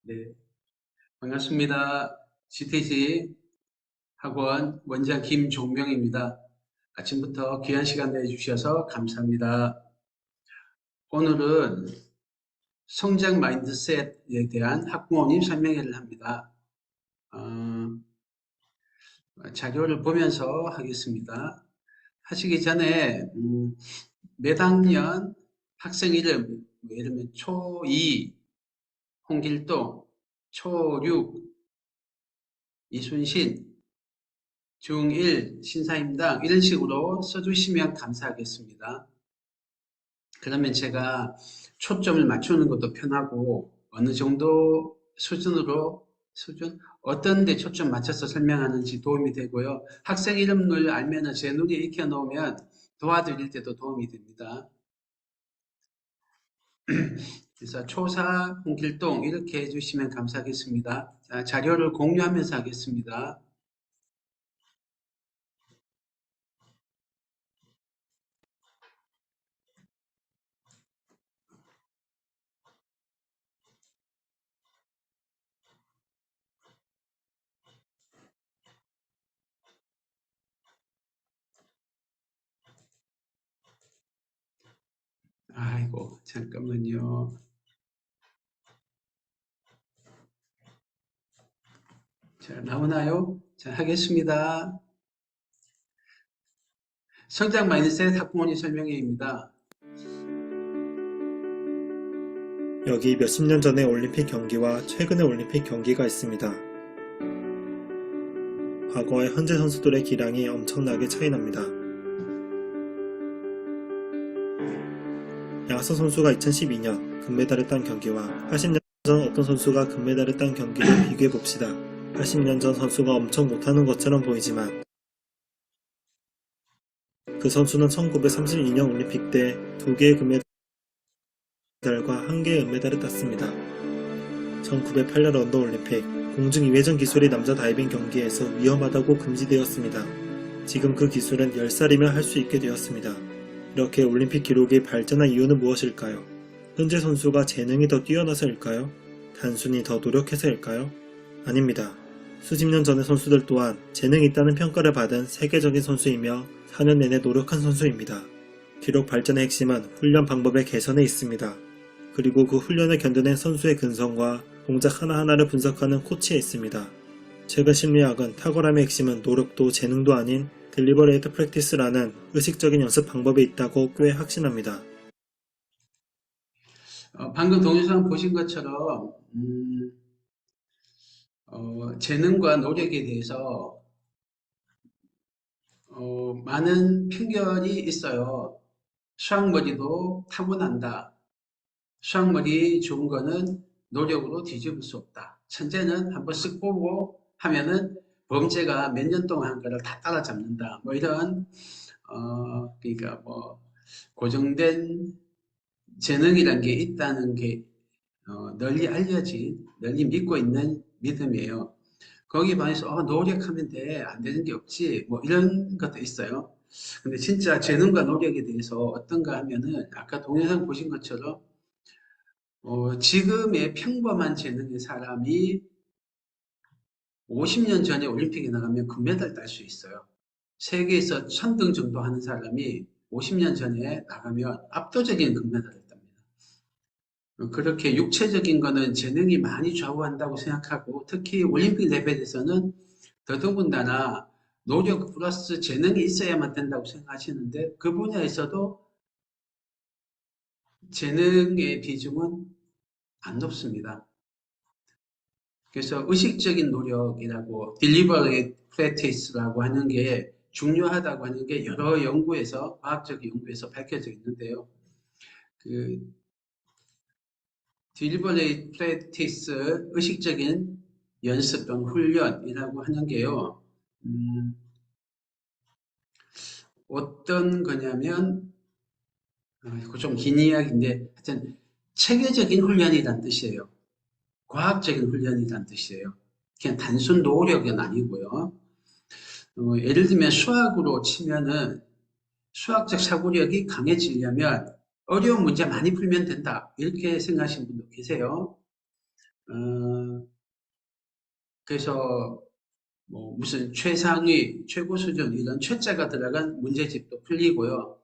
네, 반갑습니다. CTG 학원 원장 김종명입니다. 아침부터 귀한 시간 내주셔서 감사합니다. 오늘은 성장 마인드셋에 대한 학부모님 설명회를 합니다. 어, 자료를 보면서 하겠습니다. 하시기 전에 매학년 학생 이름, 예를 들면 초2 홍길동, 초6 이순신, 중1 신사임당 이런 식으로 써주시면 감사하겠습니다. 그러면 제가 초점을 맞추는 것도 편하고 어느 정도 수준 어떤 데 초점 맞춰서 설명하는지 도움이 되고요. 학생 이름을 알면 제 눈에 익혀 놓으면 도와드릴 때도 도움이 됩니다. 그래서 초사 홍길동 이렇게 해주시면 감사하겠습니다. 자, 자료를 공유하면서 하겠습니다. 아이고 잠깐만요. 자, 나오나요? 자, 하겠습니다. 성장 마인드셋 학부모님 설명회입니다. 여기 몇십 년 전의 올림픽 경기와 최근의 올림픽 경기가 있습니다. 과거의 현재 선수들의 기량이 엄청나게 차이납니다. 양서 선수가 2012년 금메달을 딴 경기와 80년 전 어떤 선수가 금메달을 딴 경기를 비교해봅시다. 80년 전 선수가 엄청 못하는 것처럼 보이지만 그 선수는 1932년 올림픽 때 2개의 금메달과 1개의 은메달을 땄습니다. 1908년 런던 올림픽 공중 2회전 기술이 남자 다이빙 경기에서 위험하다고 금지되었습니다. 지금 그 기술은 10살이면 할 수 있게 되었습니다. 이렇게 올림픽 기록이 발전한 이유는 무엇일까요? 현재 선수가 재능이 더 뛰어나서일까요? 단순히 더 노력해서일까요? 아닙니다. 수십 년 전의 선수들 또한 재능이 있다는 평가를 받은 세계적인 선수이며 4년 내내 노력한 선수입니다. 기록 발전의 핵심은 훈련 방법의 개선에 있습니다. 그리고 그 훈련을 견뎌낸 선수의 근성과 동작 하나하나를 분석하는 코치에 있습니다. 최근 심리학은 탁월함의 핵심은 노력도 재능도 아닌 딜리버레이트 프랙티스라는 의식적인 연습 방법에 있다고 꽤 확신합니다. 방금 동영상 보신 것처럼 재능과 노력에 대해서 많은 편견이 있어요. 수학머리도 타고난다. 수학머리 좋은 거는 노력으로 뒤집을 수 없다. 천재는 한번 쓱 보고 하면은 범죄가 몇 년 동안 한 거를 다 따라잡는다. 뭐 이런 그러니까 뭐 고정된 재능이란 게 있다는 게 널리 알려진, 널리 믿고 있는 믿음이에요. 거기에 반해서 노력하면 돼. 안 되는 게 없지. 뭐 이런 것도 있어요. 근데 진짜 재능과 노력에 대해서 어떤가 하면은 아까 동영상 보신 것처럼 지금의 평범한 재능의 사람이 50년 전에 올림픽에 나가면 금메달 딸 수 있어요. 세계에서 천등 정도 하는 사람이 50년 전에 나가면 압도적인 금메달을 땁니다. 그렇게 육체적인 거는 재능이 많이 좌우한다고 생각하고 특히 올림픽 레벨에서는 더더군다나 노력 플러스 재능이 있어야만 된다고 생각하시는데 그 분야에서도 재능의 비중은 안 높습니다. 그래서 의식적인 노력이라고 deliberate practice라고 하는 게 중요하다고 하는 게 여러 연구에서 과학적 연구에서 밝혀져 있는데요. 그 deliberate practice 의식적인 연습 또는 훈련이라고 하는 게요. 어떤 거냐면 이거 좀 긴 이야기인데 하여튼 체계적인 훈련이란 뜻이에요. 과학적인 훈련이란 뜻이에요. 그냥 단순 노력은 아니고요. 예를 들면 수학으로 치면은 수학적 사고력이 강해지려면 어려운 문제 많이 풀면 된다. 이렇게 생각하시는 분도 계세요. 어, 그래서 뭐 무슨 최상위, 최고 수준 이런 최자가 들어간 문제집도 풀리고요.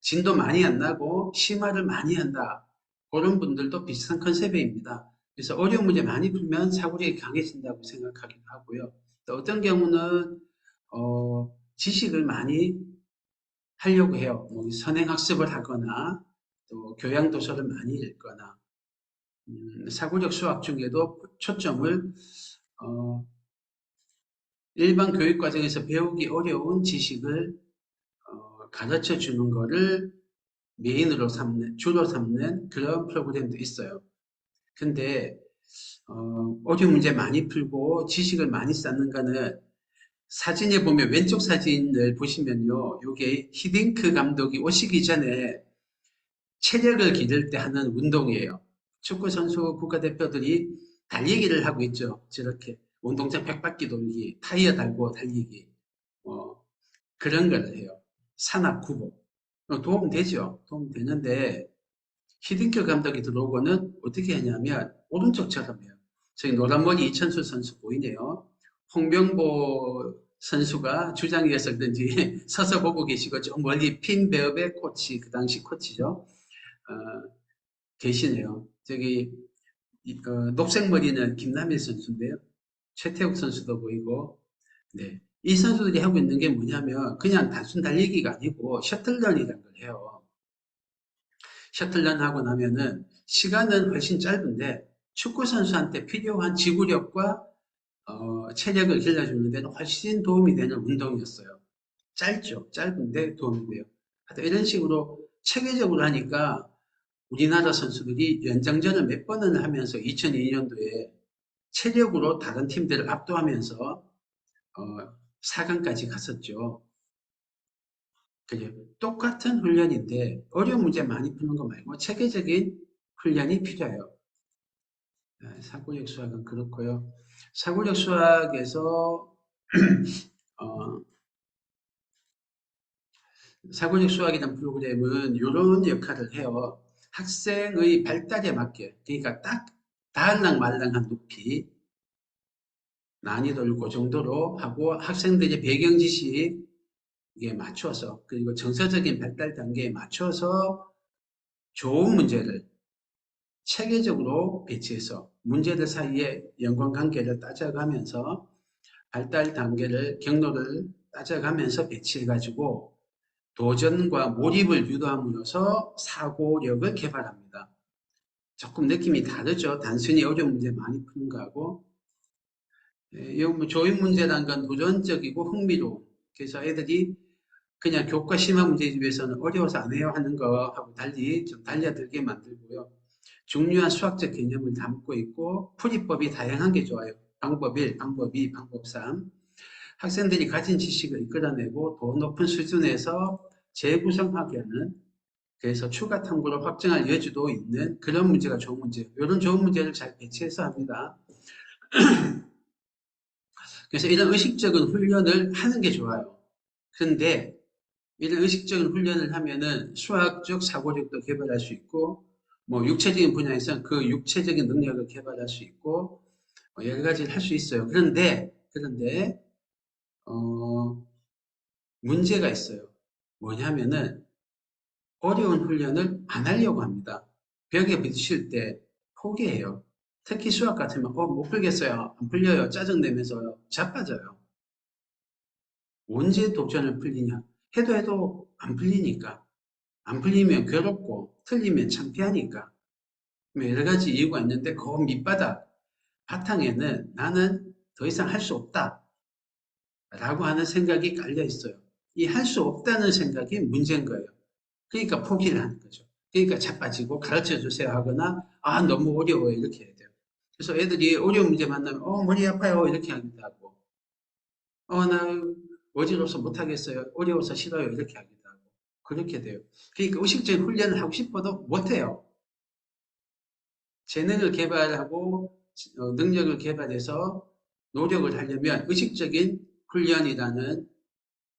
진도 많이 안 나고 심화를 많이 한다. 그런 분들도 비슷한 컨셉입니다. 그래서 어려운 문제 많이 풀면 사고력이 강해진다고 생각하기도 하고요. 또 어떤 경우는 지식을 많이 하려고 해요. 뭐 선행학습을 하거나 또 교양도서를 많이 읽거나 사고력 수학 중에도 초점을 어, 일반 교육 과정에서 배우기 어려운 지식을 가르쳐 주는 거를 메인으로 삼는, 주로 삼는 그런 프로그램도 있어요. 근데 어려운 문제 많이 풀고 지식을 많이 쌓는 거는 사진에 보면 왼쪽 사진을 보시면요. 이게 히딩크 감독이 오시기 전에 체력을 기를 때 하는 운동이에요. 축구 선수 국가대표들이 달리기를 하고 있죠. 저렇게 운동장 100바퀴 돌기, 타이어 달고 달리기, 어, 그런 걸 해요. 산악 구복. 도움 되죠. 도움 되는데 히딩크 감독이 들어오고는 어떻게 하냐면 오른쪽처럼 해요. 저기 노란머리 이천수 선수 보이네요. 홍명보 선수가 주장이었었든지 서서 보고 계시고 좀 멀리 핀 베어베 코치, 그 당시 코치죠. 계시네요. 저기 녹색 머리는 김남일 선수인데요. 최태욱 선수도 보이고, 네. 이 선수들이 하고 있는 게 뭐냐면 그냥 단순 달리기가 아니고 셔틀런이라는 걸 해요. 셔틀런 하고 나면은 시간은 훨씬 짧은데 축구 선수한테 필요한 지구력과 체력을 길러주는 데는 훨씬 도움이 되는 운동이었어요. 짧죠. 짧은데 도움이 돼요. 하여튼 이런 식으로 체계적으로 하니까 우리나라 선수들이 연장전을 몇 번을 하면서 2002년도에 체력으로 다른 팀들을 압도하면서 4강까지 갔었죠. 그죠? 똑같은 훈련인데 어려운 문제 많이 푸는 거 말고 체계적인 훈련이 필요해요. 사고력 수학은 그렇고요. 사고력 수학에서 어, 사고력 수학이라는 프로그램은 이런 역할을 해요. 학생의 발달에 맞게, 그러니까 딱 닿을랑 말랑한 높이, 난이도를 그 정도로 하고 학생들의 배경 지식에 맞춰서 그리고 정서적인 발달 단계에 맞춰서 좋은 문제를 체계적으로 배치해서 문제들 사이에 연관관계를 따져가면서 발달 단계를 경로를 따져가면서 배치해가지고 도전과 몰입을 유도함으로써 사고력을 개발합니다. 조금 느낌이 다르죠. 단순히 어려운 문제 많이 푸는 거하고 조인 문제란 건 도전적이고 흥미로운. 그래서 애들이 그냥 교과 심화 문제집에서는 어려워서 안 해요 하는 거하고 달리 좀 달려들게 만들고요. 중요한 수학적 개념을 담고 있고 풀이법이 다양한 게 좋아요. 방법 1, 방법 2, 방법 3. 학생들이 가진 지식을 이끌어내고 더 높은 수준에서 재구성하게 하는 그래서 추가 탐구를 확정할 여지도 있는 그런 문제가 좋은 문제. 이런 좋은 문제를 잘 배치해서 합니다. 그래서 이런 의식적인 훈련을 하는 게 좋아요. 그런데 이런 의식적인 훈련을 하면은 수학적 사고력도 개발할 수 있고, 뭐 육체적인 분야에서는 그 육체적인 능력을 개발할 수 있고, 여러 가지를 할 수 있어요. 그런데, 어, 문제가 있어요. 뭐냐면은 어려운 훈련을 안 하려고 합니다. 벽에 부딪힐 때 포기해요. 특히 수학 같으면, 못 풀겠어요. 안 풀려요. 짜증내면서 자빠져요. 언제 도전을 풀리냐? 해도 안 풀리니까. 안 풀리면 괴롭고 틀리면 창피하니까 뭐 여러 가지 이유가 있는데 그 밑바닥 바탕에는 나는 더 이상 할 수 없다 라고 하는 생각이 깔려 있어요. 이 할 수 없다는 생각이 문제인 거예요. 그러니까 포기를 하는 거죠. 그러니까 자빠지고 가르쳐 주세요 하거나 너무 어려워요 이렇게 해야 돼요. 그래서 애들이 어려운 문제 만나면 머리 아파요 이렇게 하기도 하고 나 어지러워서 못하겠어요 어려워서 싫어요 이렇게 하기도 하고 그렇게 돼요. 그러니까 의식적인 훈련을 하고 싶어도 못해요. 재능을 개발하고 능력을 개발해서 노력을 하려면 의식적인 훈련이라는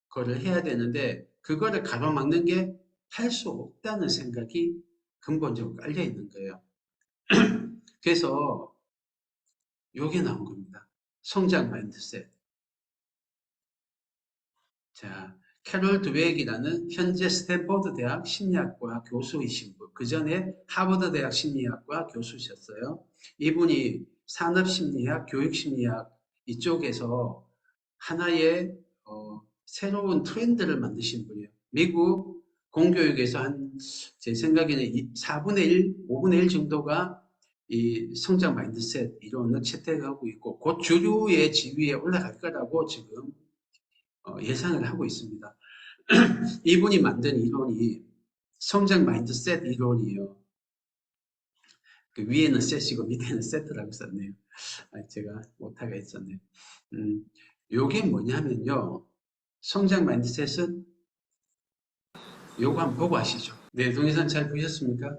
거를 해야 되는데 그거를 가로막는 게 할 수 없다는 생각이 근본적으로 깔려 있는 거예요. 그래서 요게 나온 겁니다. 성장 마인드셋. 자, 캐롤 드웨익이라는 현재 스탠퍼드 대학 심리학과 교수이신 분, 그 전에 하버드 대학 심리학과 교수셨어요. 이분이 산업심리학, 교육심리학 이쪽에서 하나의 새로운 트렌드를 만드신 분이에요. 미국 공교육에서 제 생각에는 4분의 1, 5분의 1 정도가 이 성장 마인드셋 이론을 채택하고 있고 곧 주류의 지위에 올라갈 거라고 지금 예상을 하고 있습니다. 이분이 만든 이론이 성장 마인드셋 이론이에요. 그 위에는 셋이고 밑에는 세트라고 썼네요. 제가 못하게 했었네요. 요게 뭐냐면요. 성장 마인드셋은 요거 한번 보고 하시죠. 네, 동영상 잘 보셨습니까?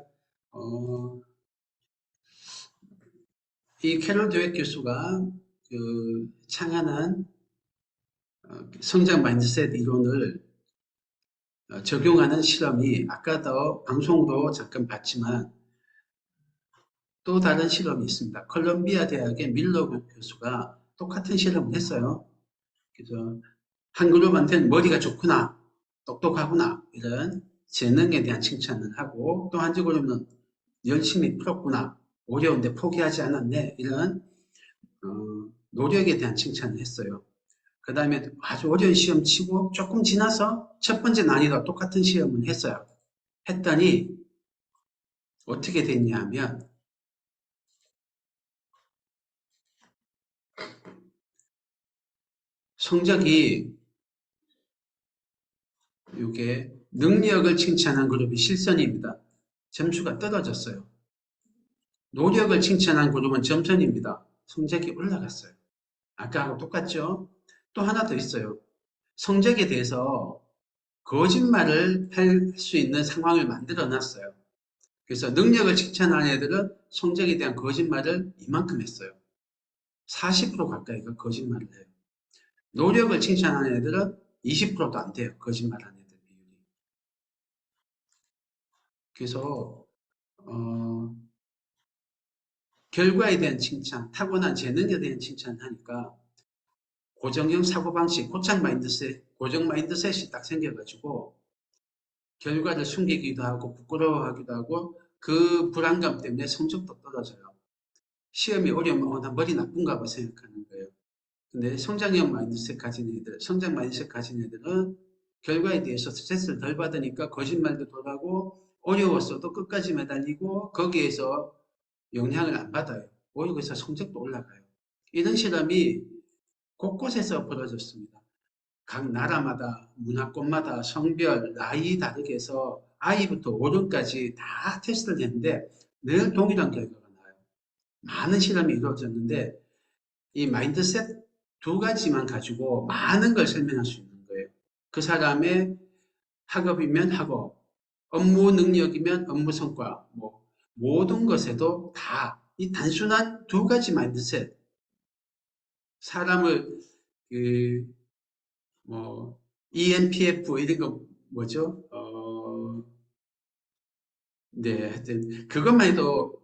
이 캐롤 드웨익 교수가 창안한 성장 마인드셋 이론을 적용하는 실험이 아까도 방송으로 잠깐 봤지만 또 다른 실험이 있습니다. 콜롬비아 대학의 밀러 교수가 똑같은 실험을 했어요. 그래서 한 그룹한테는 머리가 좋구나, 똑똑하구나 이런 재능에 대한 칭찬을 하고 또 한 그룹은 열심히 풀었구나, 어려운데 포기하지 않았네 이런 노력에 대한 칭찬을 했어요. 그 다음에 아주 어려운 시험 치고 조금 지나서 첫 번째 난이도와 똑같은 시험을 했어요. 했더니 어떻게 됐냐 하면 성적이 이게 능력을 칭찬한 그룹이 실선입니다. 점수가 떨어졌어요. 노력을 칭찬한 그룹은 점선입니다. 성적이 올라갔어요. 아까하고 똑같죠? 또 하나 더 있어요. 성적에 대해서 거짓말을 할 수 있는 상황을 만들어 놨어요. 그래서 능력을 칭찬한 애들은 성적에 대한 거짓말을 이만큼 했어요. 40% 가까이가 거짓말을 해요. 노력을 칭찬하는 애들은 20%도 안 돼요. 거짓말하는 애들 비율이. 그래서 결과에 대한 칭찬, 타고난 재능에 대한 칭찬하니까 고정형 사고방식, 고정 마인드셋이 딱 생겨가지고 결과를 숨기기도 하고 부끄러워하기도 하고 그 불안감 때문에 성적도 떨어져요. 시험이 어려우면 나 머리 나쁜가 봐 생각하는 거예요. 근데 성장 마인드셋 가진 애들은 결과에 대해서 스트레스를 덜 받으니까 거짓말도 덜 하고 어려웠어도 끝까지 매달리고 거기에서 영향을 안 받아요. 오히려 그래서 성적도 올라가요. 이런 실험이 곳곳에서 벌어졌습니다. 각 나라마다 문화권마다 성별, 나이 다르게 해서 아이부터 어른까지 다 테스트를 했는데 늘 동일한 결과가 나와요. 많은 실험이 이루어졌는데 이 마인드셋 두 가지만 가지고 많은 걸 설명할 수 있는 거예요. 그 사람의 학업이면 학업, 업무 능력이면 업무 성과, 모든 것에도 다 이 단순한 두 가지 마인드셋, 사람을 그 ENPF 이런 거 뭐죠? 네, 하여튼 그것만 해도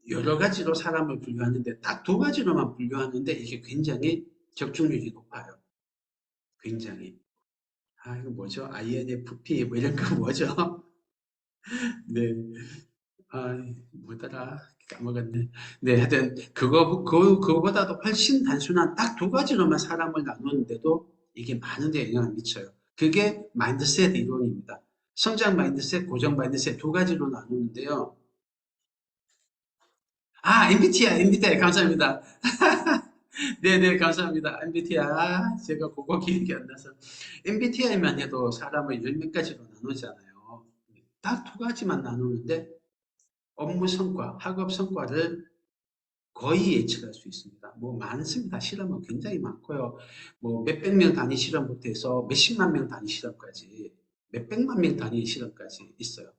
여러 가지로 사람을 분류하는데 딱 두 가지로만 분류하는데 이게 굉장히 적중률이 높아요. 굉장히. 이거 뭐죠? INFP 뭐 이런 거 뭐죠? 네. 뭐더라? 까먹었네. 네, 하여튼 그거보다도 훨씬 단순한 딱 두 가지로만 사람을 나누는데도 이게 많은 데 영향을 미쳐요. 그게 마인드셋 이론입니다. 성장 마인드셋, 고정 마인드셋 두 가지로 나누는데요. MBTI 감사합니다. 네네, 감사합니다. MBTI, 제가 그거 기억이 안 나서. MBTI만 해도 사람을 열 몇 가지로 나누잖아요. 딱 두 가지만 나누는데 업무 성과, 학업 성과를 거의 예측할 수 있습니다. 많습니다. 실험은 굉장히 많고요. 몇백 명 단위 실험부터 해서 몇십만 명 단위 실험까지, 몇백만 명 단위 실험까지 있어요.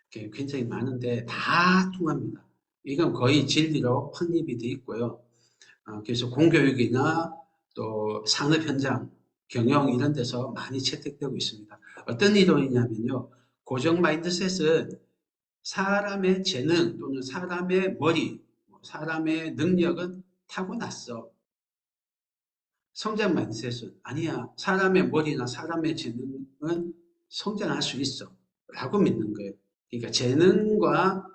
굉장히 많은데 다 통합니다. 이건 거의 진리로 확립이 돼 있고요. 그래서 공교육이나 또 산업 현장, 경영 이런 데서 많이 채택되고 있습니다. 어떤 이론이냐면요. 고정 마인드셋은 사람의 재능 또는 사람의 머리, 사람의 능력은 타고났어. 성장 마인드셋은 아니야. 사람의 머리나 사람의 재능은 성장할 수 있어. 라고 믿는 거예요. 그러니까 재능과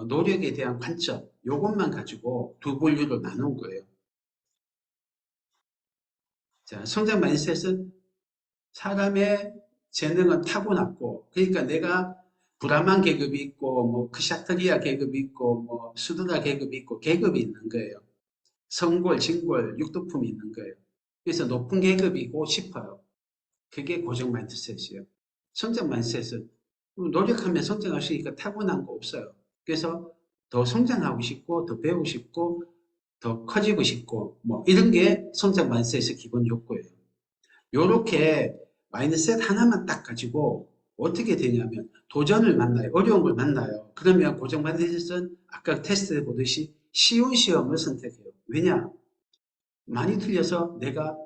노력에 대한 관점, 요것만 가지고 두 분류로 나눈 거예요. 자, 성장 마인드셋은 사람의 재능은 타고났고, 그러니까 내가 브라만 계급이 있고, 뭐 크샤트리아 계급이 있고, 뭐 수드라 계급이 있고, 계급이 있는 거예요. 성골, 진골, 육두품이 있는 거예요. 그래서 높은 계급이고 싶어요. 그게 고정 마인드셋이에요. 성장 마인드셋은 노력하면 성장할 수 있으니까 타고난 거 없어요. 그래서 더 성장하고 싶고, 더 배우고 싶고, 더 커지고 싶고, 뭐 이런 게 성장 마인드셋의 기본 욕구예요. 요렇게 마인드셋 하나만 딱 가지고 어떻게 되냐면 도전을 만나요. 어려운 걸 만나요. 그러면 고정 마인드셋은 아까 테스트 해보듯이 쉬운 시험을 선택해요. 왜냐? 많이 틀려서 내가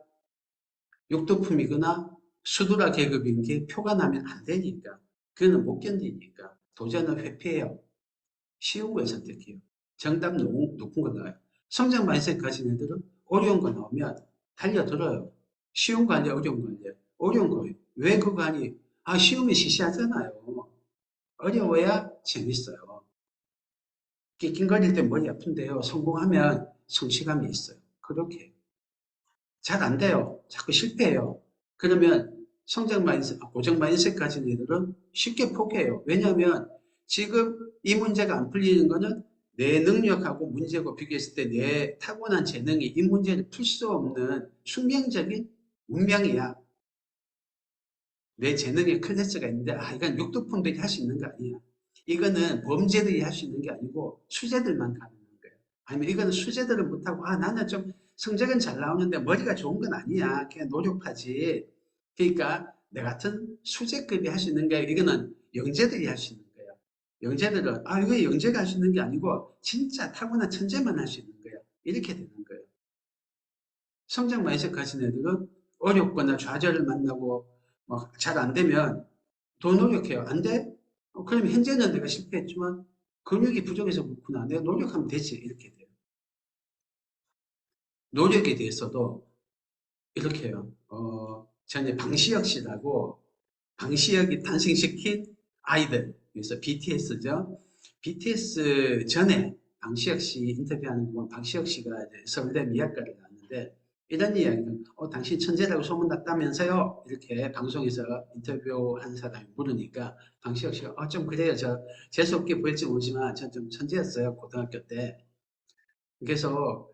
육두품이거나 수두라 계급인 게 표가 나면 안 되니까. 그거는 못 견디니까. 도전을 회피해요. 쉬운 걸 선택해요. 정답 높은 거 나와요. 성장 마인드셋 가진 애들은 어려운 거 나오면 달려들어요. 쉬운 거 아니야, 어려운 거 아니야. 어려운 거예요. 왜 그거 아니? 아, 쉬우면 시시하잖아요. 어려워야 재밌어요. 낑낑거릴 때 머리 아픈데요. 성공하면 성취감이 있어요. 그렇게. 잘 안 돼요. 자꾸 실패해요. 그러면 성장 마인드셋, 고정 마인드셋 가진 애들은 쉽게 포기해요. 왜냐하면 지금 이 문제가 안 풀리는 거는 내 능력하고 문제고 비교했을 때 내 타고난 재능이 이 문제를 풀 수 없는 숙명적인 운명이야. 내 재능에 클래스가 있는데 이건 육두품들이 할 수 있는 거 아니야. 이거는 범죄들이 할 수 있는 게 아니고 수재들만 가능한 거예요. 아니면 이거는 수재들은 못하고 나는 좀 성적은 잘 나오는데 머리가 좋은 건 아니야. 그냥 노력하지. 그러니까 내 같은 수재급이 할 수 있는 게 이거는 영재들이 할 수 있는 거야. 영재들은 이거 영재가 할 수 있는 게 아니고 진짜 타고난 천재만 할 수 있는 거야. 이렇게 되는 거예요. 성장 마인드셋 가진 애들은 어렵거나 좌절을 만나고 잘 안 되면 더 노력해요. 안 돼? 그러면 현재는 내가 실패했지만 근육이 부족해서 그렇구나. 내가 노력하면 되지. 이렇게 돼요. 노력에 대해서도 이렇게 해요. 전에 방시혁 씨라고 방시혁이 탄생시킨 아이들. 그래서 BTS죠. BTS 전에 방시혁 씨 인터뷰하는 거 보면 방시혁 씨가 이제 서울대 미학과를 나왔는데 이런 이야기는 당신 천재라고 소문났다면서요? 이렇게 방송에서 인터뷰한 사람이 물으니까 방시혁 씨가 좀 그래요. 저 재수없게 보일지 모르지만 전 좀 천재였어요. 고등학교 때. 그래서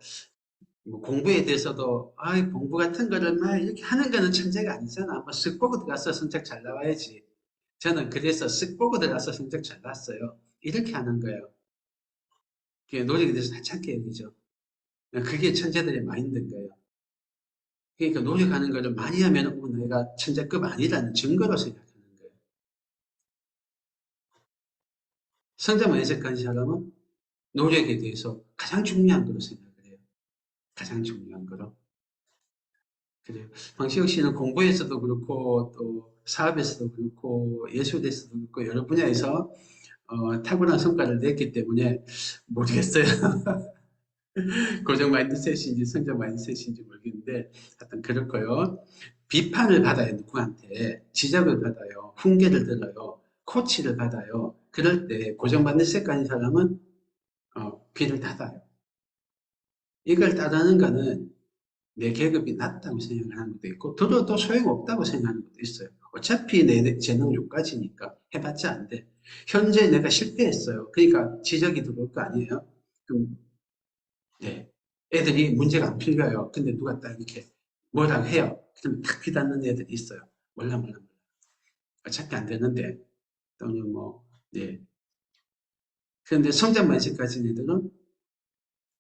뭐 공부에 대해서도 공부 같은 거를 막 이렇게 하는 거는 천재가 아니잖아. 뭐 쓱 보고 들어가서 성적 잘 나와야지. 저는 그래서 쓱 보고 들어가서 성적 잘 났어요. 이렇게 하는 거예요. 그게 노력에 대해서 하찮게 여기죠. 그게 천재들의 마인드인 거예요. 그러니까 노력하는 거를 많이 하면 내가 천재급 아니라는 증거로 생각하는 거예요. 성장만 해석한 사람은 노력에 대해서 가장 중요한 거로 생각을 해요. 가장 중요한 거로. 그래요. 방시혁 씨는 공부에서도 그렇고 또 사업에서도 그렇고 예술에서도 그렇고 여러 분야에서 탁월한 성과를 냈기 때문에 모르겠어요. 고정 마인드셋인지 성장 마인드셋인지 모르겠는데 하여튼 그렇고요. 비판을 받아요. 누구한테 지적을 받아요. 훈계를 들어요. 코치를 받아요. 그럴 때 고정 마인드셋 가진 사람은 귀를 닫아요. 이걸 따르는 거는 내 계급이 낮다고 생각하는 것도 있고 들어도 소용없다고 생각하는 것도 있어요. 어차피 내 재능 요까지니까 해봤자 안 돼. 현재 내가 실패했어요. 그러니까 지적이 들어올 거 아니에요. 그럼 네. 애들이 문제가 안 풀려요. 근데 누가 딱 이렇게 뭐라고 해요. 그러면 탁 귀닫는 애들이 있어요. 몰라. 어차피 안 되는데 또는 네. 그런데 성장 만식 가진 애들은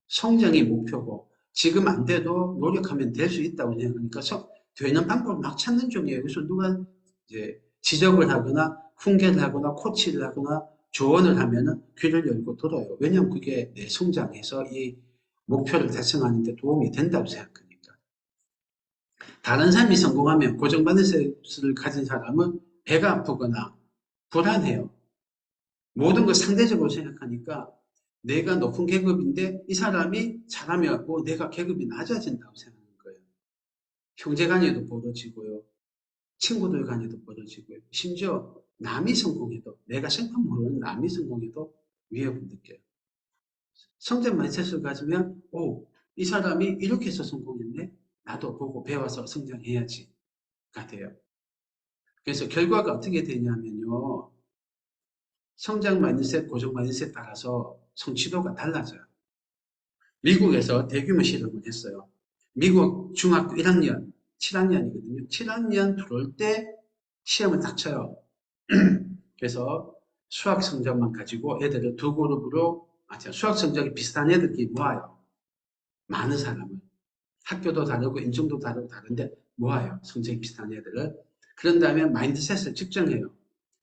성장이 목표고 지금 안 돼도 노력하면 될 수 있다고 생각하니까 되는 방법을 막 찾는 중이에요. 그래서 누가 이제 지적을 하거나 훈계를 하거나 코치를 하거나 조언을 하면은 귀를 열고 들어요. 왜냐하면 그게 내 성장에서 이 목표를 달성하는 데 도움이 된다고 생각하니까. 다른 사람이 성공하면 고정받은 스트레스를 가진 사람은 배가 아프거나 불안해요. 모든 걸 상대적으로 생각하니까 내가 높은 계급인데 이 사람이 잘하면 내가 계급이 낮아진다고 생각하는 거예요. 형제 간에도 벌어지고요. 친구들 간에도 벌어지고요. 심지어 남이 성공해도, 내가 생각 모르는 남이 성공해도 위협을 느껴요. 성장 마인셋을 가지면 이 사람이 이렇게 해서 성공했네. 나도 보고 배워서 성장해야지가 돼요. 그래서 결과가 어떻게 되냐면요. 성장 마인셋, 고정 마인셋 따라서 성취도가 달라져요. 미국에서 대규모 실험을 했어요. 미국 중학교 1학년, 7학년이거든요. 7학년 들어올 때 시험을 딱 쳐요. 그래서 수학 성적만 가지고 애들을 두 그룹으로, 수학 성적이 비슷한 애들끼리 모아요. 많은 사람을. 학교도 다르고 인종도 다르고 다른데 모아요. 성적이 비슷한 애들을. 그런 다음에 마인드셋을 측정해요.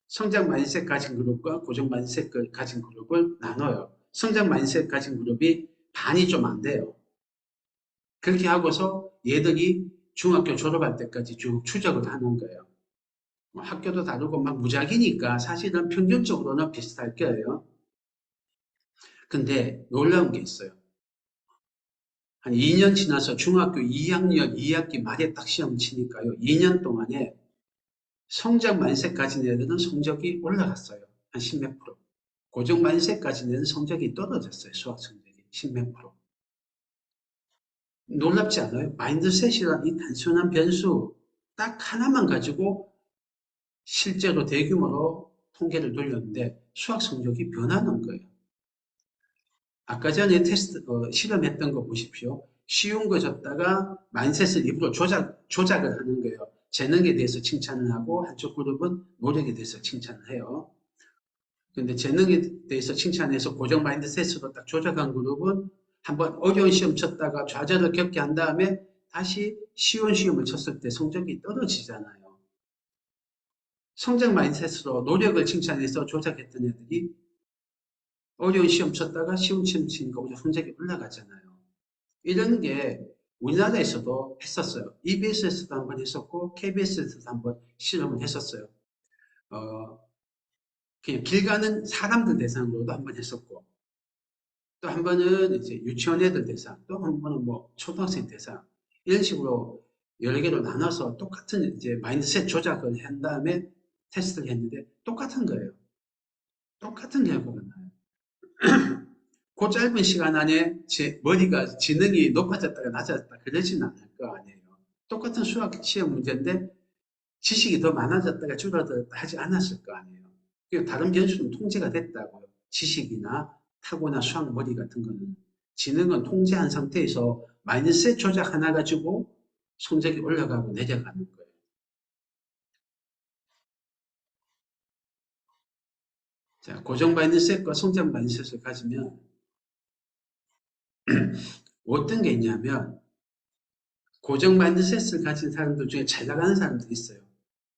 성장 마인드셋 가진 그룹과 고정 마인드셋 가진 그룹을 나눠요. 성장 마인드셋 가진 그룹이 반이 좀 안 돼요. 그렇게 하고서 얘들이 중학교 졸업할 때까지 쭉 추적을 하는 거예요. 학교도 다르고 막 무작위니까 사실은 평균적으로는 비슷할 거예요. 근데 놀라운 게 있어요. 한 2년 지나서 중학교 2학년 2학기 말에 딱 시험 치니까요. 2년 동안에 성적 만세 가진 애들은 성적이 올라갔어요. 한 10몇 프로. 고정 만세 가진 애들은 성적이 떨어졌어요. 수학 성적이 10몇 프로. 놀랍지 않아요? 마인드셋이란 이 단순한 변수 딱 하나만 가지고 실제로 대규모로 통계를 돌렸는데 수학 성적이 변하는 거예요. 아까 전에 실험했던 거 보십시오. 쉬운 거 줬다가 마인셋을 일부러 조작을 하는 거예요. 재능에 대해서 칭찬을 하고 한쪽 그룹은 노력에 대해서 칭찬을 해요. 근데 재능에 대해서 칭찬해서 고정 마인드셋으로 딱 조작한 그룹은 한번 어려운 시험 쳤다가 좌절을 겪게 한 다음에 다시 쉬운 시험을 쳤을 때 성적이 떨어지잖아요. 성적 마인드셋으로 노력을 칭찬해서 조작했던 애들이 어려운 시험 쳤다가 쉬운 시험 치니까 오히려 성적이 올라가잖아요. 이런 게 우리나라에서도 했었어요. EBS에서도 한번 했었고 KBS에서도 한번 실험을 했었어요. 그냥 길 가는 사람들 대상으로도 한번 했었고 또 한 번은 이제 유치원 애들 대상, 또 한 번은 뭐 초등학생 대상 이런 식으로 여러 개로 나눠서 똑같은 이제 마인드셋 조작을 한 다음에 테스트를 했는데 똑같은 거예요. 똑같은 결과가 나요. 그 짧은 시간 안에 제 머리가 지능이 높아졌다가 낮아졌다 그러지는 않을 거 아니에요. 똑같은 수학 시험 문제인데 지식이 더 많아졌다가 줄어들었다 하지 않았을 거 아니에요. 다른 변수는 통제가 됐다고요. 지식이나 타고난 수학 머리 같은 거는. 지능은 통제한 상태에서 마이너스 조작 하나 가지고 성적이 올라가고 내려가는 거예요. 자, 고정 마이너스과 성장 마이너스를 가지면 어떤 게 있냐면 고정 마인드셋을 가진 사람들 중에 잘 나가는 사람들이 있어요.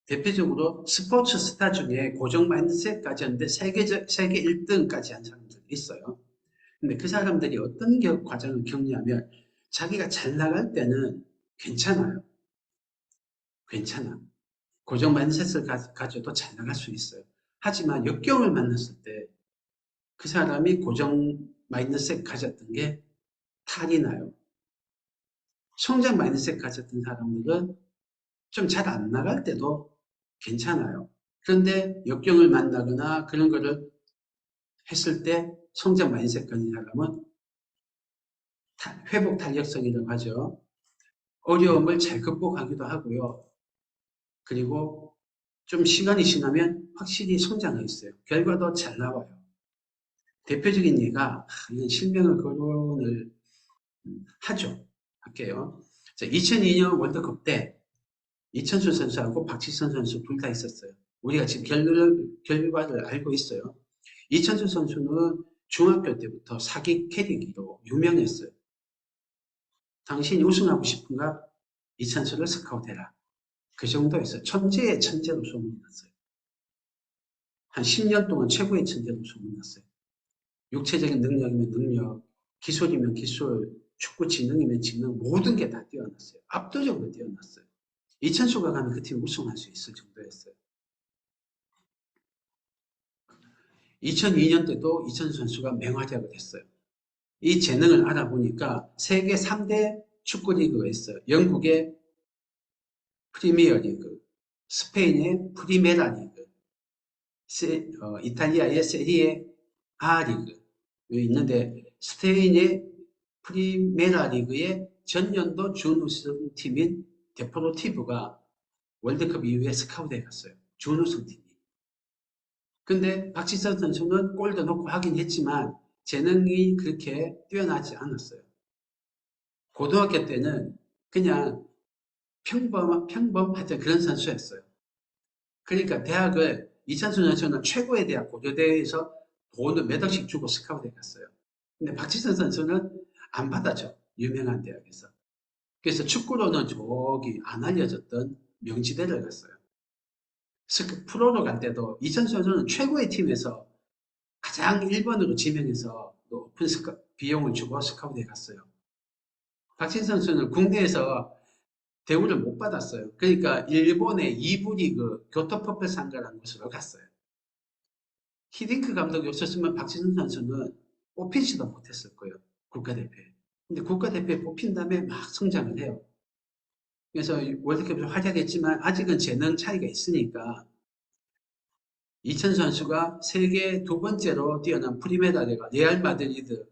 대표적으로 스포츠 스타 중에 고정 마인드셋까지 하는데 세계 1등까지 한 사람들이 있어요. 근데 그 사람들이 어떤 과정을 겪냐면 자기가 잘 나갈 때는 괜찮아요. 괜찮아. 고정 마인드셋을 가져도 잘 나갈 수 있어요. 하지만 역경을 만났을 때 그 사람이 고정 마인드셋 가졌던 게 탈이 나요. 성장 마인드셋 가졌던 사람들은 좀 잘 안 나갈 때도 괜찮아요. 그런데 역경을 만나거나 그런 거를 했을 때 성장 마인드셋 가진 사람은 회복 탄력성이라고 하죠. 어려움을 잘 극복하기도 하고요. 그리고 좀 시간이 지나면 확실히 성장해 있어요. 결과도 잘 나와요. 대표적인 예가 이건 실명을 거론을 하죠. 할게요. 자, 2002년 월드컵 때 이천수 선수하고 박지선 선수 둘 다 있었어요. 우리가 지금 결과를 알고 있어요. 이천수 선수는 중학교 때부터 사기 캐릭으로 유명했어요. 당신이 우승하고 싶은가? 이천수를 스카우트해라. 그 정도였어요. 천재의 천재로 소문이 났어요. 한 10년 동안 최고의 천재로 소문났어요. 육체적인 능력이면 능력, 기술이면 기술, 축구 지능이면 지능, 모든 게 다 뛰어났어요. 압도적으로 뛰어났어요. 이천수가 가면 그 팀 우승할 수 있을 정도였어요. 2002년 때도 이천수 선수가 맹활약을 했어요. 이 재능을 알아보니까 세계 3대 축구리그가 있어요. 영국의 프리미어리그, 스페인의 프리메라 리그, 이탈리아의 세리에 A 리그 있는데 스페인의 프리메라 리그의 전년도 준우승 팀인 데포르티브가 월드컵 이후에 스카우트에 갔어요. 준우승 팀이. 근데 박지성 선수는 골도 넣고 하긴 했지만 재능이 그렇게 뛰어나지 않았어요. 고등학교 때는 그냥 평범하던 그런 선수였어요. 그러니까 대학을 이찬수 선수는 최고의 대학 고려대에서 돈을 몇 억씩 주고 스카우트에 갔어요. 근데 박지성 선수는 안 받아줘. 유명한 대학에서. 그래서 축구로는 저기 안 알려졌던 명지대를 갔어요. 프로로 갈 때도 이찬수 선수는 최고의 팀에서 가장 1번으로 지명해서 높은 비용을 주고 스카우트에 갔어요. 박지성 선수는 국내에서 대우를 못 받았어요. 그러니까 일본의 2부 리그 교토퍼플 상가라는 곳으로 갔어요. 히딩크 감독이 없었으면 박지성 선수는 뽑히지도 못했을 거예요. 국가대표에. 근데 국가대표에 뽑힌 다음에 막 성장을 해요. 그래서 월드컵에서 활약했지만 아직은 재능 차이가 있으니까 이천 선수가 세계 두 번째로 뛰어난 프리메라리가 레알 마드리드,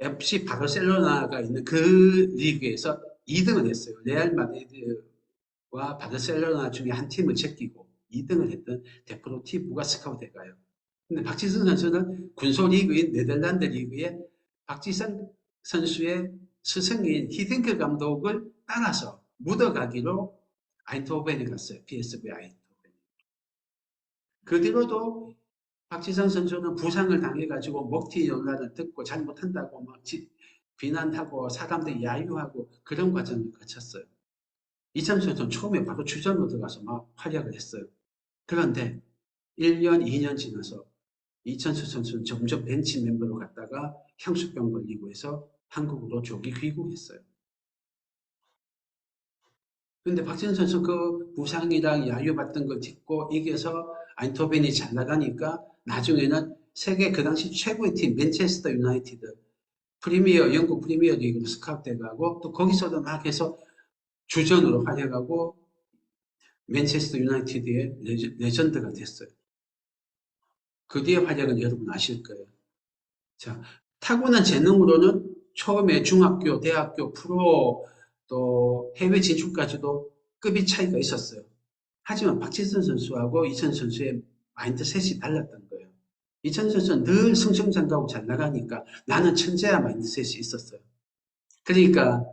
FC 바르셀로나가 있는 그 리그에서 2등을 했어요. 레알 마드리드와 바르셀로나 중에 한 팀을 제끼고 2등을 했던 데포르티브가 스카우트에 가요. 근데 박지성 선수는 군소 리그인 네덜란드 리그에 박지성 선수의 스승인 히딩크 감독을 따라서 묻어가기로 아인트호벤에 갔어요. PSV 아인트호벤. 그 뒤로도 박지성 선수는 부상을 당해가지고 먹튀 연락을 듣고 잘못한다고 막 비난하고 사람들 야유하고 그런 과정을 거쳤어요. 이창수 선수는 처음에 바로 주전으로 들어가서 막 활약을 했어요. 그런데 1년, 2년 지나서 이천수 선수는 점점 벤치 멤버로 갔다가 향수병 걸리고 해서 한국으로 조기 귀국했어요. 근데 박지성 선수 그 부상이랑 야유받던 거 딛고 이겨서 아인토벤이 잘 나가니까 나중에는 세계 그 당시 최고의 팀 맨체스터 유나이티드 영국 프리미어 리그로 스카우트돼 가고 또 거기서도 막 해서 주전으로 활약하고 맨체스터 유나이티드의 레전드가 됐어요. 그 뒤에 활약은 여러분 아실 거예요. 자, 타고난 재능으로는 처음에 중학교, 대학교, 프로 또 해외 진출까지도 급이 차이가 있었어요. 하지만 박지성 선수하고 이천 선수의 마인드셋이 달랐던 거예요. 이천 선수는 늘 승승장구하고 잘 나가니까 나는 천재야 마인드셋이 있었어요. 그러니까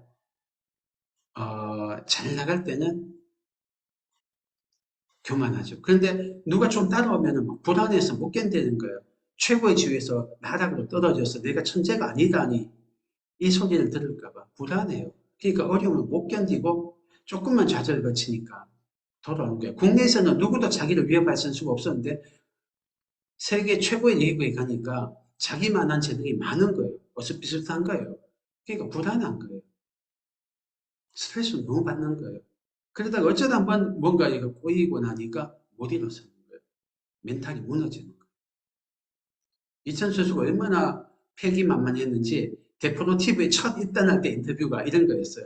잘 나갈 때는 교만하죠. 그런데 누가 좀 따라오면 막 불안해서 못 견디는 거예요. 최고의 지위에서 나락으로 떨어져서 내가 천재가 아니다니 이 소리를 들을까봐 불안해요. 그러니까 어려움을 못 견디고 조금만 좌절을 거치니까 돌아오는 거예요. 국내에서는 누구도 자기를 위협할 선수가 없었는데 세계 최고의 리그에 가니까 자기만한 재능이 많은 거예요. 어슷비슷한 거예요. 그러니까 불안한 거예요. 스트레스를 너무 받는 거예요. 그러다가 어쩌다 한번 뭔가 이거 꼬이고 나니까 못 일어서는 거예요. 멘탈이 무너지는 거예요. 이천 선수가 얼마나 패기만만했는지 데포르티브에 첫 입단할 때 인터뷰가 이런 거였어요.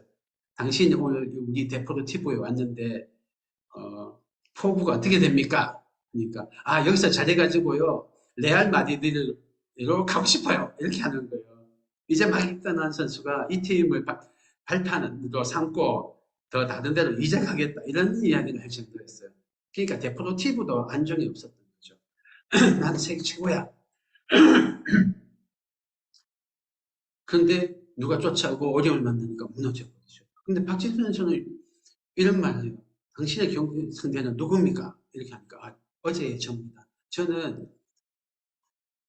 당신이 오늘 우리 데포르티브에 왔는데 포부가 어떻게 됩니까? 그러니까 여기서 잘해가지고요 레알 마드리드로 가고 싶어요. 이렇게 하는 거예요. 이제 막 입단한 선수가 이 팀을 발판으로 삼고 더 다른 데로 이제 가겠다 이런 이야기를 할 정도였어요. 그러니까 데포르티브도 안정이 없었던 거죠. 나는 세계 최고야. 그런데 누가 쫓아오고 어려움을 만나니까 무너져버리죠. 근데 박지성 선수는 이런 말을 해요. 당신의 경기 상대는 누굽니까? 이렇게 하니까 어제의 저입니다. 저는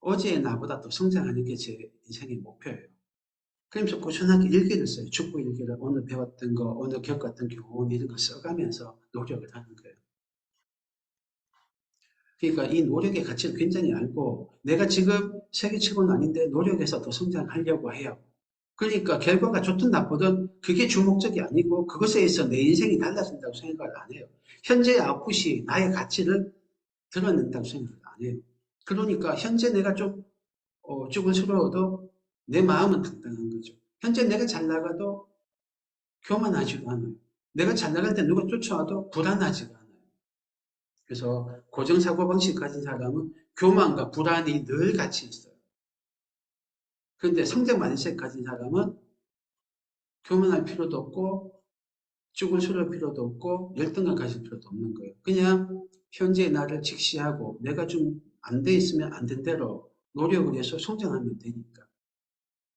어제의 나보다 더 성장하는 게 제 인생의 목표예요. 그러면서 꾸준하게 일기를 써요. 축구 일기를 오늘 배웠던 거, 오늘 겪었던 경험 이런 거 써가면서 노력을 하는 거예요. 그러니까 이 노력의 가치를 굉장히 알고 내가 지금 세계 최고는 아닌데 노력해서 더 성장하려고 해요. 그러니까 결과가 좋든 나쁘든 그게 주목적이 아니고 그것에 의해서 내 인생이 달라진다고 생각을 안 해요. 현재의 아웃풋이 나의 가치를 드러낸다고 생각을 안 해요. 그러니까 현재 내가 좀 쭈글스러워도 내 마음은 당당한 거죠. 현재 내가 잘 나가도 교만하지도 않아요. 내가 잘 나갈 때 누가 쫓아와도 불안하지가 않아요. 그래서 고정사고방식 가진 사람은 교만과 불안이 늘 같이 있어요. 그런데 성장 마인드셋 가진 사람은 교만할 필요도 없고 쭈글쭈글 필요도 없고 열등감 가질 필요도 없는 거예요. 그냥 현재의 나를 직시하고 내가 좀 안 돼 있으면 안 된 대로 노력을 해서 성장하면 되니까.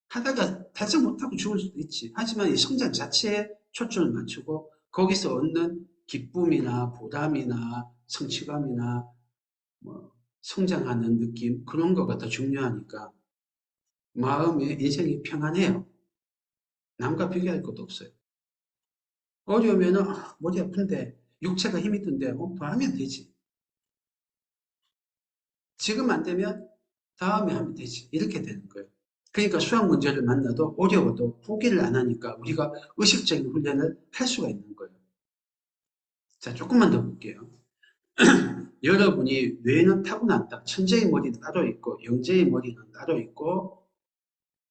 하다가 달성 못하고 죽을 수도 있지. 하지만 이 성장 자체에 초점을 맞추고 거기서 얻는 기쁨이나 보람이나 성취감이나 뭐 성장하는 느낌 그런 거가 더 중요하니까 마음의 인생이 평안해요. 남과 비교할 것도 없어요. 어려우면은 머리 아픈데 육체가 힘이 든데 더 하면 되지. 지금 안 되면 다음에 하면 되지. 이렇게 되는 거예요. 그러니까 수학 문제를 만나도 어려워도 포기를 안 하니까 우리가 의식적인 훈련을 할 수가 있는 거예요. 자, 조금만 더 볼게요. 여러분이 뇌는 타고났다. 천재의 머리는 따로 있고 영재의 머리는 따로 있고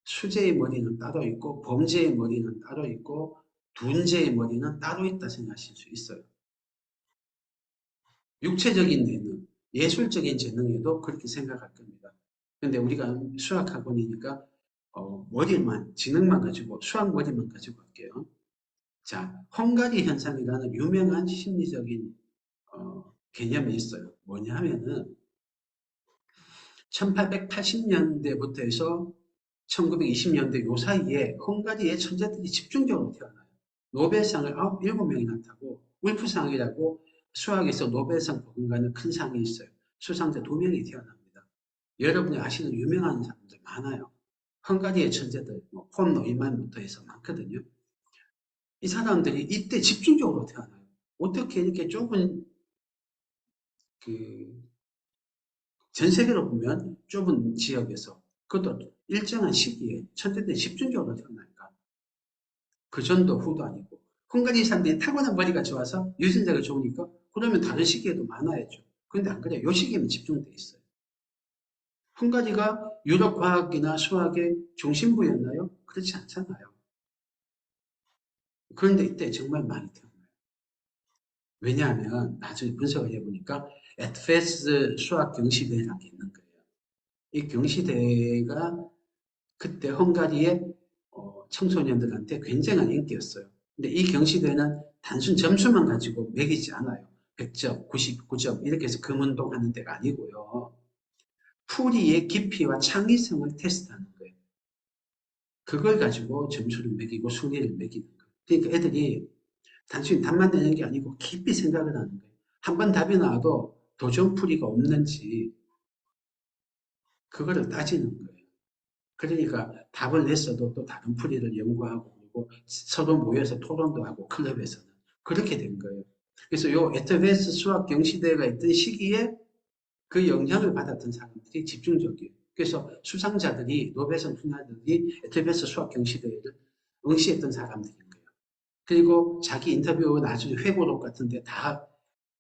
수재의 머리는 따로 있고 범재의 머리는 따로 있고 둔재의 머리는 따로 있다 생각하실 수 있어요. 육체적인 재능, 예술적인 재능에도 그렇게 생각할 겁니다. 근데 우리가 수학학원이니까 머리만, 지능만 가지고 수학 머리만 가지고 할게요. 자, 헝가리 현상이라는 유명한 심리적인 개념이 있어요. 뭐냐 하면은 1880년대부터 해서 1920년대 요 사이에 헝가리의 천재들이 집중적으로 태어나요. 노벨상을 7명이나 타고 울프상이라고 수학에서 노벨상 버금가는 큰 상이 있어요. 수상자 2명이 태어납니다. 여러분이 아시는 유명한 사람들 많아요. 헝가리의 천재들, 폰 노이만부터 해서 많거든요. 이 사람들이 이때 집중적으로 태어나요. 어떻게 이렇게 좁은 그 전 세계로 보면 좁은 지역에서 그것도 일정한 시기에 천재들이 집중적으로 태어날까? 그 전도 후도 아니고 헝가리 사람들이 타고난 머리가 좋아서 유전자가 좋으니까 그러면 다른 시기에도 많아야죠. 그런데 안 그래요. 요 시기에만 집중돼 있어요. 헝가리가 유럽 과학이나 수학의 중심부였나요? 그렇지 않잖아요. 그런데 이때 정말 많이 태어나요. 왜냐하면 나중에 분석을 해보니까 에트페스 수학 경시대회라는 게 있는 거예요. 이 경시대회가 그때 헝가리의 청소년들한테 굉장한 인기였어요. 근데 이 경시대회는 단순 점수만 가지고 매기지 않아요. 100점, 99점 이렇게 해서 금운동 하는 데가 아니고요. 풀이의 깊이와 창의성을 테스트하는 거예요. 그걸 가지고 점수를 매기고 순위를 매기는 거예요. 그러니까 애들이 단순히 답만 내는 게 아니고 깊이 생각을 하는 거예요. 한 번 답이 나와도 도전풀이가 없는지 그거를 따지는 거예요. 그러니까 답을 냈어도 또 다른 풀이를 연구하고 그리고 서로 모여서 토론도 하고 클럽에서는 그렇게 된 거예요. 그래서 요 에트베스 수학 경시대회가 있던 시기에 그 영향을 받았던 사람들이 집중적이에요. 그래서 수상자들이 노벨상 수상자들이 에트베스 수학 경시대회를 응시했던 사람들인 거예요. 그리고 자기 인터뷰 나중에 회고록 같은데 다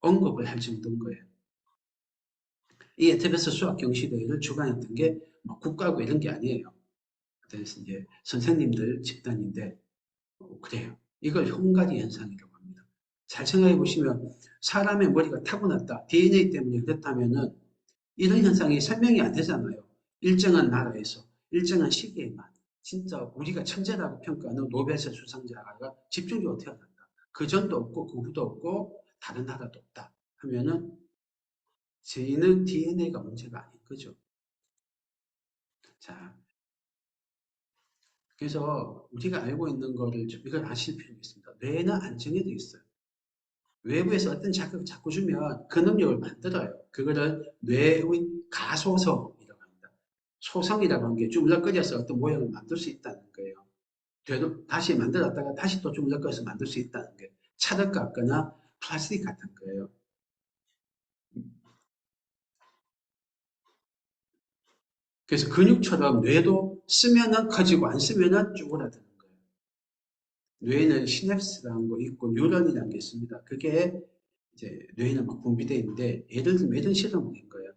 언급을 할 정도인 거예요. 이 에트베스 수학 경시대회를 주관했던 게뭐 국가고 이런 게 아니에요. 그래서 이제 선생님들 집단인데 그래요. 이걸 헝가리 현상이라고 합니다. 잘 생각해 보시면 사람의 머리가 타고났다. DNA 때문에 그렇다면은 이런 현상이 설명이 안 되잖아요. 일정한 나라에서 일정한 시기에만 진짜 우리가 천재라고 평가하는 노벨상 수상자가 집중적으로 태어난다. 그 전도 없고 그 후도 없고 다른 나라도 없다 하면은 저희는 DNA가 문제가 아닌 거죠. 자, 그래서 우리가 알고 있는 거를 이걸 아실 필요가 있습니다. 뇌는 안정이 되어 있어요. 외부에서 어떤 자극을 자꾸 주면 그 능력을 만들어요. 그거를 뇌의 가소성이라고 합니다. 소성이라고 하는 게 주물럭거려서 어떤 모양을 만들 수 있다는 거예요. 되도 다시 만들었다가 다시 또 주물럭거려서 만들 수 있다는 게 찰흙 같거나 플라스틱 같은 거예요. 그래서 근육처럼 뇌도 쓰면은 커지고 안 쓰면은 쪼그라드는 거예요. 뇌에는 시냅스라는 거 있고 뉴런이라는 게 있습니다. 그게 이제 뇌에는 막 분비되어 있는데 예를 들면 이런 실험을 한 거예요.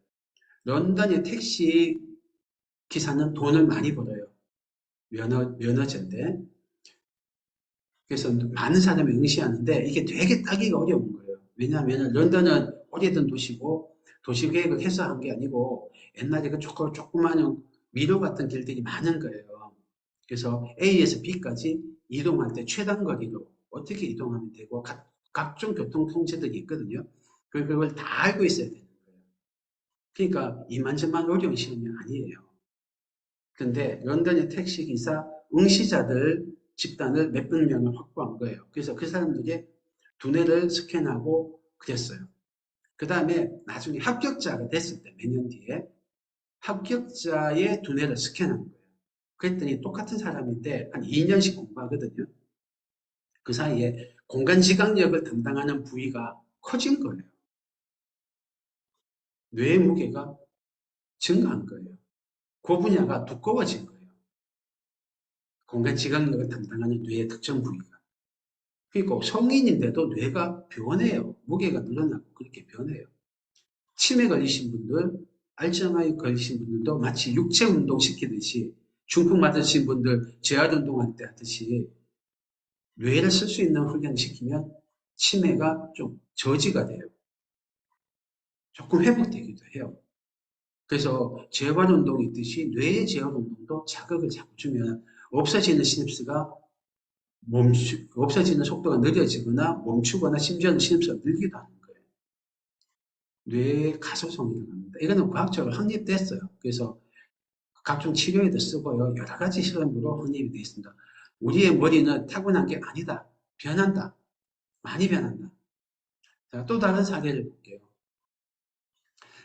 런던의 택시 기사는 돈을 많이 벌어요. 면허제인데. 그래서 많은 사람이 응시하는데 이게 되게 따기가 어려운 거예요. 왜냐하면 런던은 오래된 도시고 도시 계획을 해서 한 게 아니고 옛날에 그 조그마한 미로 같은 길들이 많은 거예요. 그래서 A에서 B까지 이동할 때 최단 거리로 어떻게 이동하면 되고 각종 교통 통제들이 있거든요. 그걸 다 알고 있어야 되는 거예요. 그러니까 이만저만 어려운 시험이 아니에요. 근데 런던의 택시기사 응시자들 집단을 몇백 명을 확보한 거예요. 그래서 그 사람들이 두뇌를 스캔하고 그랬어요. 그 다음에 나중에 합격자가 됐을 때 몇 년 뒤에 합격자의 두뇌를 스캔하는 거예요. 그랬더니 똑같은 사람인데 한 2년씩 공부하거든요. 그 사이에 공간지각력을 담당하는 부위가 커진 거예요. 뇌의 무게가 증가한 거예요. 그 분야가 두꺼워진 거예요. 공간지각력을 담당하는 뇌의 특정 부위가. 그리고 성인인데도 뇌가 변해요. 무게가 늘어나고 그렇게 변해요. 치매 걸리신 분들, 알츠하이머 걸리신 분들도 마치 육체 운동 시키듯이 중풍 맞으신 분들 재활 운동할 때 하듯이 뇌를 쓸 수 있는 훈련을 시키면 치매가 좀 저지가 돼요. 조금 회복되기도 해요. 그래서 재활 운동이 있듯이 뇌의 재활 운동도 자극을 자꾸 주면 없어지는 시냅스가 없어지는 속도가 느려지거나 멈추거나 심지어는 시냅스가 늘기도 하는 거예요. 뇌의 가소성이 일어납니다. 이거는 과학적으로 확립됐어요. 그래서 각종 치료에도 쓰고요. 여러 가지 실험으로 확립이 되어 있습니다. 우리의 머리는 타고난 게 아니다. 변한다. 많이 변한다. 자, 또 다른 사례를 볼게요.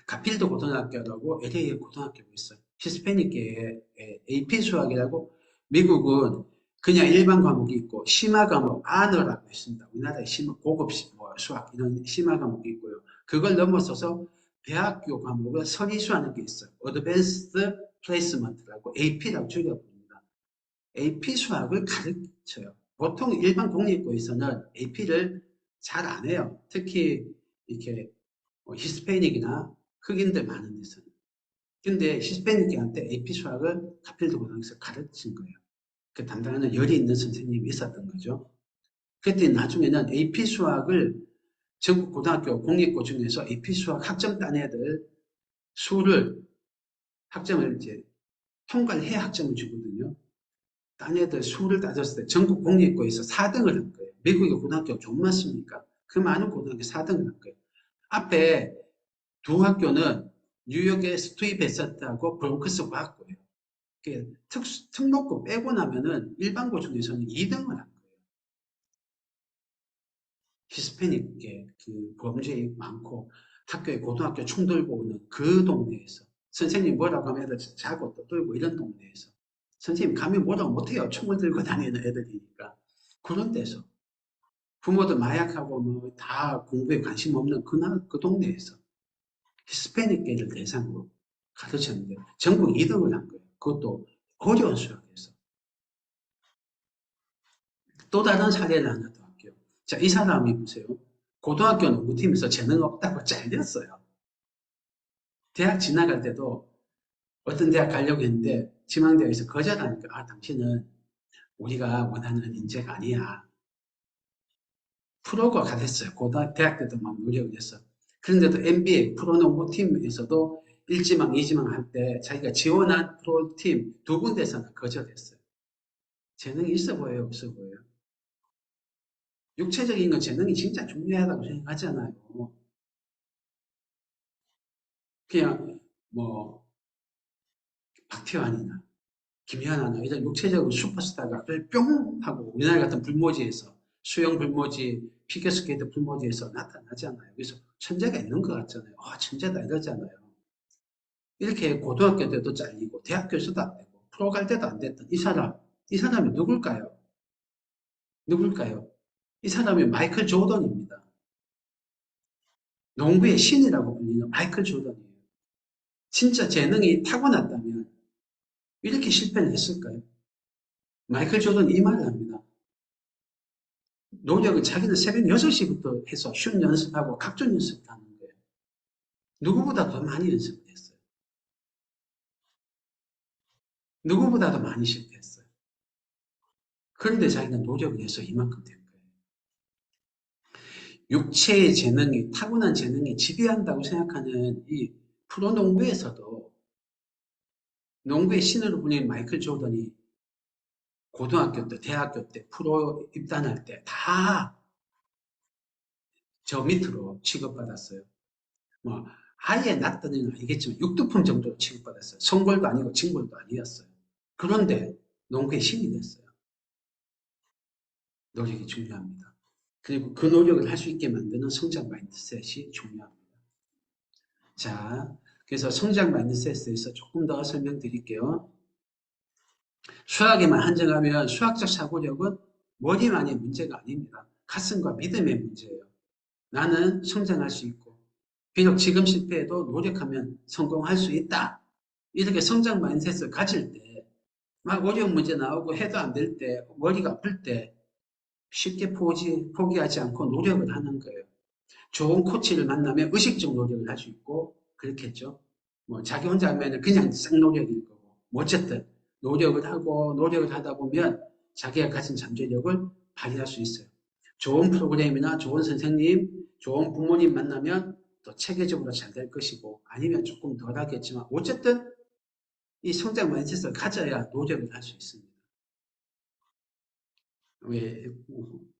가필드 고등학교라고 LA에 고등학교가 있어요. 히스패닉계의 AP 수학이라고 미국은 그냥 일반 과목이 있고 심화 과목 아너라고 있습니다. 우리나라에 고급 수학 이런 심화 과목이 있고요. 그걸 넘어서서 대학교 과목을 서리수하는 게 있어요. Advanced Placement라고 AP라고 줄여봅니다. AP 수학을 가르쳐요. 보통 일반 공립고에서는 AP를 잘 안 해요. 특히 이렇게 히스패닉이나 흑인들 많은 데서는. 근데 히스패닉한테 AP 수학을 가필드 고등학교에서 가르친 거예요. 그 담당하는 열이 있는 선생님이 있었던 거죠. 그때 나중에는 AP 수학을 전국 고등학교 공립고 중에서 AP 수학 학점 딴 애들 수를 학점을 이제 통과를 해야 학점을 주거든요. 딴 애들 수를 따졌을 때 전국 공립고에서 4등을 한 거예요. 미국의 고등학교가 좀 많습니까? 그 많은 고등학교 4등을 한 거예요. 앞에 두 학교는 뉴욕의 스튜이베서트하고 브롱크스 과학고예요. 특목고 빼고 나면은 일반고 중에서는 2등을 한 거예요. 히스패닉계 그 범죄이 많고 학교에 고등학교 총 들고 오는 그 동네에서 선생님 뭐라고 하면 애들 자고 또 들고 이런 동네에서 선생님 가면 뭐라고 못해요. 총을 들고 다니는 애들이니까. 그런 데서 부모들 마약하고 뭐 다 공부에 관심 없는 그 동네에서 히스패닉계를 대상으로 가르쳤는데 전국 2등을 한 거예요. 그것도 어려운 수학에서. 또 다른 사례를 하나 더 할게요. 자, 이 사람이 보세요. 고등학교 농구팀에서 재능 없다고 잘렸어요. 대학 지나갈 때도 어떤 대학 가려고 했는데 지망대학에서 거절하니까 당신은 우리가 원하는 인재가 아니야. 프로가 됐어요. 대학 때도 막 노력을 했어. 그런데도 NBA 프로농구팀에서도 1지망, 2지망 할 때 자기가 지원한 프로팀 두 군데서는 거절했어요. 재능이 있어 보여요, 없어 보여요? 육체적인 건 재능이 진짜 중요하다고 생각하잖아요. 그냥 뭐 박태환이나 김연아나 이런 육체적인 슈퍼스타가 뿅 하고 우리나라 같은 불모지에서 수영 불모지, 피겨스케이트 불모지에서 나타나잖아요. 그래서 천재가 있는 것 같잖아요. 천재다 이러잖아요. 이렇게 고등학교 때도 잘리고 대학교에서도 안 되고 프로 갈 때도 안 됐던 이 사람이 누굴까요? 누굴까요? 이 사람이 마이클 조던입니다. 농구의 신이라고 불리는 마이클 조던이에요. 진짜 재능이 타고났다면 이렇게 실패를 했을까요? 마이클 조던 이 말을 합니다. 노력은 자기는 새벽 6시부터 해서 슛 연습하고 각종 연습을 하는 거예요. 누구보다 더 많이 연습을 했어요. 누구보다도 많이 실패했어요. 그런데 자기가 노력을 해서 이만큼 된 거예요. 육체의 재능이, 타고난 재능이 지배한다고 생각하는 이 프로농구에서도 농구의 신으로 불리는 마이클 조던이 고등학교 때, 대학교 때, 프로 입단할 때 다 저 밑으로 취급받았어요. 뭐 아예 낮다는 아니겠지만 육두품 정도로 취급받았어요. 성골도 아니고 징골도 아니었어요. 그런데 농구의 신이 됐어요. 노력이 중요합니다. 그리고 그 노력을 할 수 있게 만드는 성장 마인드셋이 중요합니다. 자, 그래서 성장 마인드셋에 대해서 조금 더 설명드릴게요. 수학에만 한정하면 수학적 사고력은 머리만의 문제가 아닙니다. 가슴과 믿음의 문제예요. 나는 성장할 수 있고 비록 지금 실패해도 노력하면 성공할 수 있다. 이렇게 성장 마인드셋을 가질 때 막 어려운 문제 나오고 해도 안 될 때 머리가 아플 때 쉽게 포기하지 않고 노력을 하는 거예요. 좋은 코치를 만나면 의식적 노력을 할 수 있고 그렇겠죠. 뭐 자기 혼자 하면 그냥 생노력일 거고 뭐 어쨌든 노력을 하다 보면 자기가 가진 잠재력을 발휘할 수 있어요. 좋은 프로그램이나 좋은 선생님, 좋은 부모님 만나면 또 체계적으로 잘 될 것이고 아니면 조금 덜 하겠지만 어쨌든 이 성장 마인드셋을 가져야 노력을 할 수 있습니다. 왜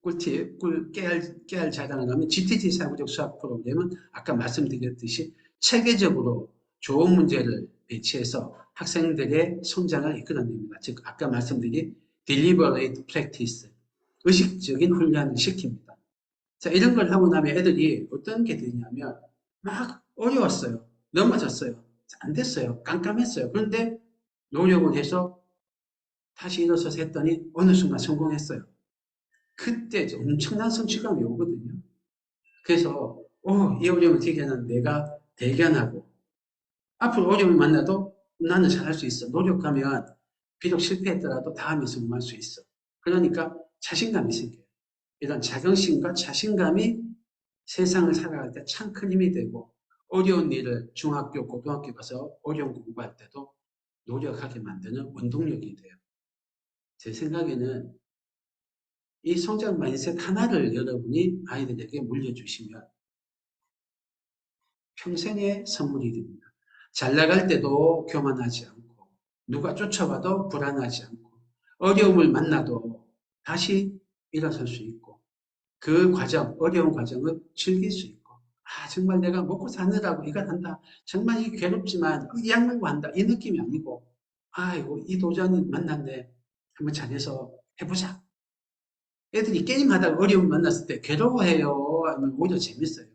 꿀팁, 깨알 자랑을 하면 GTD 사고력 수학 프로그램은 아까 말씀드렸듯이 체계적으로 좋은 문제를 배치해서 학생들의 성장을 이끌어냅니다. 즉 아까 말씀드린 deliberate practice, 의식적인 훈련을 시킵니다. 자, 이런 걸 하고 나면 애들이 어떤 게 되냐면 막 어려웠어요. 넘어졌어요. 안 됐어요. 깜깜했어요. 그런데 노력을 해서 다시 일어서서 했더니 어느 순간 성공했어요. 그때 엄청난 성취감이 오거든요. 그래서 이 어려움을 대견한 내가 대견하고 앞으로 어려움을 만나도 나는 잘할 수 있어. 노력하면 비록 실패했더라도 다음에 성공할 수 있어. 그러니까 자신감이 생겨요. 이런 자긍심과 자신감이 세상을 살아갈 때 참 큰 힘이 되고 어려운 일을 중학교, 고등학교 가서 어려운 공부할 때도 노력하게 만드는 원동력이 돼요. 제 생각에는 이 성장 마인드셋 하나를 여러분이 아이들에게 물려주시면 평생의 선물이 됩니다. 잘 나갈 때도 교만하지 않고 누가 쫓아와도 불안하지 않고 어려움을 만나도 다시 일어설 수 있고 그 과정, 어려운 과정을 즐길 수 있고 정말 내가 먹고 사느라고 이걸 한다. 정말 이 괴롭지만 이 악물고 한다. 이 느낌이 아니고 이거 이 도전이 만났네. 한번 잘해서 해보자. 애들이 게임하다가 어려움 만났을 때 괴로워해요? 아니면 오히려 재밌어요?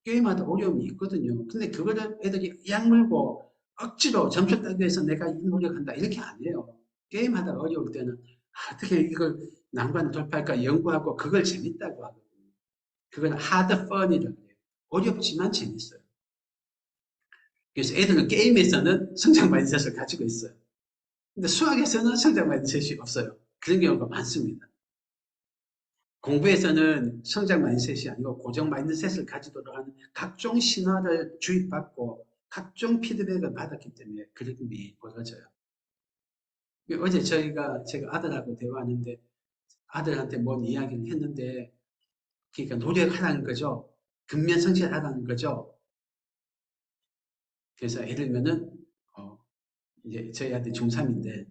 게임하다 어려움이 있거든요. 근데 그거를 애들이 약물고 억지로 점수 따기 위해서 내가 이 노력한다 이렇게 안 해요. 게임하다가 어려울 때는 어떻게 이걸 난관을 돌파할까 연구하고 그걸 재밌다고 하거든요. 그건 하드 펀이라고 해요. 어렵지만 재밌어요. 그래서 애들은 게임에서는 성장 마인드셋을 가지고 있어요. 근데 수학에서는 성장 마인드셋이 없어요. 그런 경우가 많습니다. 공부에서는 성장 마인드셋이 아니고 고정 마인드셋을 가지도록 하는 각종 신화를 주입받고 각종 피드백을 받았기 때문에 그런 일이 벌어져요. 어제 제가 아들하고 대화하는데 아들한테 뭔 이야기를 했는데 그러니까 노력하라는 거죠. 근면성실하라는 거죠. 그래서 예를 들면은 이제 저희 아들 중3인데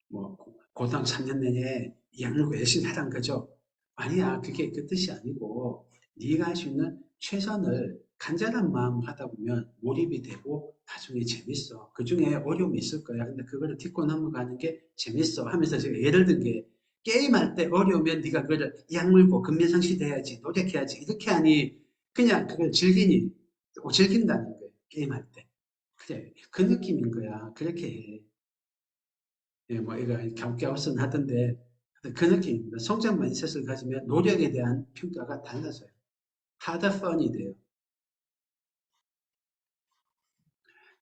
뭐 고등학교 3년 내내 양육을 열심히 하라는 거죠. 아니야, 그게 그 뜻이 아니고 네가 할 수 있는 최선을 간절한 마음으로 하다 보면 몰입이 되고 나중에 재밌어. 그중에 어려움이 있을 거야. 근데 그거를 딛고 넘어가는 게 재밌어 하면서 제가 예를 든 게 게임할 때 어려우면 네가 그거를 약물고 근면성실해야지 노력해야지 이렇게 하니 그냥 그걸 즐긴다는 거예요. 게임할 때. 그래, 그 느낌인 거야. 그렇게 해. 예, 뭐, 이거 갸웃갸웃은 하던데, 그 느낌입니다. 성장 마인드셋을 가지면 노력에 대한 평가가 달라져요. 하드 펀이 돼요.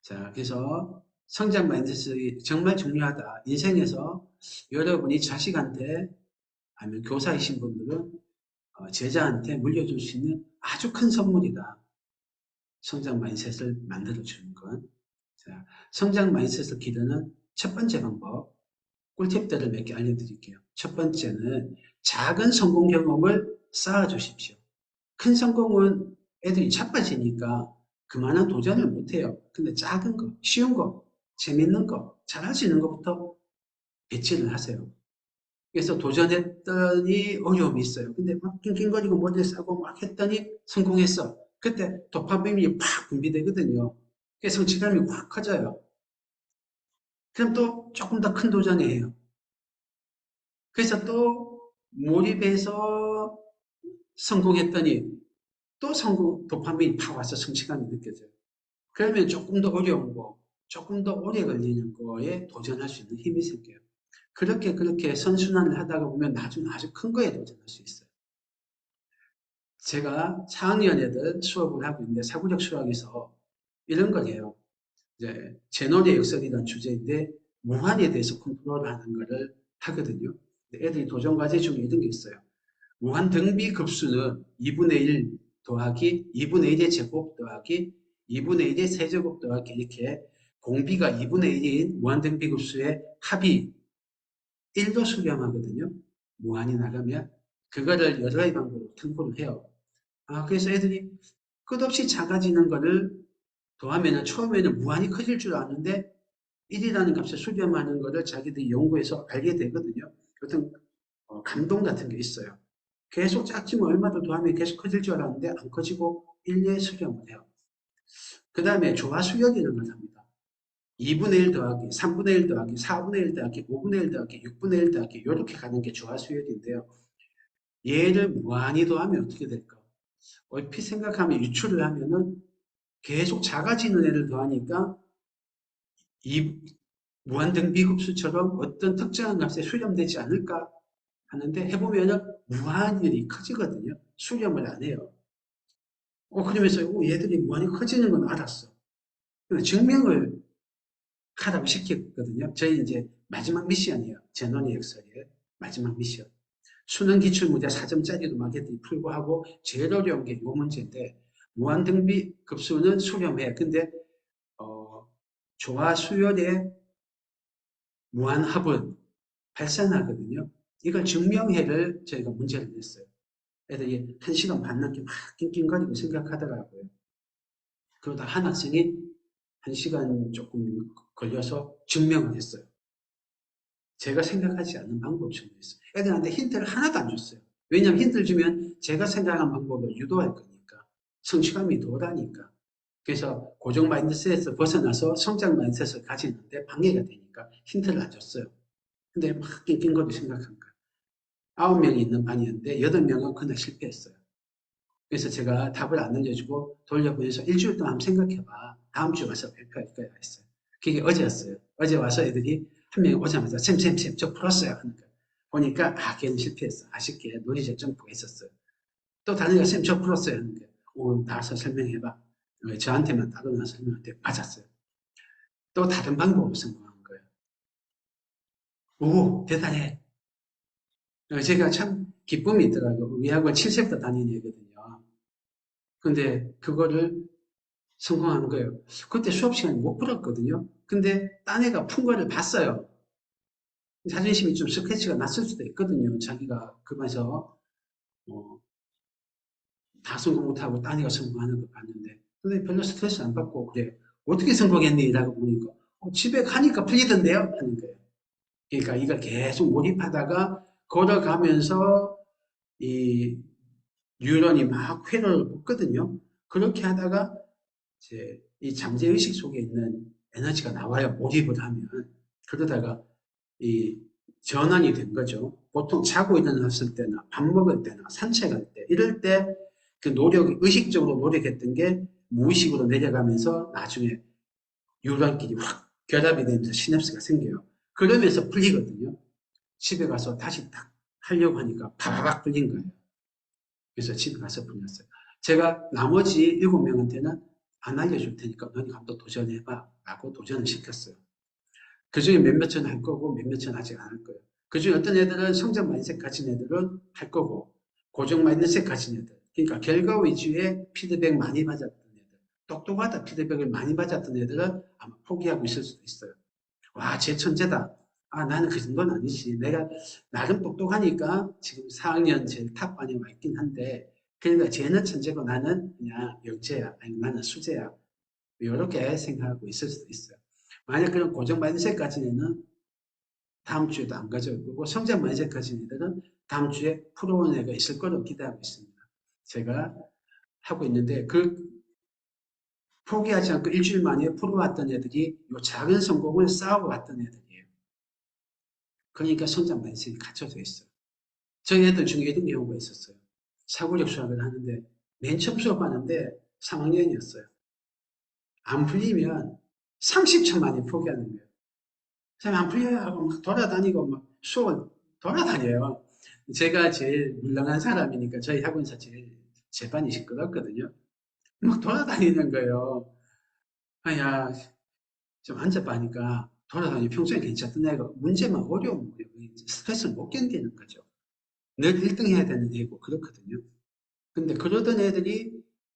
자, 그래서 성장 마인드셋이 정말 중요하다. 인생에서 여러분이 자식한테 아니면 교사이신 분들은 제자한테 물려줄 수 있는 아주 큰 선물이다. 성장 마인드셋을 만들어주는 건. 자, 성장 마인드셋을 기르는 첫 번째 방법, 꿀팁들을 몇 개 알려드릴게요. 첫 번째는 작은 성공 경험을 쌓아주십시오. 큰 성공은 애들이 자빠지니까 그만한 도전을 못해요. 근데 작은 거, 쉬운 거, 재밌는 거, 잘할 수 있는 것부터 배치를 하세요. 그래서 도전했더니 어려움이 있어요. 근데 막 낑낑거리고 머리에 싸고 막 했더니 성공했어. 그때 도파민이 팍 분비되거든요. 그래서 성취감이 확 커져요. 그럼 또 조금 더 큰 도전을 해요. 그래서 또 몰입해서 성공했더니 또 성공, 도파민이 팍 와서 성취감이 느껴져요. 그러면 조금 더 어려운 거, 조금 더 오래 걸리는 거에 도전할 수 있는 힘이 생겨요. 그렇게 선순환을 하다가 보면 나중에 아주 큰 거에 도전할 수 있어요. 제가 4학년 애들 수업을 하고 있는데 사고력 수학에서 이런 걸 해요. 이제 제논의 역설이라는 주제인데 무한에 대해서 컨트롤하는 거를 하거든요. 애들이 도전 과제 중에 이런 게 있어요. 무한 등비 급수는 2분의 1 더하기 2분의 1의 제곱 더하기 2분의 1의 세제곱 더하기 이렇게 공비가 2분의 1인 무한 등비 급수의 합이 1로 수렴하거든요. 무한이 나가면 그거를 여러 가지 방법으로 통보를 해요. 그래서 애들이 끝없이 작아지는 거를 더하면 처음에는 무한히 커질 줄 아는데 1이라는 값에 수렴하는 거를 자기들이 연구해서 알게 되거든요. 어떤 감동 같은 게 있어요. 계속 작지만 얼마 더 더하면 계속 커질 줄 알았는데 안 커지고 1에 수렴을 해요. 그 다음에 조화수열이라는 걸 합니다. 2분의 1 더하기, 3분의 1 더하기, 4분의 1 더하기, 5분의 1 더하기, 6분의 1 더하기 이렇게 가는 게 조화수열인데요. 얘를 무한히 더하면 어떻게 될까? 얼핏 생각하면 유추를 하면은 계속 작아지는 애를 더하니까 이 무한등비급수처럼 어떤 특정한 값에 수렴되지 않을까 하는데 해보면은 무한일이 커지거든요. 수렴을 안 해요. 그러면서 얘들이 무한히 커지는 건 알았어. 근데 증명을 하라고 시켰거든요. 저희 이제 마지막 미션이에요. 제논의 역설의 마지막 미션. 수능 기출문제 4점짜리도 막 애들이 풀고 하고 제일 어려운 게 이 문제인데 무한등비 급수는 수렴해. 근데 조화 수열의 무한합은 발산하거든요. 이걸 증명해를 저희가 문제를 냈어요. 애들이 1시간 반 넘게 막 낑낑거리고 생각하더라고요. 그러다 한 학생이 1시간 조금 걸려서 증명을 했어요. 제가 생각하지 않는 방법 증명했어요. 애들한테 힌트를 하나도 안 줬어요. 왜냐하면 힌트를 주면 제가 생각한 방법을 유도할 거니까. 성취감이 덜하니까. 그래서 고정 마인드셋에서 벗어나서 성장 마인드셋을 가지는데 방해가 되니까 힌트를 안 줬어요. 근데 막 낑낑거리고 생각한 거예요. 9명이 있는 반이었는데 8명은 그날 실패했어요. 그래서 제가 답을 안 알려주고 돌려보내서 일주일 동안 한번 생각해봐. 다음 주에 와서 발표할 거야 했어요. 그게 어제였어요. 어제 와서 애들이 한 명이 오자마자 쌤, 저 풀었어요 하는 거예요. 보니까 걔는 실패했어. 아쉽게 논리적 점프가 있었어요. 또 다른 애가 쌤, 저 풀었어요 하는 거예요. 오늘 나와서 설명해봐. 저한테만 따로 나와서 설명할 때 맞았어요. 또 다른 방법으로 성공한 거예요. 오, 대단해. 제가 참 기쁨이 있더라고요. 우리 학원 7세부터 다니는 애거든요. 근데 그거를 성공하는 거예요. 그때 수업 시간에 못 풀었거든요. 근데 딴 애가 푼 거를 봤어요. 자존심이 좀 스크래치가 났을 수도 있거든요. 자기가 그 반에서 다 성공 못하고 딴 애가 성공하는 거 봤는데 근데 별로 스트레스 안 받고 그래 어떻게 성공했니? 라고 보니까 집에 가니까 풀리던데요? 하는 거예요. 그러니까 이걸 계속 몰입하다가 걸어가면서 이 뉴런이 막 회로를 뽑거든요. 그렇게 하다가 이제 이 잠재의식 속에 있는 에너지가 나와요. 몰입을 하면. 그러다가 이 전환이 된 거죠. 보통 자고 일어났을 때나 밥 먹을 때나 산책할 때 이럴 때 그 노력, 의식적으로 노력했던 게 무의식으로 내려가면서 나중에 뉴런끼리 확 결합이 되면서 시냅스가 생겨요. 그러면서 풀리거든요. 집에 가서 다시 딱 하려고 하니까 바바박 풀린 거예요. 그래서 집에 가서 풀렸어요. 제가 나머지 7명한테는 안 알려줄 테니까 너희 한번 도전해봐 라고 도전을 시켰어요. 그 중에 몇몇은 할 거고 몇몇은 아직 안 할 거예요. 그 중에 어떤 애들은 성장 마인드셋 가진 애들은 할 거고 고정 마인드셋 가진 애들 그러니까 결과 위주의 피드백 많이 받았던 애들 똑똑하다 피드백을 많이 받았던 애들은 아마 포기하고 있을 수도 있어요. 와, 쟤 천재다. 아, 나는 그 정도는 아니지. 내가 나름 똑똑하니까 지금 4학년 제일 탑반에 와 있긴 한데, 그러니까 쟤는 천재고 나는 그냥 영재야. 아니, 나는 수재야. 이렇게 생각하고 있을 수도 있어요. 만약 그런 고정 마인드셋 가진 애는 다음 주에도 안 가져올 거고, 성장 마인드셋 가진 애들은 다음 주에 풀어온 애가 있을 거로 기대하고 있습니다. 제가 하고 있는데, 포기하지 않고 일주일 만에 풀어왔던 애들이 요 작은 성공을 쌓아왔던 애들이에요. 그러니까 성장 마인드셋이 갖춰져 있어요. 저희 애들 중에 이런 경우가 있었어요. 사고력 수학을 하는데 맨 처음 수업하는데 3학년이었어요. 안 풀리면 30초 만에 포기하는 거예요. 선생님 안 풀려요 하고 막 돌아다니고 막 수업을 돌아다녀요. 제가 제일 물렁한 사람이니까 저희 학원에서 제일 제 반이 시끄럽거든요. 막 돌아다니는 거예요. 아야 좀 앉아봐니까 돌아다니 평소에 괜찮던 애가 문제만 어려운 거예요. 스트레스를 못 견디는 거죠. 늘 1등 해야 되는 애고 그렇거든요. 근데 그러던 애들이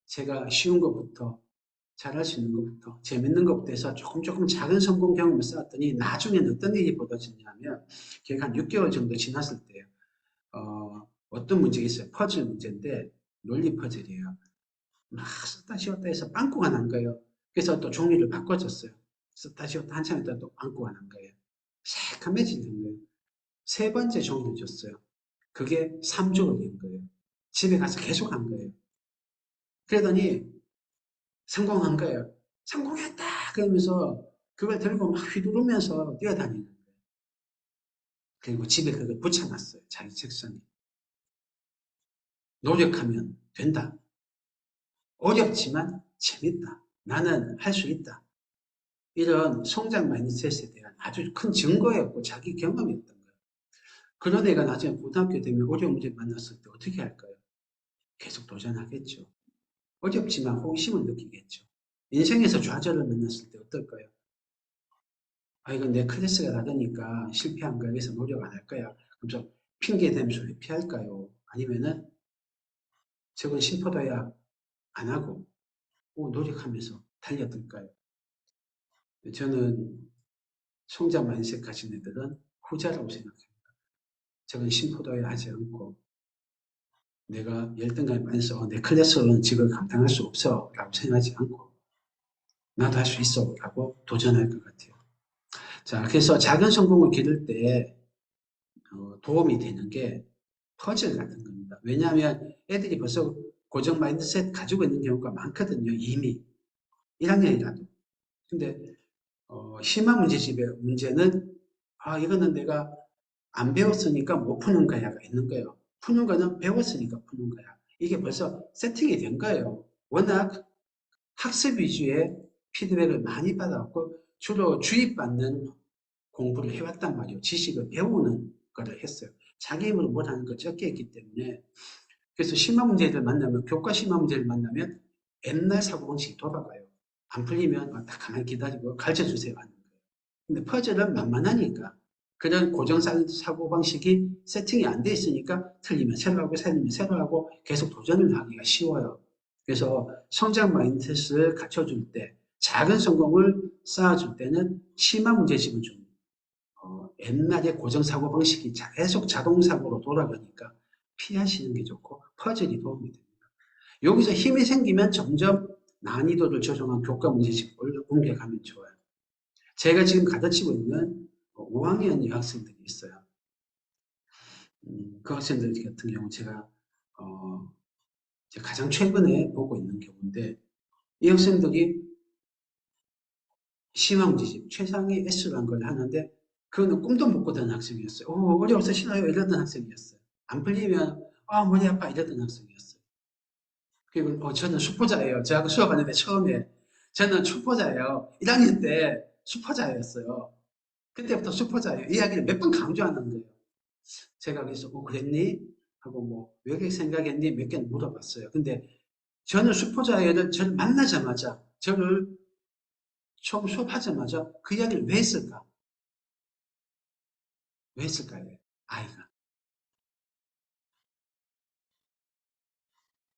제가 쉬운 것부터 잘할 수 있는 것부터 재밌는 것부터 해서 조금 조금 작은 성공 경험을 쌓았더니 나중에는 어떤 일이 벌어지냐면 걔가 한 6개월 정도 지났을 때요. 어떤 문제가 있어요. 퍼즐 문제인데 논리 퍼즐이에요. 막 썼다 지웠다 해서 빵꾸가 난 거예요. 그래서 또 종이를 바꿔줬어요. 썼다 지웠다 한참 있다 또 빵꾸가 난 거예요. 새카매지는 거예요. 세 번째 종이를 줬어요. 그게 3조 걸린 거예요. 집에 가서 계속 한 거예요. 그러더니 성공한 거예요. 성공했다! 그러면서 그걸 들고 막 휘두르면서 뛰어다니는 거예요. 그리고 집에 그걸 붙여놨어요. 자기 책상에. 노력하면 된다. 어렵지만 재밌다. 나는 할 수 있다. 이런 성장 마인드셋에 대한 아주 큰 증거였고 자기 경험이었던 거예요. 그런 애가 나중에 고등학교 되면 어려운 문제 만났을 때 어떻게 할까요? 계속 도전하겠죠. 어렵지만 호기심을 느끼겠죠. 인생에서 좌절을 만났을 때 어떨까요? 아, 이건 내 클래스가 다르니까 실패한 거야. 그래서 노력 안 할 거야. 그래서 핑계 대면서 회피할까요? 아니면은 저건 심포도야 안 하고 노력하면서 달려들까요? 저는 성장 마인드셋 가진 애들은 후자라고 생각해요. 저건 심포도야 하지 않고 내가 열등감이 많아서 내 클래스로는 직을 감당할 수 없어 라고 생각하지 않고 나도 할 수 있어 라고 도전할 것 같아요. 자, 그래서 작은 성공을 기를 때 도움이 되는 게 퍼즐 같은 겁니다. 왜냐하면 애들이 벌써 고정 마인드셋 가지고 있는 경우가 많거든요. 이미 1학년이라도. 근데 심화 문제집의 문제는 이거는 내가 안 배웠으니까 못 푸는 거야가 있는 거예요. 푸는 거는 배웠으니까 푸는 거야. 이게 벌써 세팅이 된 거예요. 워낙 학습 위주의 피드백을 많이 받아왔고 주로 주입받는 공부를 해왔단 말이에요. 지식을 배우는 거를 했어요. 자기 힘으로 뭘 하는 거 적게 했기 때문에 그래서 심화 문제를 만나면 교과 심화 문제를 만나면 옛날 사고방식이 돌아가요. 안 풀리면 딱 가만히 기다리고 가르쳐주세요 하는 거예요. 근데 퍼즐은 만만하니까 그런 고정 사고방식이 세팅이 안 돼 있으니까 틀리면 새로 하고 틀리면 새로 하고 계속 도전을 하기가 쉬워요. 그래서 성장 마인드셋을 갖춰줄 때 작은 성공을 쌓아줄 때는 심화 문제집은 좀 옛날의 고정 사고방식이 계속 자동사고로 돌아가니까 피하시는 게 좋고 퍼즐이 도움이 됩니다. 여기서 힘이 생기면 점점 난이도를 조정한 교과 문제집을 옮겨가면 좋아요. 제가 지금 가르치고 있는 5학년 여학생들이 있어요. 그 학생들 같은 경우 어, 제가 가장 최근에 보고 있는 경우인데 이 학생들이 시황지집 최상위 S라는 걸 하는데 그거는 꿈도 못 꾸던 학생이었어요. 어려워서 싫어요 이러던 학생이었어요. 안 풀리면 머리 아파 이러던 학생이었어요. 그리고 저는 수포자예요. 제가 수업하는데 처음에 저는 수포자예요. 1학년 때 수포자였어요. 그때부터 수포자예요. 이야기를 몇 번 강조하는 거예요. 제가 그래서 그랬니? 하고 왜 그렇게 생각했니? 몇 개 물어봤어요. 근데 저는 수포자예요. 저를 만나자마자 저를 처음 수업하자마자 그 이야기를 왜 했을까? 왜 했을까요? 아이가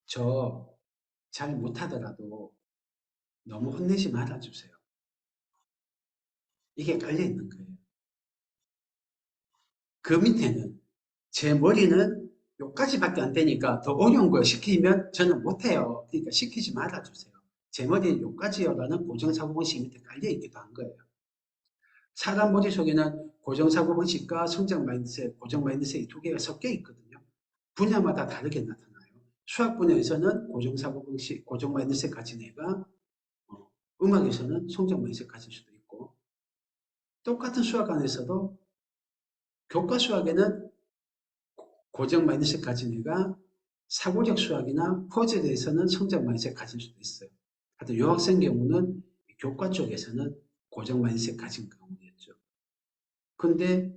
저 잘 못하더라도 너무 혼내지 말아주세요. 이게 깔려 있는 거예요. 그 밑에는 제 머리는 요까지밖에 안 되니까 더 어려운 거 시키면 저는 못해요. 그러니까 시키지 말아주세요. 제 머리는 요까지요라는 고정사고방식이 밑에 깔려있기도 한 거예요. 사람 머릿속에는 고정사고방식과 성장 마인드셋, 고정 마인드셋이 두 개가 섞여 있거든요. 분야마다 다르게 나타나요. 수학 분야에서는 고정사고방식, 고정 마인드셋 가진 애가 음악에서는 성장 마인드셋 가질 수도 있고, 똑같은 수학 안에서도 교과 수학에는 고정 마인드셋 가진 애가 사고력 수학이나 퍼즐에 대해서는 성장 마인드셋 가질 수도 있어요. 하여튼 요 학생 경우는 교과 쪽에서는 고정 마인드셋 가진 경우였죠. 근데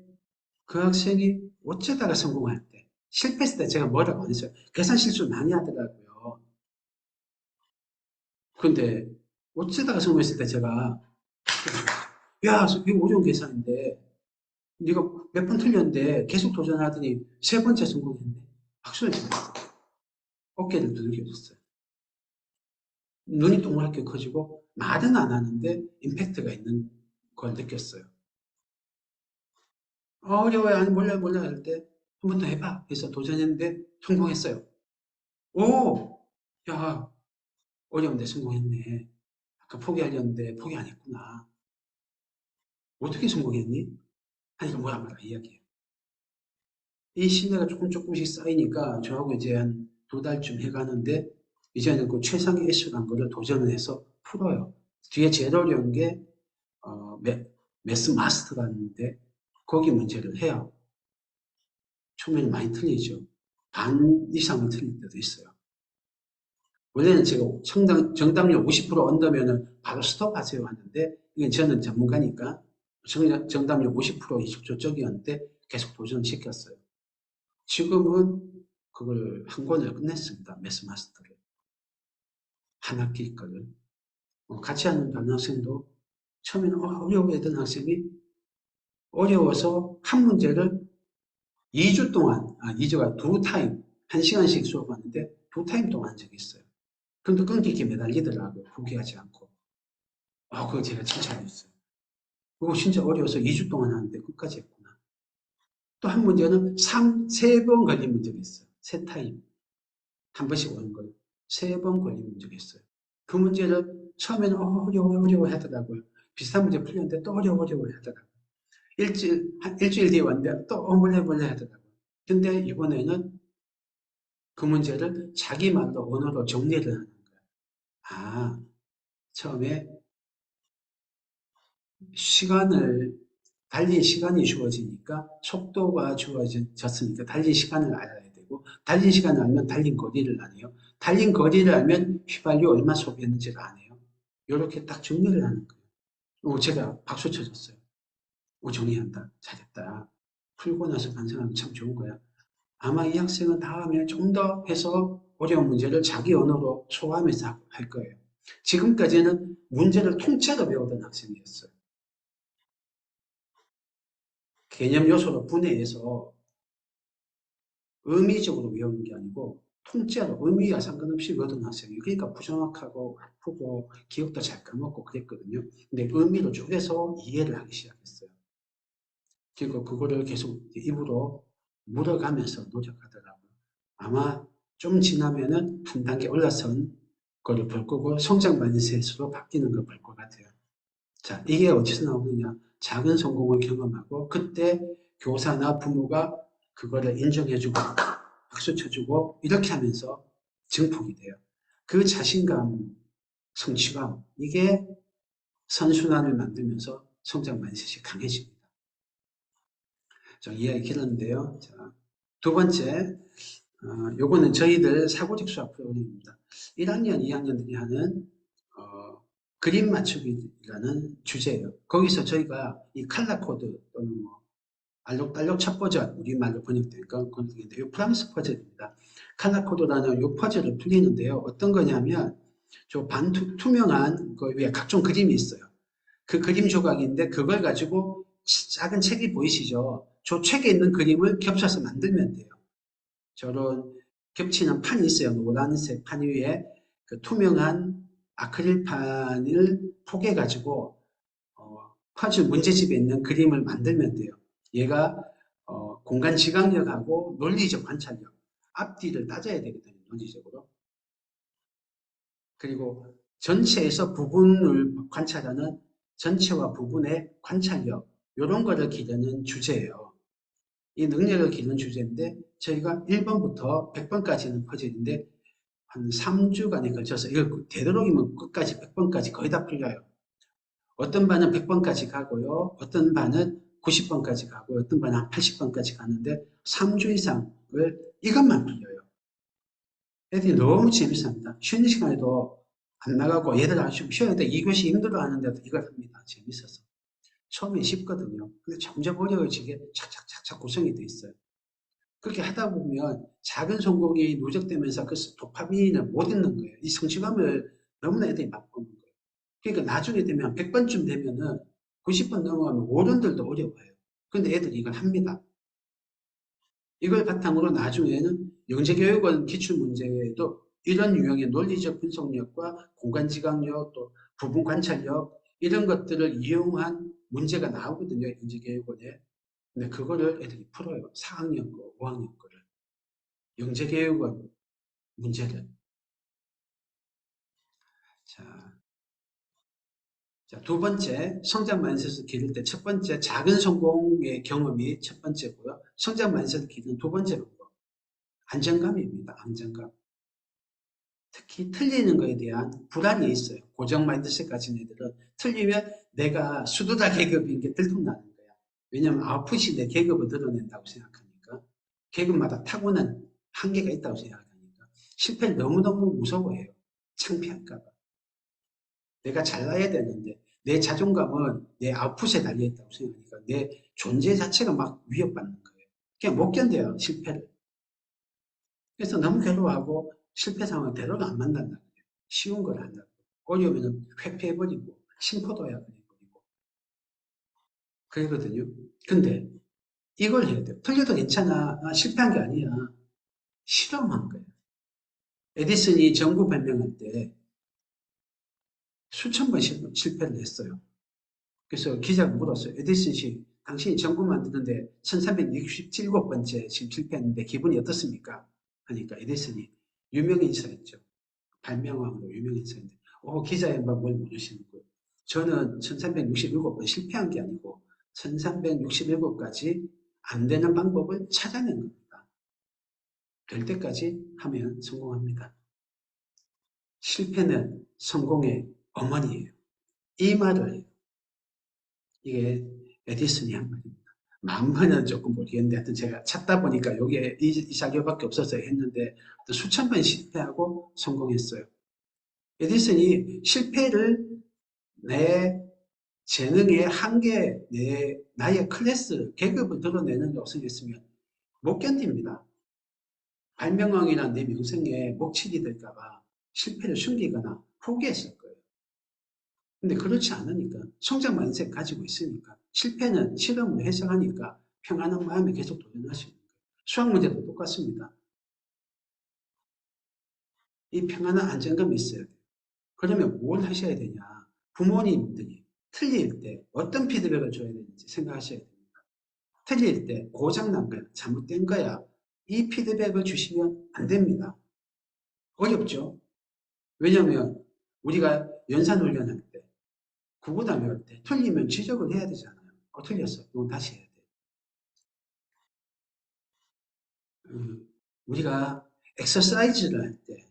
그 학생이 어쩌다가 성공할 때, 실패했을 때 제가 뭐라고 안 했어요. 계산 실수 많이 하더라고요. 근데 어쩌다가 성공했을 때 제가 야, 이거 어려운 계산인데 네가 몇 번 틀렸는데 계속 도전하더니 세 번째 성공했네. 박수를 치면서 어깨를 두들겨줬어요. 눈이 동그랗게 커지고 말은 안 하는데 임팩트가 있는 걸 느꼈어요. 어려워요. 아니 몰라 할 때 한 번 더 해봐. 해서 도전했는데 성공했어요. 오! 야, 어려운데 성공했네. 아까 포기하려는데 포기 안 했구나. 어떻게 성공했니? 하니까 뭐라 이야기해요. 이 신뢰가 조금씩 쌓이니까 저하고 이제 한 두 달쯤 해가는데 이제는 그 최상의 S란 거를 도전을 해서 풀어요. 뒤에 제일 어려운 게 매스 마스터라는데 거기 문제를 해요. 처음에는 많이 틀리죠. 반 이상은 틀릴 때도 있어요. 원래는 제가 정답률 50% 언더면은 바로 스톱하세요 하는데 이건 저는 전문가니까 정답률 50% 저쪽이었는데 계속 도전시켰어요. 지금은 그걸 한 권을 끝냈습니다. 매스 마스터를. 한 학기 거를. 같이 하는 다른 학생도 처음에는 어려워했던 학생이 어려워서 한 문제를 2주 동안, 2주가 두 타임, 1시간씩 수업하는데 두 타임 동안 한 적이 있어요. 그런데 끈기있게 매달리더라고요. 포기하지 않고. 그거 제가 칭찬했어요. 그거 진짜 어려워서 2주 동안 하는데 끝까지 했구나. 또 한 문제는 3번 걸린 문제가 있어요. 세 타임. 한 번씩 오는 거예요. 3번 걸린 문제가 있어요. 그 문제를 처음에는 어려워 하더라고요. 비슷한 문제 풀렸는데 또 어려워 하더라고요. 한 일주일 뒤에 왔는데 또 몰래 하더라고요. 근데 이번에는 그 문제를 자기 말로 언어로 정리를 하는 거예요. 처음에 달릴 시간이 주어지니까 속도가 주어졌으니까 달린 시간을 알아야 되고 달린 시간을 알면 달린 거리를 아네요. 달린 거리를 알면 휘발유 얼마 소비했는지를 아네요. 이렇게 딱 정리를 하는 거예요. 제가 박수 쳐줬어요. 정리한다. 잘했다. 풀고 나서 반성하면 참 좋은 거야. 아마 이 학생은 다음에 좀 더 해서 어려운 문제를 자기 언어로 소화하면서 할 거예요. 지금까지는 문제를 통째로 배우던 학생이었어요. 개념 요소로 분해해서 의미적으로 외우는 게 아니고 통째로 의미와 상관없이 외우던 학생이에요. 그러니까 부정확하고 아프고 기억도 잘 까먹고 그랬거든요. 근데 의미로 쪼개서 이해를 하기 시작했어요. 그리고 그거를 계속 입으로 물어가면서 노력하더라고요. 아마 좀 지나면은 한 단계 올라선 거를 볼 거고 성장 마인드셋으로 바뀌는 걸 볼 것 같아요. 자, 이게 어디서 나오느냐? 작은 성공을 경험하고 그때 교사나 부모가 그거를 인정해주고 박수 쳐주고 이렇게 하면서 증폭이 돼요. 그 자신감, 성취감 이게 선순환을 만들면서 성장 마인드셋이 강해집니다. 좀 이야기 길었는데요. 자, 두 번째, 요거는 저희들 사고적 수학 프로그램입니다. 1학년, 2학년들이 하는 그림 맞추기라는 주제예요. 거기서 저희가 이 칼라 코드 또는 뭐 알록달록 첫 버전 우리말로 번역된 건데 이 프랑스 퍼즐입니다. 칼라 코드라는 이 퍼즐을 풀리는데요. 어떤 거냐면 저 반투명한 그 위에 각종 그림이 있어요. 그 그림 조각인데 그걸 가지고 작은 책이 보이시죠? 저 책에 있는 그림을 겹쳐서 만들면 돼요. 저런 겹치는 판이 있어요. 노란색 판 위에 그 투명한 아크릴판을 포개 가지고 퍼즐 문제집에 있는 그림을 만들면 돼요. 얘가 공간 지각력하고 논리적 관찰력, 앞뒤를 따져야 되거든요. 논리적으로. 그리고 전체에서 부분을 관찰하는 전체와 부분의 관찰력, 이런 거를 기르는 주제예요. 이 능력을 기르는 주제인데 저희가 1번부터 100번까지는 퍼즐인데 한 3주간에 걸쳐서 이걸 되도록이면 끝까지 100번까지 거의 다 풀려요. 어떤 반은 100번까지 가고요. 어떤 반은 90번까지 가고요. 어떤 반은 한 80번까지 가는데 3주 이상을 이것만 풀려요. 애들이 너무 재밌습니다. 쉬는 시간에도 안 나가고 얘들 아쉬움 쉬어야 돼. 2교시 힘들어하는데도 이걸 합니다. 재밌어서. 처음에 쉽거든요. 근데 점점 어려워지게 착착착착 구성이 돼 있어요. 그렇게 하다 보면 작은 성공이 누적되면서 그 도파민을 못 잊는 거예요. 이 성취감을 너무나 애들이 맛보는 거예요. 그러니까 나중에 되면 100번쯤 되면은 90번 넘어가면 어른들도 어려워요. 근데 애들이 이걸 합니다. 이걸 바탕으로 나중에는 영재교육원 기출문제에도 이런 유형의 논리적 분석력과 공간지각력 또 부분관찰력 이런 것들을 이용한 문제가 나오거든요. 영재교육원에. 근데 그거를 애들이 풀어요. 4학년 거, 5학년 거를. 영재교육원 문제를. 자, 두 번째, 성장 마인셋을 기를 때 첫 번째, 작은 성공의 경험이 첫 번째고요. 성장 마인셋을 기르는 두 번째 방법, 안정감입니다. 안정감. 특히 틀리는 거에 대한 불안이 있어요. 고정 마인드셋 가진 애들은 틀리면 내가 수두다 계급인 게 들통나는 거야. 왜냐면 아웃풋이 내 계급을 드러낸다고 생각하니까. 계급마다 타고난 한계가 있다고 생각하니까. 실패를 너무너무 무서워해요. 창피할까 봐. 내가 잘나야 되는데 내 자존감은 내 아웃풋에 달려있다고 생각하니까 내 존재 자체가 막 위협받는 거예요. 그냥 못 견뎌요. 실패를. 그래서 너무 괴로워하고 실패 상황을 대로를 안 만난다는 거예요. 쉬운 걸 한다고. 어려우면 회피해버리고 심포도야 버리고 그러거든요. 근데 이걸 해야 돼요. 틀려도 괜찮아. 실패한 게 아니야. 실험한 거예요. 에디슨이 전구 발명할 때 수천 번 실패를 했어요. 그래서 기자가 물었어요. 에디슨 씨, 당신이 전구 만드는데 1367번째 지금 실패했는데 기분이 어떻습니까? 하니까 에디슨이 유명인사였죠. 발명왕으로 유명인사인데, 기자 양반 뭘 모르시는 거예요. 저는 1367번 실패한 게 아니고 1367까지 안 되는 방법을 찾아낸 겁니다. 될 때까지 하면 성공합니다. 실패는 성공의 어머니예요. 이 말을 해요. 이게 에디슨이 한 말입니다. 만번은 조금 모르겠는데 하여튼 제가 찾다 보니까 요게 이 자료밖에 없어서 했는데 수천 번 실패하고 성공했어요. 에디슨이 실패를 내 재능의 한계, 나의 클래스, 계급을 드러내는 요소였으면 못 견딥니다. 발명왕이란 내 명성에 목칠이 될까봐 실패를 숨기거나 포기했을 거예요. 근데 그렇지 않으니까 성장 마인드셋 가지고 있으니까 실패는 실험으로 해석하니까 평안한 마음에 계속 도전할 수 있는 거예요. 수학 문제도 똑같습니다. 이 평안한 안정감이 있어야 돼요. 그러면 뭘 하셔야 되냐? 부모님들이 틀릴 때 어떤 피드백을 줘야 되는지 생각하셔야 됩니다. 틀릴 때 고장난 거야, 잘못된 거야. 이 피드백을 주시면 안 됩니다. 어렵죠? 왜냐하면 우리가 연산훈련할 때 구구단 외울 때 틀리면 지적을 해야 되잖아요. 틀렸어. 이건 다시 해야 돼. 우리가 엑서사이즈를 할 때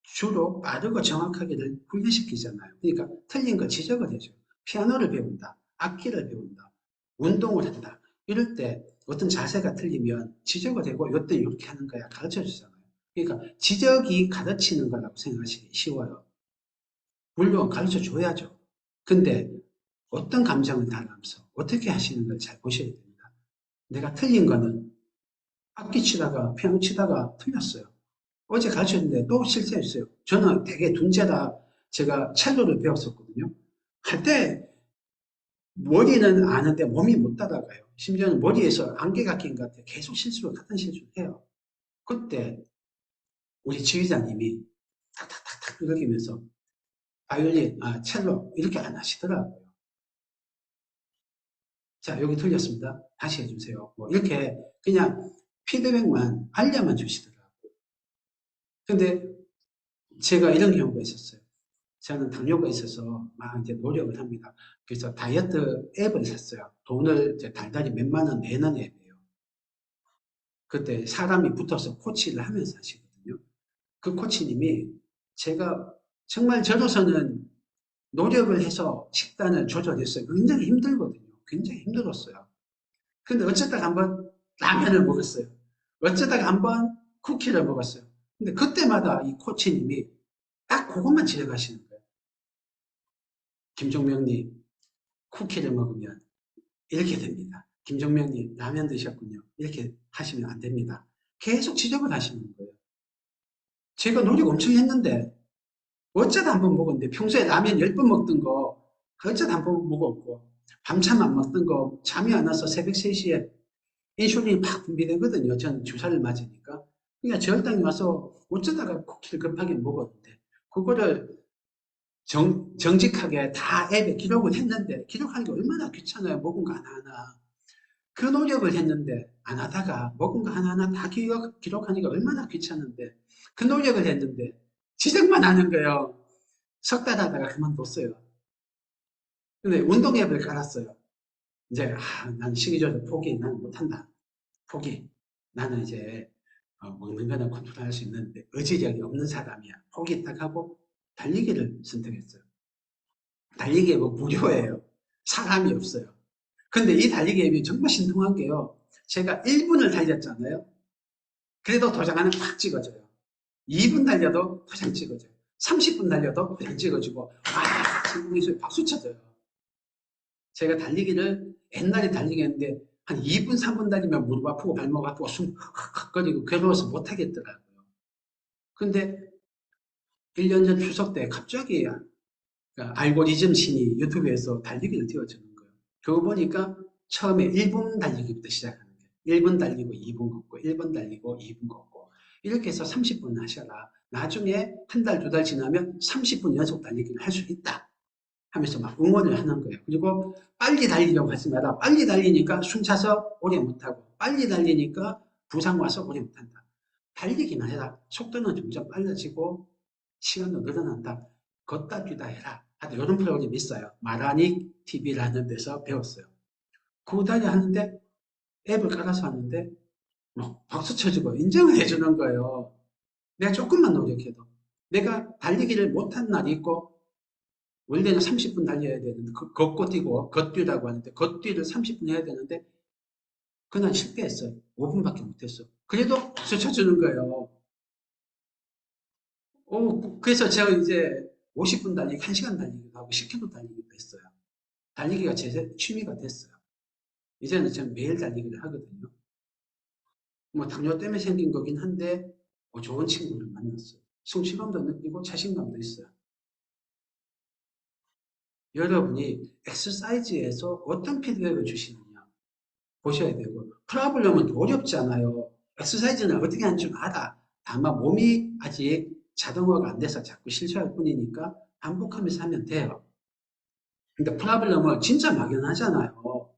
주로 빠르고 정확하게를 훈련시키잖아요. 그러니까 틀린 거 지적을 해줘. 피아노를 배운다. 악기를 배운다. 운동을 한다. 이럴 때 어떤 자세가 틀리면 지적을 하고 이때 이렇게 하는 거야. 가르쳐 주잖아요. 그러니까 지적이 가르치는 거라고 생각하시기 쉬워요. 물론 가르쳐 줘야죠. 근데 어떤 감정을 달아면서 어떻게 하시는 걸 잘 보셔야 됩니다. 내가 틀린 거는 악기 치다가 피아노 치다가 틀렸어요. 어제 가르쳤는데 또 실수했어요. 저는 되게 둔재라 제가 첼로를 배웠었거든요. 할 때 머리는 아는데 몸이 못 따라가요. 심지어는 머리에서 안개가 낀 것 같아요. 계속 실수를 같은 실수를 해요. 그때 우리 지휘자님이 탁탁탁탁 두들기면서 바이올린, 첼로 이렇게 안 하시더라고요. 자, 여기 틀렸습니다. 다시 해주세요. 뭐 이렇게 그냥 피드백만 알려만 주시더라고요. 근데 제가 이런 경우가 있었어요. 저는 당뇨가 있어서 막 이제 노력을 합니다. 그래서 다이어트 앱을 샀어요. 돈을 이제 달달이 몇만 원 내는 앱이에요. 그때 사람이 붙어서 코치를 하면서 하시거든요. 그 코치님이 제가 정말 저로서는 노력을 해서 식단을 조절했어요. 굉장히 힘들거든요. 굉장히 힘들었어요. 근데 어쩌다가 한번 라면을 먹었어요. 어쩌다가 한번 쿠키를 먹었어요. 근데 그때마다 이 코치님이 딱 그것만 지적하시는 거예요. 김종명님, 쿠키를 먹으면 이렇게 됩니다. 김종명님, 라면 드셨군요. 이렇게 하시면 안 됩니다. 계속 지적을 하시는 거예요. 제가 노력 엄청 했는데 어쩌다 한 번 먹었는데 평소에 라면 10번 먹던 거 어쩌다 한 번 먹었고 밤잠 안 먹던 거 잠이 안 와서 새벽 3시에 인슐린이 팍 분비되거든요. 전 주사를 맞으니까. 그러니까 저혈당이 와서 어쩌다가 쿠키를 급하게 먹었는데 그거를 정직하게 다 앱에 기록을 했는데 기록하는 게 얼마나 귀찮아요. 먹은 거 하나하나. 그 노력을 했는데 안 하다가 먹은 거 하나하나 다 기록하니까 얼마나 귀찮은데 그 노력을 했는데 지적만 하는 거예요. 석 달 하다가 그만뒀어요. 근데 운동 앱을 깔았어요. 이제 난 식이조절 포기 나는 못한다. 포기. 나는 이제 먹는 거는 컨트롤할 수 있는데 의지력이 없는 사람이야. 포기 딱 하고 달리기를 선택했어요. 달리기 앱은 무료예요. 사람이 없어요. 근데 이 달리기 앱이 정말 신통한 게요. 제가 1분을 달렸잖아요. 그래도 도장하는 팍 찍어져요. 2분 달려도 도장 찍어져요. 30분 달려도 도장 찍어주고 와 성공의 소리 박수 쳐줘요. 제가 달리기를 옛날에 달리기 했는데 한 2분 3분 달리면 무릎 아프고 발목 아프고 숨 헉헉거리고 괴로워서 못하겠더라고요. 근데 1년 전 추석 때 갑자기 알고리즘 신이 유튜브에서 달리기를 띄워주는 거예요. 그거 보니까 처음에 1분 달리기부터 시작하는 거예요. 1분 달리고 2분 걷고 1분 달리고 2분 걷고 이렇게 해서 30분 하셔라. 나중에 한 달, 2달 지나면 30분 연속 달리기를 할 수 있다 하면서 막 응원을 하는 거예요. 그리고 빨리 달리려고 하지 마라. 빨리 달리니까 숨 차서 오래 못하고 빨리 달리니까 부상 와서 오래 못한다. 달리기만 해라. 속도는 점점 빨라지고 시간도 늘어난다. 걷다 뛰다 해라. 하여튼 이런 프로그램이 있어요. 마라닉 TV라는 데서 배웠어요. 그거 달리 하는데 앱을 깔아서 하는데 박수 쳐주고 인정을 해주는 거예요. 내가 조금만 노력해도. 내가 달리기를 못한 날이 있고 원래는 30분 달려야 되는데 걷고 뛰고 걷뛰라고 하는데 걷뛰를 30분 해야 되는데 그날 실패했어요. 5분밖에 못했어. 그래도 박수 쳐주는 거예요. 그래서 제가 이제 50분 달리기, 1시간 달리기도 하고 10km 달리기도 했어요. 달리기가 제 취미가 됐어요. 이제는 저는 매일 달리기를 하거든요. 뭐 당뇨 때문에 생긴 거긴 한데 좋은 친구를 만났어요. 성취감도 느끼고 자신감도 있어요. 여러분이 엑서사이즈에서 어떤 피드백을 주시느냐 보셔야 되고 프라블럼은 어렵지 않아요. 엑서사이즈는 어떻게 하는 줄 알아. 다만 몸이 아직 자동화가 안 돼서 자꾸 실수할 뿐이니까 반복하면서 하면 돼요. 근데 프라블럼은 진짜 막연하잖아요.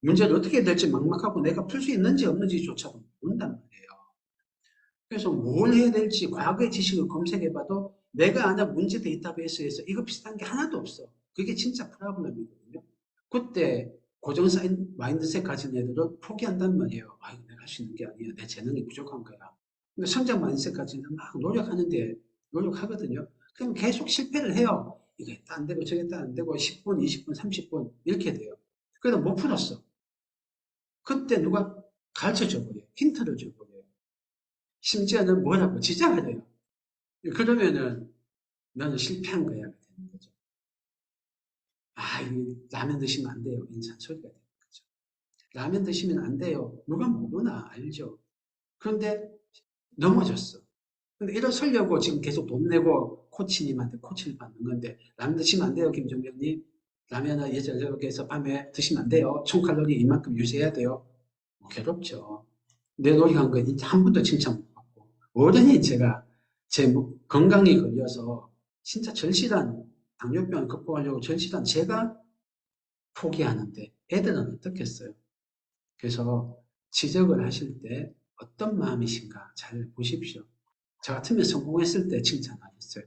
문제를 어떻게 될지 막막하고 내가 풀 수 있는지 없는지조차도 모른단 말이에요. 그래서 뭘 해야 될지 과거의 지식을 검색해봐도 내가 아는 문제 데이터베이스에서 이거 비슷한 게 하나도 없어. 그게 진짜 프라블럼이거든요. 그때 고정 마인드셋 가진 애들은 포기한단 말이에요. 아, 이거 내가 할 수 있는 게 아니야. 내 재능이 부족한 거야. 근데 성장 마인드셋 가진 애들은 막 노력하는데 노력하거든요. 그럼 계속 실패를 해요. 이게 안 되고 저게 안 되고 10분, 20분, 30분 이렇게 돼요. 그래도 못 풀었어. 그때 누가 가르쳐 줘버려요. 힌트를 줘버려요. 심지어는 뭐라고 지적을 해요. 그러면은 너는 실패한 거야. 되는 거죠. 이 라면 드시면 안 돼요. 인산 소리가 되는 거죠. 라면 드시면 안 돼요. 누가 모르나 알죠. 그런데 넘어졌어. 근데 일어서려고 지금 계속 돈 내고 코치님한테 코치를 받는 건데 라면 드시면 안 돼요. 김종병님. 라면은 예전에서 밤에 드시면 안 돼요. 총칼로리 이만큼 유지해야 돼요. 괴롭죠. 내 노력한 거 한 번도 칭찬 못 받고 어련히 제가 제 건강이 걸려서 진짜 절실한 당뇨병을 극복하려고 절실한 제가 포기하는데 애들은 어떻겠어요? 그래서 지적을 하실 때 어떤 마음이신가 잘 보십시오. 저 같으면 성공했을 때 칭찬하겠어요.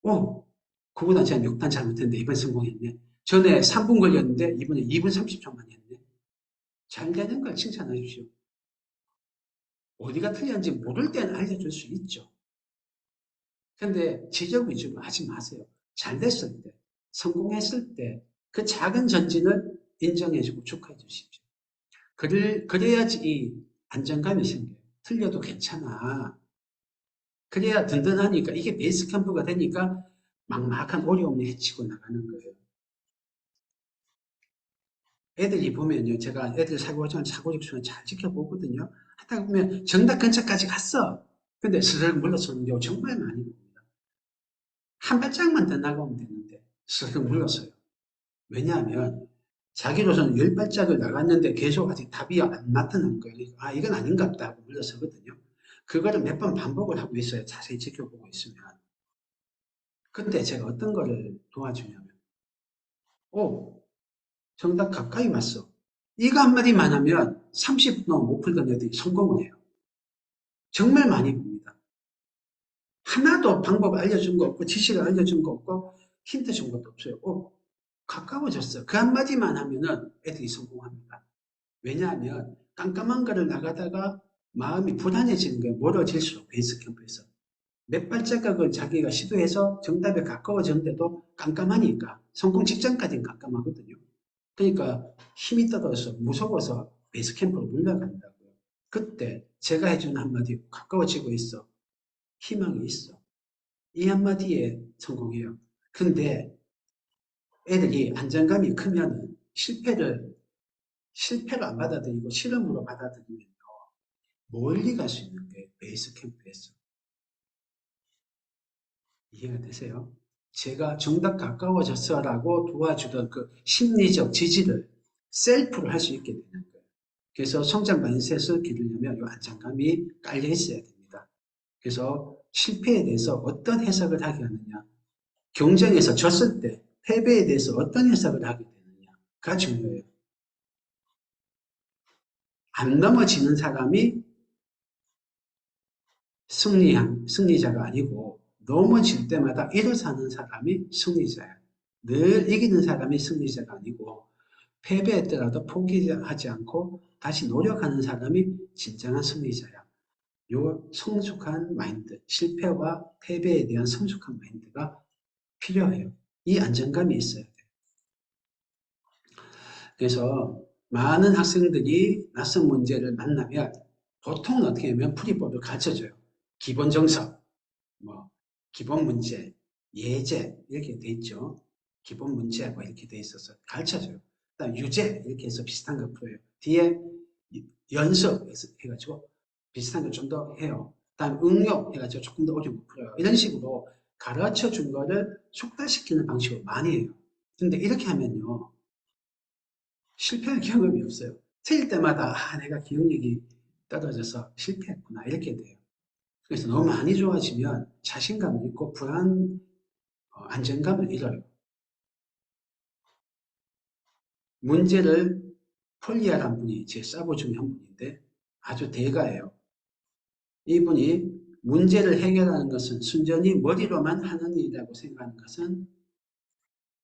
오, 그보다 제가 6단 잘못했는데 이번 성공했네. 전에 3분 걸렸는데 이번에 2분 30초 만에 했네. 잘 되는 걸 칭찬하십시오. 어디가 틀렸는지 모를 때는 알려줄 수 있죠. 근데 지적 위주로 하지 마세요. 잘 됐을 때, 성공했을 때 그 작은 전진을 인정해주고 축하해 주십시오. 그래야지 이 안정감이 생겨요. 틀려도 괜찮아. 그래야 든든하니까 이게 베이스 캠프가 되니까 막막한 어려움을 헤치고 나가는 거예요. 애들이 보면요. 제가 애들 사고직수는 잘 지켜보거든요. 하다 보면 정답 근처까지 갔어. 근데 스르륵 물러서는 경우 정말 많이 봅니다. 한 발짝만 더 나가면 되는데 스르륵 물러서요. 왜냐하면 자기로서는 10발짝을 나갔는데 계속 아직 답이 안 나타난 거예요. 아, 이건 아닌가 보다 하고 물러서거든요. 그거를 몇 번 반복을 하고 있어요. 자세히 지켜보고 있으면. 근데 제가 어떤 거를 도와주냐면, 오, 정답 가까이 왔어. 이거 한마디만 하면 30분 동안 못 풀던 애들이 성공을 해요. 정말 많이 봅니다. 하나도 방법 알려준 거 없고, 지시를 알려준 거 없고, 힌트 준 것도 없어요. 오, 가까워졌어. 그 한마디만 하면은 애들이 성공합니다. 왜냐하면 깜깜한 거를 나가다가 마음이 불안해지는 거예요. 멀어질수록 베이스 캠프에서. 몇 발자국을 자기가 시도해서 정답에 가까워졌는데도 깜깜하니까 성공 직전까지는 깜깜하거든요. 그러니까 힘이 떨어져서 무서워서 베이스 캠프로 물러간다고요. 그때 제가 해주는 한마디 가까워지고 있어. 희망이 있어. 이 한마디에 성공해요. 근데 애들이 안정감이 크면은 실패를 안 받아들이고 실험으로 받아들이면 멀리 갈 수 있는 게 베이스 캠프에서. 이해가 되세요? 제가 정답 가까워졌어라고 도와주던 그 심리적 지지를 셀프로 할 수 있게 되는 거예요. 그래서 성장 마인셋을 기르려면 이 안정감이 깔려 있어야 됩니다. 그래서 실패에 대해서 어떤 해석을 하게 하느냐, 경쟁에서 졌을 때 패배에 대해서 어떤 해석을 하게 되느냐가 중요해요. 안 넘어지는 사람이 승리자가 아니고 넘어질 때마다 일어서는 사람이 승리자예요. 늘 이기는 사람이 승리자가 아니고 패배했더라도 포기하지 않고 다시 노력하는 사람이 진정한 승리자야. 요 성숙한 마인드, 실패와 패배에 대한 성숙한 마인드가 필요해요. 이 안정감이 있어야 돼요. 그래서 많은 학생들이 낯선 문제를 만나면 보통 어떻게 하면 풀이법을 가르쳐줘요. 기본 정석, 뭐 기본 문제, 예제 이렇게 돼 있죠. 기본 문제 뭐 이렇게 돼 있어서 가르쳐줘요. 그다음 유제 이렇게 해서 비슷한 거 풀어요. 뒤에 연습 해가지고 비슷한 걸 좀 더 해요. 그다음 응용 해가지고 조금 더 어려운 거 풀어요. 이런 식으로 가르쳐 준 거를 속달시키는 방식으로 많이 해요. 근데 이렇게 하면요. 실패할 경험이 없어요. 틀릴 때마다 내가 기억력이 떨어져서 실패했구나 이렇게 돼요. 그래서 너무 많이 좋아지면 자신감을 잃고 안정감을 잃어요. 문제를 폴리아란 분이 제 사부 중에 한 분인데 아주 대가예요. 이분이 문제를 해결하는 것은 순전히 머리로만 하는 일이라고 생각하는 것은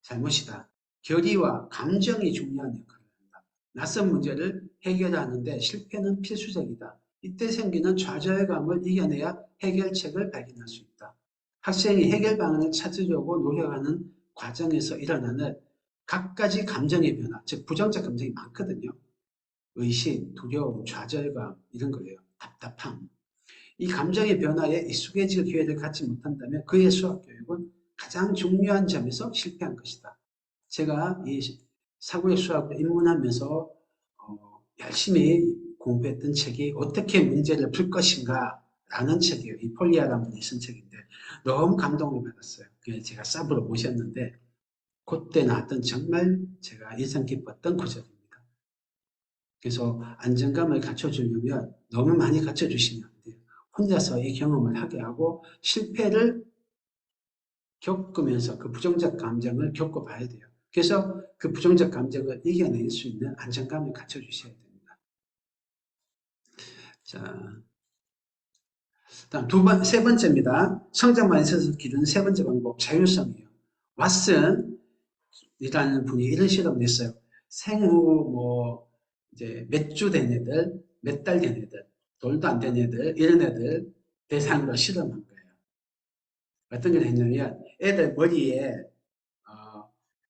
잘못이다. 결의와 감정이 중요한 역할을 한다. 낯선 문제를 해결하는데 실패는 필수적이다. 이때 생기는 좌절감을 이겨내야 해결책을 발견할 수 있다. 학생이 해결 방안을 찾으려고 노력하는 과정에서 일어나는 각가지 감정의 변화, 즉 부정적 감정이 많거든요. 의심, 두려움, 좌절감 이런 거예요. 답답함. 이 감정의 변화에 익숙해질 기회를 갖지 못한다면 그의 수학 교육은 가장 중요한 점에서 실패한 것이다. 제가 이 사고의 수학을 입문하면서 열심히 공부했던 책이 어떻게 문제를 풀 것인가 라는 책이에요. 이 폴리아라는 분이 쓴 책인데 너무 감동을 받았어요. 그래서 제가 사부로 모셨는데 그때 나왔던 정말 제가 인상 깊었던 구절입니다. 그래서 안정감을 갖춰주려면 너무 많이 갖춰주시면 안 돼요. 혼자서 이 경험을 하게 하고 실패를 겪으면서 그 부정적 감정을 겪어봐야 돼요. 그래서 그 부정적 감정을 이겨낼 수 있는 안정감을 갖춰주셔야 됩니다. 자, 다음 세 번째입니다. 성장만에 있어서 기르는 세 번째 방법, 자율성이에요. 왓슨이라는 분이 이런 실험을 했어요. 생후 이제 몇 주 된 애들, 몇 달 된 애들, 돌도 안 된 애들, 이런 애들 대상으로 실험한 거예요. 어떤 걸 했냐면 애들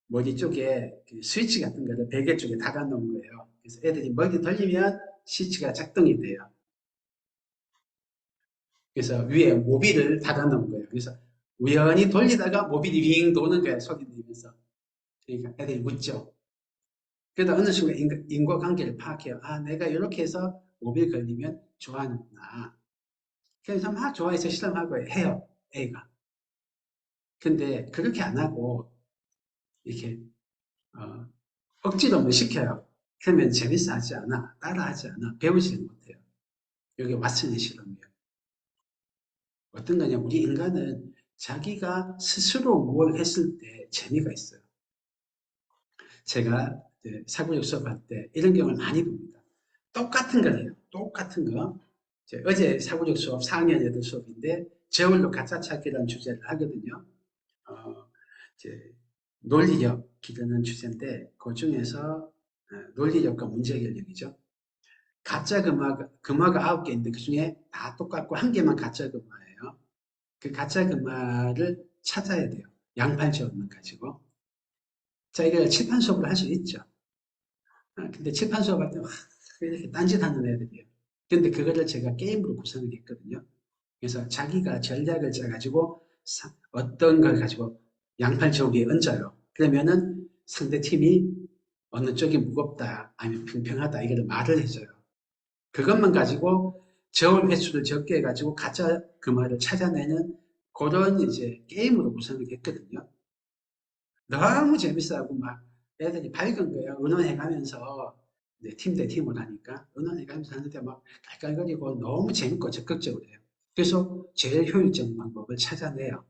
머리 쪽에 그 스위치 같은 거를 베개 쪽에 달아 놓은 거예요. 그래서 애들이 머리 돌리면 스위치가 작동이 돼요. 그래서 위에 모비를 달아 놓은 거예요. 그래서 우연히 돌리다가 모빌이 윙 도는 거예요. 소리 내면서. 그러니까 애들이 웃죠. 그러다 어느 순간 인과관계를 파악해요. 아, 내가 이렇게 해서 모빌 걸리면 좋아하는구나. 그래서 막 좋아해서 실험하고 해요. 애가. 근데 그렇게 안 하고 이렇게 어, 억지로 뭐 시켜요. 그러면 재밌어 하지 않아. 따라 하지 않아. 배우지를 못해요. 여기 왓슨의 실험이에요. 어떤 거냐. 우리 인간은 자기가 스스로 뭘 했을 때 재미가 있어요. 제가 사고력 수업할 때 이런 경우를 많이 봅니다. 똑같은 거예요. 똑같은 거. 어제 사고력 수업 4학년 애들 수업인데 저울로 가짜 찾기라는 주제를 하거든요. 어, 이제 논리력 기르는 주제인데 그 중에서 논리력과 문제결력이죠. 가짜 금화가 9개 있는데 그 중에 다 똑같고 한 개만 가짜 금화예요. 그 가짜 금화를 찾아야 돼요. 양팔지원만 가지고. 자, 이걸 칠판 수업을 할 수 있죠. 근데 칠판 수업할 때 이렇게 딴짓하는 애들이에요. 근데 그거를 제가 게임으로 구성을 했거든요. 그래서 자기가 전략을 짜가지고 어떤 걸 가지고 양팔 위에 얹어요. 그러면은 상대 팀이 어느 쪽이 무겁다 아니면 평평하다 이걸 말을 해줘요. 그것만 가지고 저울 횟수를 적게 해가지고 가짜 그 말을 찾아내는 그런 이제 게임으로 구성을 했거든요. 너무 재밌어하고 막 애들이 밝은 거예요. 의논해가면서 팀 대 팀을 하니까 의논해가면서 하는데 막 깔깔거리고 너무 재밌고 적극적으로 해요. 그래서 제일 효율적인 방법을 찾아내요.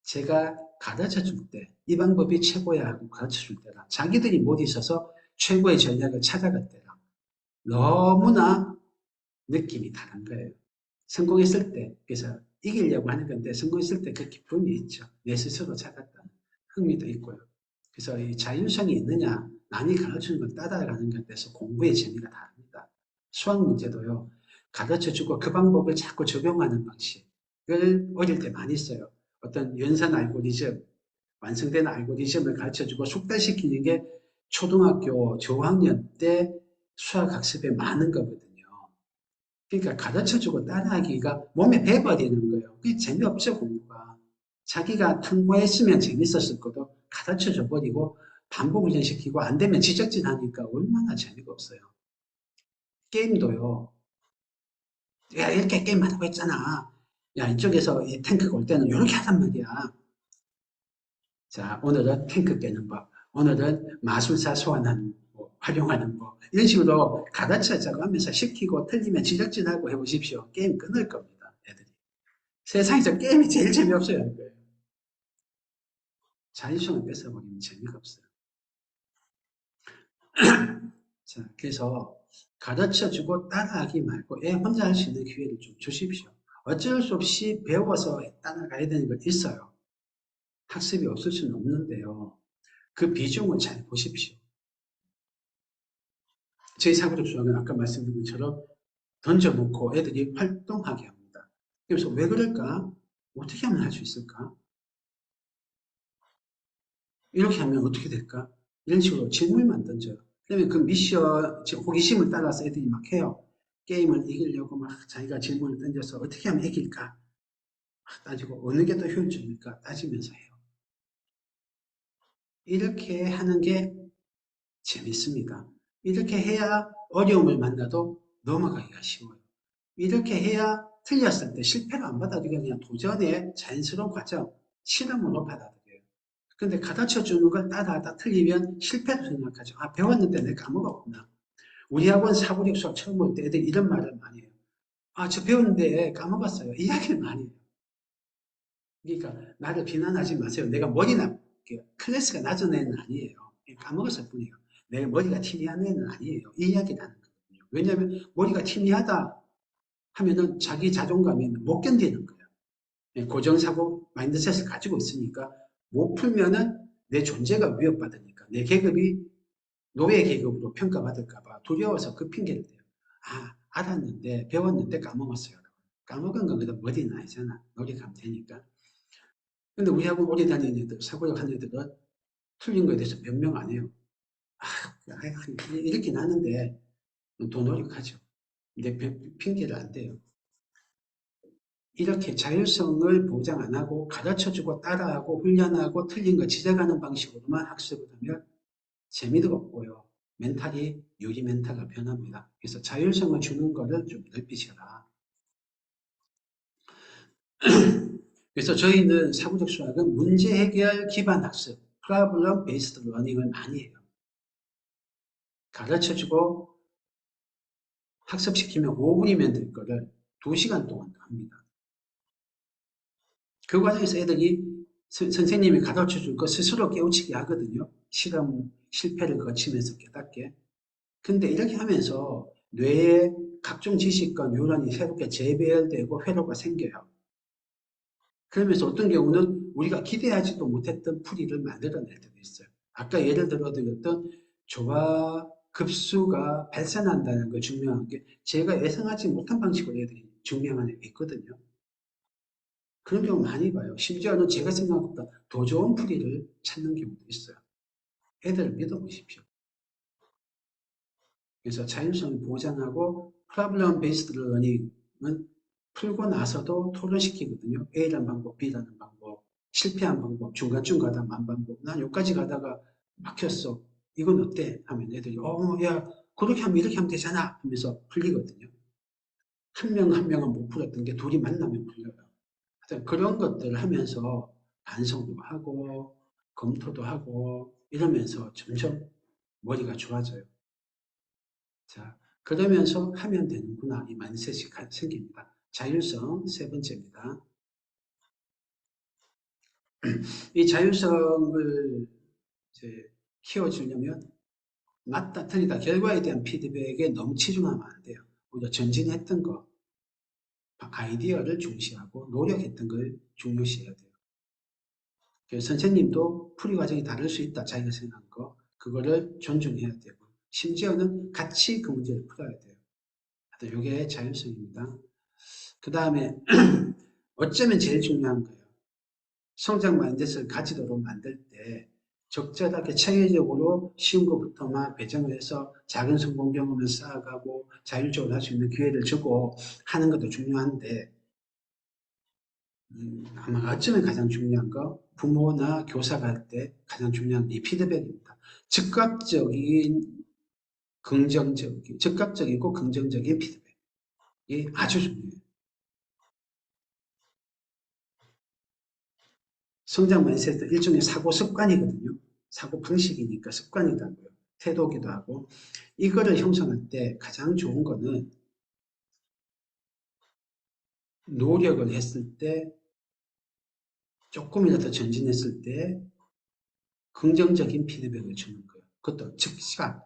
제가 가르쳐 줄 때 이 방법이 최고야 하고 가르쳐 줄 때랑 자기들이 못 있어서 최고의 전략을 찾아갈 때랑 너무나 느낌이 다른 거예요. 성공했을 때, 그래서 이기려고 하는 건데 성공했을 때 그 기쁨이 있죠. 내 스스로 찾았다는 흥미도 있고요. 그래서 이 자율성이 있느냐, 남이 가르치는 걸 따라가는 것에 대해서 공부의 재미가 다릅니다. 수학 문제도요, 가르쳐주고 그 방법을 자꾸 적용하는 방식을 어릴 때 많이 써요. 어떤 연산 알고리즘, 완성된 알고리즘을 가르쳐주고 숙달시키는 게 초등학교 저학년 때 수학 학습에 많은 거거든요. 그러니까 가르쳐주고 따라하기가 몸에 배버리는 거예요. 그게 재미없죠, 공부가. 자기가 통과했으면 재밌었을 것도 가르쳐줘 버리고 반복 훈련시키고 안 되면 지적질 하니까 얼마나 재미가 없어요. 게임도요. 야, 이렇게 게임 하라고 했잖아. 야, 이쪽에서 이 탱크가 올 때는 이렇게 하란 말이야. 자, 오늘은 탱크 깨는 법. 오늘은 마술사 소환하는 법, 활용하는 법. 이런 식으로 가르쳐자고 하면서 시키고 틀리면 지적질하고 해보십시오. 게임 끊을 겁니다, 애들이. 세상에서 게임이 제일 재미없어야 하는 거예요. 자율성을 뺏어버리면 재미가 없어요. 자, 그래서 가르쳐주고 따라하기 말고 애 혼자 할 수 있는 기회를 좀 주십시오. 어쩔 수 없이 배워서 따라가야 되는 건 있어요. 학습이 없을 수는 없는데요. 그 비중을 잘 보십시오. 저희 사고력 수학은 아까 말씀드린 것처럼 던져놓고 애들이 활동하게 합니다. 그래서 왜 그럴까? 어떻게 하면 할 수 있을까? 이렇게 하면 어떻게 될까? 이런 식으로 질문만 던져요. 그러면 그 미션, 호기심을 따라서 애들이 막 해요. 게임을 이기려고 막 자기가 질문을 던져서 어떻게 하면 이길까? 막 따지고 어느 게 더 효율적일까? 따지면서 해요. 이렇게 하는 게 재밌습니다. 이렇게 해야 어려움을 만나도 넘어가기가 쉬워요. 이렇게 해야 틀렸을 때 실패를 안 받아들이고 그냥 도전의 자연스러운 과정, 실험으로 받아들여요. 근데 가르쳐 주는 걸 따라하다 틀리면 실패로 생각하죠. 아, 배웠는데 내가 까먹었구나. 우리 학원 사고력 수업 처음 올 때 애들이 이런 말을 많이 해요. 아, 저 배웠는데 까먹었어요. 이야기를 많이 해요. 그러니까 나를 비난하지 마세요. 내가 머리나 클래스가 낮은 애는 아니에요. 까먹었을 뿐이에요. 내 머리가 TV한 애는 아니에요. 이 이야기를 하는 거거든요. 왜냐하면 머리가 TV하다 하면은 자기 자존감이 못 견디는 거예요. 고정사고 마인드셋을 가지고 있으니까 못 풀면은 내 존재가 위협받으니까 내 계급이 노예 계급으로 평가받을까봐 두려워서 그 핑계를 대요. 아, 알았는데 배웠는데 까먹었어요. 까먹은 건 그래도 머리는 아니잖아. 노력하면 되니까. 근데 우리하고 오래 다니는 애들, 사고력 하는 애들은 틀린 거에 대해서 변명 안 해요. 아, 이렇게 나는데 더 노력하죠. 근데 핑계를 안 대요. 이렇게 자율성을 보장 안 하고 가르쳐주고 따라하고 훈련하고 틀린 거 지적하는 방식으로만 학습을 하면 재미도 없고요. 멘탈이 유리 멘탈로 변합니다. 그래서 자율성을 주는 거를 좀 넓히셔라. 그래서 저희는 사고적 수학은 문제 해결 기반 학습, 프로블럼 베이스드 러닝을 많이 해요. 가르쳐주고 학습시키면 5분이면 될 거를 2시간 동안 합니다. 그 과정에서 애들이 선생님이 가르쳐줄 거 스스로 깨우치게 하거든요. 실험, 실패를 거치면서 깨닫게. 근데 이렇게 하면서 뇌에 각종 지식과 뉴런이 새롭게 재배열되고 회로가 생겨요. 그러면서 어떤 경우는 우리가 기대하지도 못했던 풀이를 만들어낼 때도 있어요. 아까 예를 들어드렸던 조화 급수가 발산한다는 거 증명한 게 제가 예상하지 못한 방식으로 애들이 증명한 게 있거든요. 그런 경우 많이 봐요. 심지어는 제가 생각한 것보다 더 좋은 풀이를 찾는 경우도 있어요. 애들을 믿어보십시오. 그래서 자율성을 보장하고 프로블럼 베이스드 러닝은 풀고 나서도 토론시키거든요. A라는 방법, B라는 방법, 실패한 방법, 중간쯤 가다 만 방법. 난 여기까지 가다가 막혔어. 이건 어때? 하면 애들이 야 그렇게 하면 이렇게 하면 되잖아 하면서 풀리거든요. 한 명 한 명은 못 풀었던 게 둘이 만나면 풀려요. 하여튼 그런 것들을 하면서 반성도 하고 검토도 하고 이러면서 점점 머리가 좋아져요. 자, 그러면서 하면 되는구나. 이 마인드셋이 생깁니다. 자율성 세 번째입니다. 이 자율성을 이제 키워주려면 맞다, 틀리다, 결과에 대한 피드백에 너무 치중하면 안 돼요. 우리가 전진했던 거, 아이디어를 중시하고 노력했던 걸 중요시해야 돼요. 그래서 선생님도 풀이 과정이 다를 수 있다. 자기가 생각한 거. 그거를 존중해야 되고 심지어는 같이 그 문제를 풀어야 돼요. 이게 자율성입니다. 그 다음에 어쩌면 제일 중요한 거예요. 성장 마인드셋을 가지도록 만들 때 적절하게 체계적으로 쉬운 것부터만 배정을 해서 작은 성공 경험을 쌓아가고 자율적으로 할 수 있는 기회를 주고 하는 것도 중요한데 아마 어쩌면 가장 중요한 거 부모나 교사가 할 때 가장 중요한 이 피드백입니다. 즉각적이고 긍정적인 피드백이 아주 중요해요. 성장 마인드셋은 일종의 사고 습관이거든요. 사고 방식이니까 습관이라고요. 태도기도 하고 이거를 형성할 때 가장 좋은 거는 노력을 했을 때 조금이라도 전진했을 때 긍정적인 피드백을 주는 거예요. 그것도 즉시간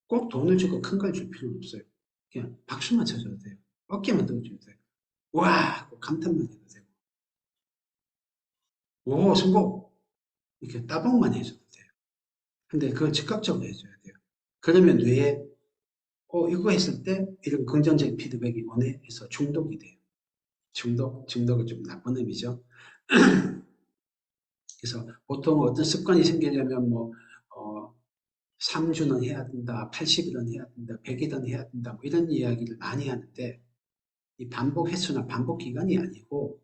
꼭 돈을 주고 큰 걸 줄 필요는 없어요. 그냥 박수만 쳐줘도 돼요. 어깨만 들어줘도 돼요. 와! 감탄만 해도 되고 오 성공! 이렇게 따봉만 해줘도 돼요. 근데 그걸 즉각적으로 해줘야 돼요. 그러면 뇌에 이거 했을 때 이런 긍정적인 피드백이 오네 해서 중독이 돼요. 중독은 좀 나쁜 의미죠. 그래서 보통 어떤 습관이 생기려면 3주는 해야 된다, 80일은 해야 된다, 100일은 해야 된다, 뭐 이런 이야기를 많이 하는데 이 반복 횟수나 반복 기간이 아니고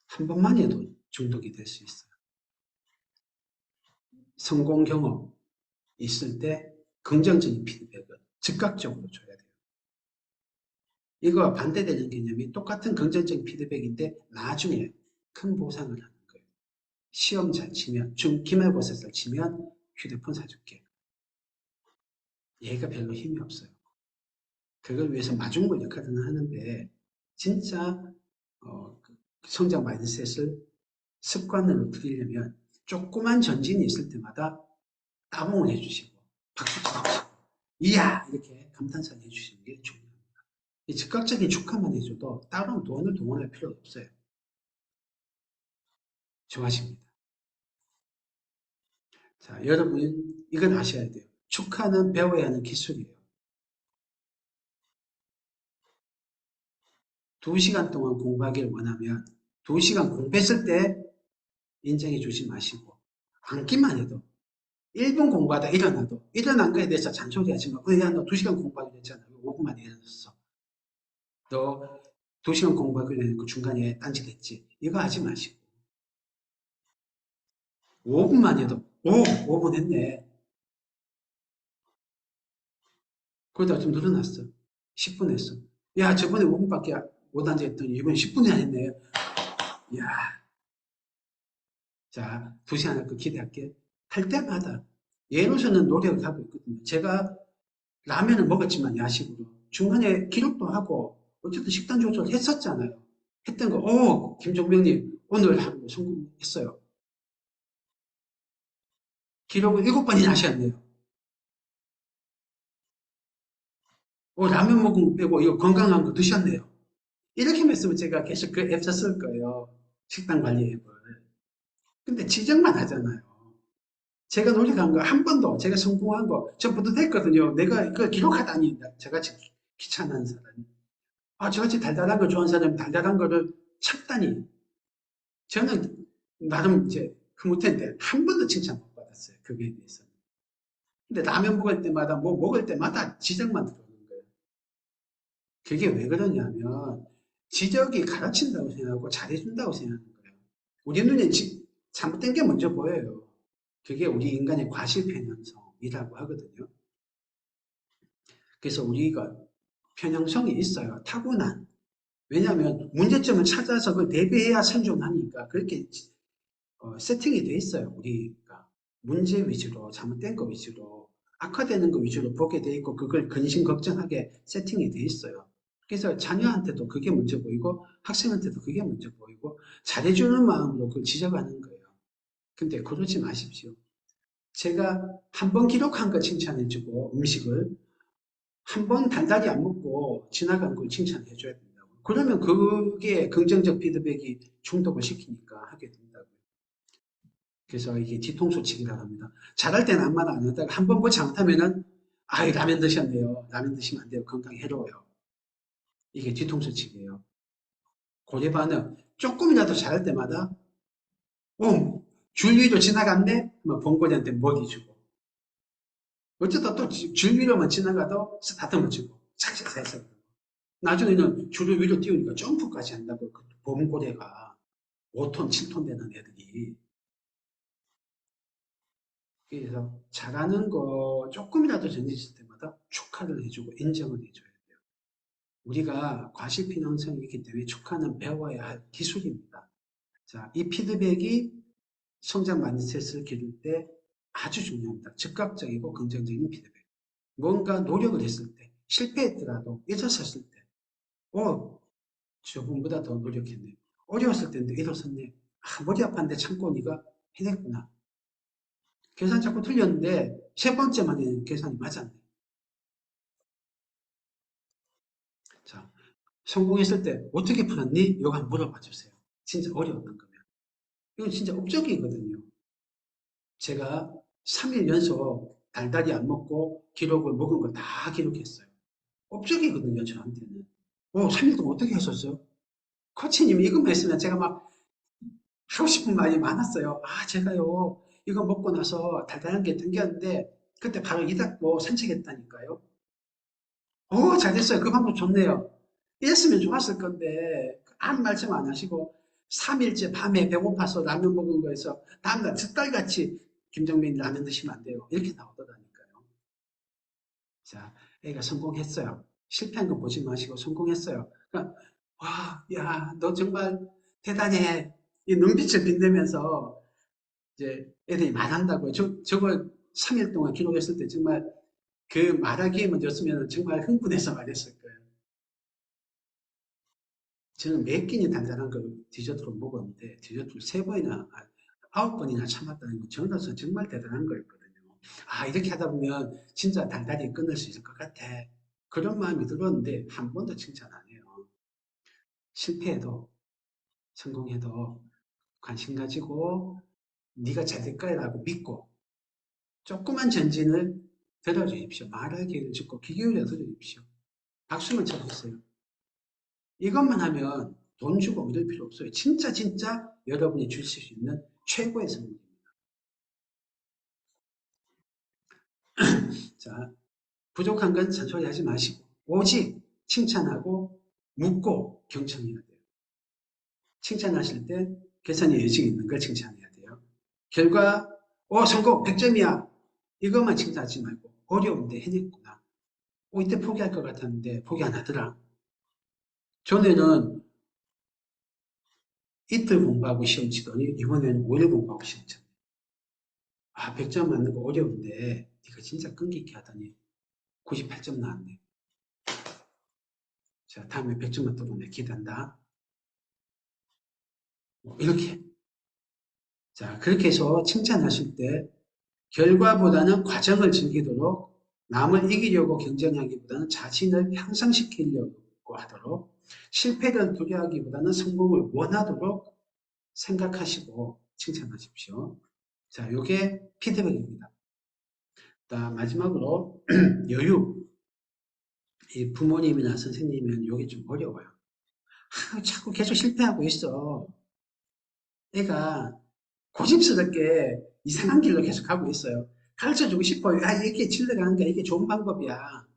한 번만 해도 중독이 될 수 있어요. 성공 경험 있을 때 긍정적인 피드백을 즉각적으로 줘야 돼요. 이거와 반대되는 개념이 똑같은 긍정적인 피드백인데 나중에 큰 보상을 하는 거예요. 시험 잘 치면, 기말고사 잘 치면 휴대폰 사줄게. 얘가 별로 힘이 없어요. 그걸 위해서 마중물 역할은 하는데 진짜 성장 마인드셋을 습관으로 들이려면 조그만 전진이 있을 때마다 따봉을 해주시고 박수 쳐주시고 이야 이렇게 감탄사를 해주시는 게 중요합니다. 이 즉각적인 축하만 해줘도 따로 돈을 동원할 필요가 없어요. 좋아하십니다. 자, 여러분 이건 아셔야 돼요. 축하는 배워야 하는 기술이에요. 2시간 동안 공부하기를 원하면 2시간 공부했을 때 인정해 주지 마시고 앉기만 해도 1분 공부하다 일어나도 일어난 거에 대해서 잔소리하지 마. 야, 너 2시간 공부하기로 했잖아. 5분 만에 일어났어. 너 2시간 공부하기로 했고 중간에 딴짓했지. 이거 하지 마시고 5분만 해도 5분 했네. 그러다 좀 늘어났어. 10분 했어. 야, 저번에 5분밖에 못 앉아있더니 이번 10분이나 했네. 야, 자, 2시간 할 거 기대할게. 할 때마다 예로서는 노력을 하고 있거든요. 제가 라면을 먹었지만 야식으로 중간에 기록도 하고 어쨌든 식단 조절을 했었잖아요. 했던 거, 김종명님 오늘 하루 성공했어요. 기록을 7번이나 하셨네요. 라면 먹은 거 빼고 이거 건강한 거 드셨네요. 이렇게만 했으면 제가 계속 그 앱 썼을 거예요. 식단 관리 앱을. 근데 지적만 하잖아요. 제가 노력한 거 한 번도 제가 성공한 거 전부터 됐거든요. 내가 그걸 기록하다니 저같이 귀찮은 사람이. 저같이 달달한 거 좋아하는 사람이 달달한 거를 찾다니. 저는 나름 이제 흐뭇했는데 한 번도 칭찬 못 받았어요. 그거에 대해서는. 근데 라면 먹을 때마다 뭐 먹을 때마다 지적만 들어오는 거예요. 그게 왜 그러냐면 지적이 가르친다고 생각하고 잘해준다고 생각하는 거예요. 우리 눈에 잘못된 게 먼저 보여요. 그게 우리 인간의 과실편향성이라고 하거든요. 그래서 우리가 편향성이 있어요. 타고난. 왜냐하면 문제점을 찾아서 그걸 대비해야 생존하니까 그렇게 세팅이 돼 있어요. 우리가 문제 위주로 잘못된 거 위주로 악화되는 거 위주로 보게 돼 있고 그걸 근심 걱정하게 세팅이 돼 있어요. 그래서 자녀한테도 그게 먼저 보이고 학생한테도 그게 먼저 보이고 잘해주는 마음으로 그걸 지적하는 거예요. 근데 그러지 마십시오. 제가 한 번 기록한 거 칭찬해주고 음식을 한 번 달달이 안 먹고 지나간 걸 칭찬해줘야 된다고. 그러면 그게 긍정적 피드백이 중독을 시키니까 하게 된다고요. 그래서 이게 뒤통수 치기라고 합니다. 잘할 때는 아무 말 안 하다가 한 번 뭐 잘못하면은 라면 드셨네요. 라면 드시면 안 돼요. 건강에 해로워요. 이게 뒤통수 치기예요. 고래반응 조금이라도 잘할 때마다 줄 위로 지나갔네? 그러면 봉고리한테 먹이 주고 어쩌다 또 줄 위로만 지나가도 스타트만 주고 착착 해서 나중에는 줄 위로 띄우니까 점프까지 한다고 그 범고래가 5톤, 7톤 되는 애들이 그래서 잘하는 거 조금이라도 전해질 때마다 축하를 해주고 인정을 해줘야 돼요. 우리가 과실피낭성이 있기 때문에 축하는 배워야 할 기술입니다. 자, 이 피드백이 성장 마인드셋을 기를 때 아주 중요합니다. 즉각적이고 긍정적인 피드백. 뭔가 노력을 했을 때, 실패했더라도 일어섰을 때, 저분보다 더 노력했네. 어려웠을 때인데 일어섰네. 머리 아팠는데 참고 네가 해냈구나. 계산 자꾸 틀렸는데 세 번째 만에 계산이 맞았네. 자, 성공했을 때 어떻게 풀었니? 이거 한번 물어봐 주세요. 진짜 어려웠던 거면. 이건 진짜 업적이거든요. 제가 3일 연속 달달이 안 먹고 기록을 먹은 거 다 기록했어요. 업적이거든요, 저한테는. 3일 동안 어떻게 했었어요? 코치님이 이것만 했으면 제가 막 하고 싶은 말이 많았어요. 제가요, 이거 먹고 나서 달달한 게 당겼는데, 그때 바로 이 닫고 산책했다니까요. 잘됐어요. 그 방법 좋네요. 이랬으면 좋았을 건데, 아무 말씀 안 하시고, 3일째 밤에 배고파서 라면 먹은 거에서, 다음날 젓갈같이 김정민 라면 드시면 안 돼요. 이렇게 나오더라니까요. 자, 애가 성공했어요. 실패한 거 보지 마시고 성공했어요. 그러니까, 야, 너 정말 대단해. 이 눈빛을 빛내면서 이제 애들이 말한다고요. 저거 3일 동안 기록했을 때 정말 그 말하기에만 줬으면 정말 흥분해서 말했을 거예요. 저는 몇 끼니 달달한 걸 디저트로 먹었는데 디저트를 3번이나 9번이나 참았다는 건 저로서 정말 대단한 거였거든요. 아, 이렇게 하다 보면 진짜 달달이 끊을 수 있을 것 같아. 그런 마음이 들었는데 한 번도 칭찬 안 해요. 실패해도 성공해도 관심 가지고 네가 잘 될 거라고 믿고 조그만 전진을 들어주십시오. 말할 기회를 주고 귀 기울여 들어주십시오. 박수만 쳐주세요. 이것만 하면 돈 주고 믿을 필요 없어요. 진짜 여러분이 주실 수 있는 최고의 선물입니다. 자, 부족한 건 잔소리하지 마시고 오직 칭찬하고 묻고 경청해야 돼요. 칭찬하실 때 개선의 여지가 있는 걸 칭찬해야 돼요. 결과 성공 100점이야. 이것만 칭찬하지 말고 어려운데 해냈구나. 이때 포기할 것 같았는데 포기 안 하더라. 전에는 이틀 공부하고 시험 치더니 이번에는 5일 공부하고 시험 쳤네. 100점 맞는 거 어려운데 네가 진짜 끈기 있게 하더니 98점 나왔네. 자, 다음에 100점만 떠보내 기대한다. 이렇게. 자, 그렇게 해서 칭찬하실 때 결과보다는 과정을 즐기도록 남을 이기려고 경쟁하기보다는 자신을 향상시키려고 하도록 실패를 두려워하기보다는 성공을 원하도록 생각하시고 칭찬하십시오. 자, 요게 피드백입니다. 마지막으로 여유. 이 부모님이나 선생님은 요게 좀 어려워요. 자꾸 계속 실패하고 있어. 애가 고집스럽게 이상한 길로 계속 가고 있어요. 가르쳐주고 싶어요. 이렇게 질러가는 거야. 이게 좋은 방법이야.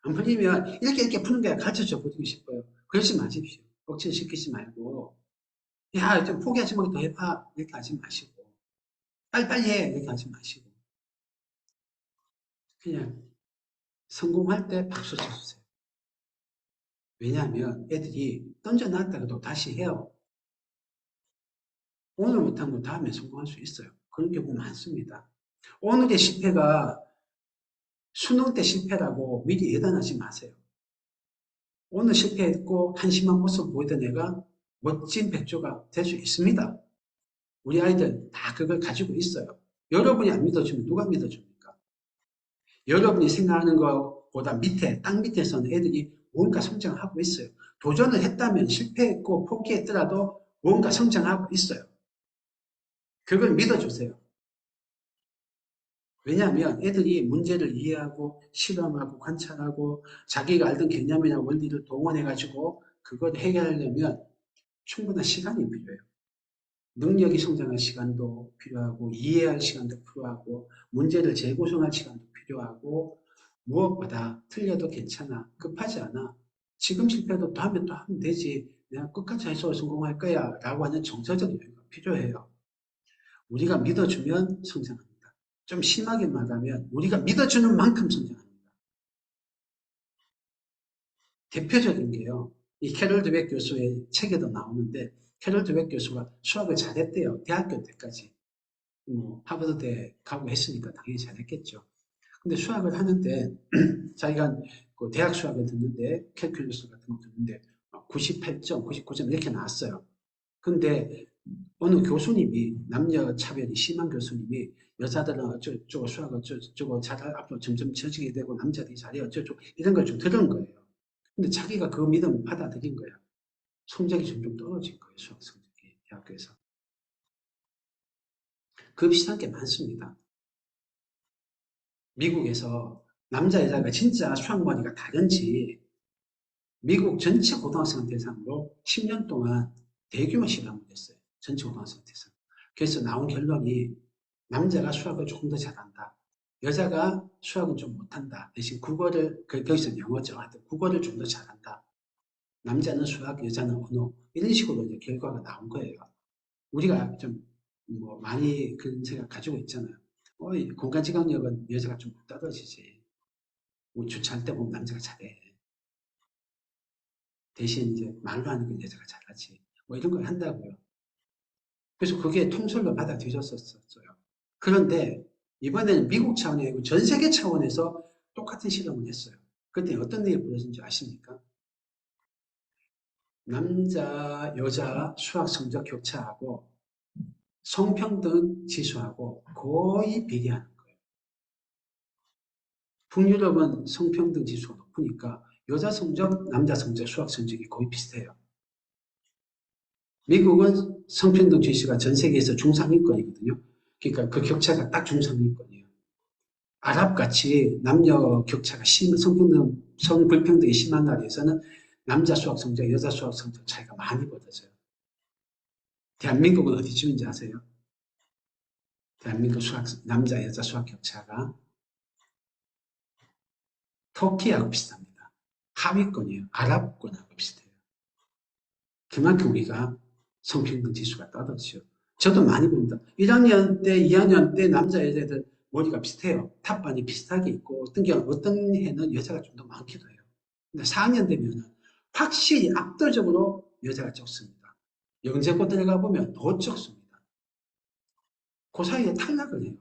안 풀리면 이렇게 푸는 거야. 가르쳐줘 보고 싶어요. 그러지 마십시오. 억지로 시키지 말고. 야, 좀 포기하지 말고 더 해봐. 이렇게 하지 마시고. 빨리빨리 해. 이렇게 하지 마시고. 그냥 성공할 때 박수 쳐주세요. 왜냐하면 애들이 던져놨다가도 다시 해요. 오늘 못한 거 다음에 성공할 수 있어요. 그런 경우 많습니다. 오늘의 실패가 수능 때 실패라고 미리 예단하지 마세요. 오늘 실패했고 한심한 모습 보이던 애가 멋진 백조가 될 수 있습니다. 우리 아이들 다 그걸 가지고 있어요. 여러분이 안 믿어주면 누가 믿어줍니까? 여러분이 생각하는 것보다 밑에, 땅 밑에서는 애들이 뭔가 성장하고 있어요. 도전을 했다면 실패했고 포기했더라도 뭔가 성장하고 있어요. 그걸 믿어주세요. 왜냐하면 애들이 문제를 이해하고 실험하고 관찰하고 자기가 알던 개념이나 원리를 동원해가지고 그걸 해결하려면 충분한 시간이 필요해요. 능력이 성장할 시간도 필요하고 이해할 시간도 필요하고 문제를 재구성할 시간도 필요하고 무엇보다 틀려도 괜찮아. 급하지 않아. 지금 실패도 다음에 또 하면 되지. 내가 끝까지 해서 성공할 거야. 라고 하는 정서적 여유가 필요해요. 우리가 믿어주면 성장합니다. 좀 심하게 말하면 우리가 믿어주는 만큼 성장합니다. 대표적인 게요. 이 캐럴 드웨 교수의 책에도 나오는데 캐럴 드웨 교수가 수학을 잘했대요. 대학교 때까지. 하버드대 가고 했으니까 당연히 잘했겠죠. 근데 수학을 하는데 자기가 그 대학 수학을 듣는데 캘큘러스 같은 거 듣는데 98점, 99점 이렇게 나왔어요. 근데 어느 교수님이 남녀 차별이 심한 교수님이 여자들은 어쩌고 수학 어쩌고 잘 앞으로 점점 처지게 되고 남자들이 잘해 어쩌고 이런 걸 좀 들은 거예요. 근데 자기가 그 믿음을 받아들인 거야. 성적이 점점 떨어진 거예요. 수학 성적이 대학교에서. 그 비슷한 게 많습니다. 미국에서 남자 여자가 진짜 수학 머리가 다른지 미국 전체 고등학생 대상으로 10년 동안 대규모 실험을 했어요. 전체 고등학생 대상. 그래서 나온 결론이 남자가 수학을 조금 더 잘한다. 여자가 수학은 좀 못한다. 대신 국어를, 거기서 영어죠. 하여튼 국어를 좀 더 잘한다. 남자는 수학, 여자는 언어. 이런 식으로 이제 결과가 나온 거예요. 우리가 좀 많이 그런 생각 가지고 있잖아요. 공간지각력은 여자가 좀 떨어지지. 주차할 때 보면 남자가 잘해. 대신 이제 말로 하는 건 여자가 잘하지. 이런 걸 한다고요. 그래서 그게 통설로 받아들였었어요. 그런데 이번에는 미국 차원이 아니고 전 세계 차원에서 똑같은 실험을 했어요. 그때 어떤 일이 벌어진지 아십니까? 남자, 여자 수학 성적 격차하고 성평등 지수하고 거의 비례하는 거예요. 북유럽은 성평등 지수가 높으니까 여자 성적, 남자 성적, 수학 성적이 거의 비슷해요. 미국은 성평등 지수가 전 세계에서 중상위권이거든요. 그러니까 그 격차가 딱 중상위권이에요. 아랍같이 남녀 격차가 성불평등이 심한 나라에서는 남자 수학 성적, 여자 수학 성적 차이가 많이 벌어져요. 대한민국은 어디쯤인지 아세요? 대한민국 남자, 여자 수학 격차가 터키하고 비슷합니다. 하위권이에요. 아랍권하고 비슷해요. 그만큼 우리가 성평등 지수가 떨어지죠. 저도 많이 봅니다. 1학년 때, 2학년 때 남자, 여자들 머리가 비슷해요. 탑반이 비슷하게 있고 어떤 해는 여자가 좀 더 많기도 해요. 근데 4학년 되면 확실히 압도적으로 여자가 적습니다. 영재고 들어가 보면 더 적습니다. 그 사이에 탈락을 해요.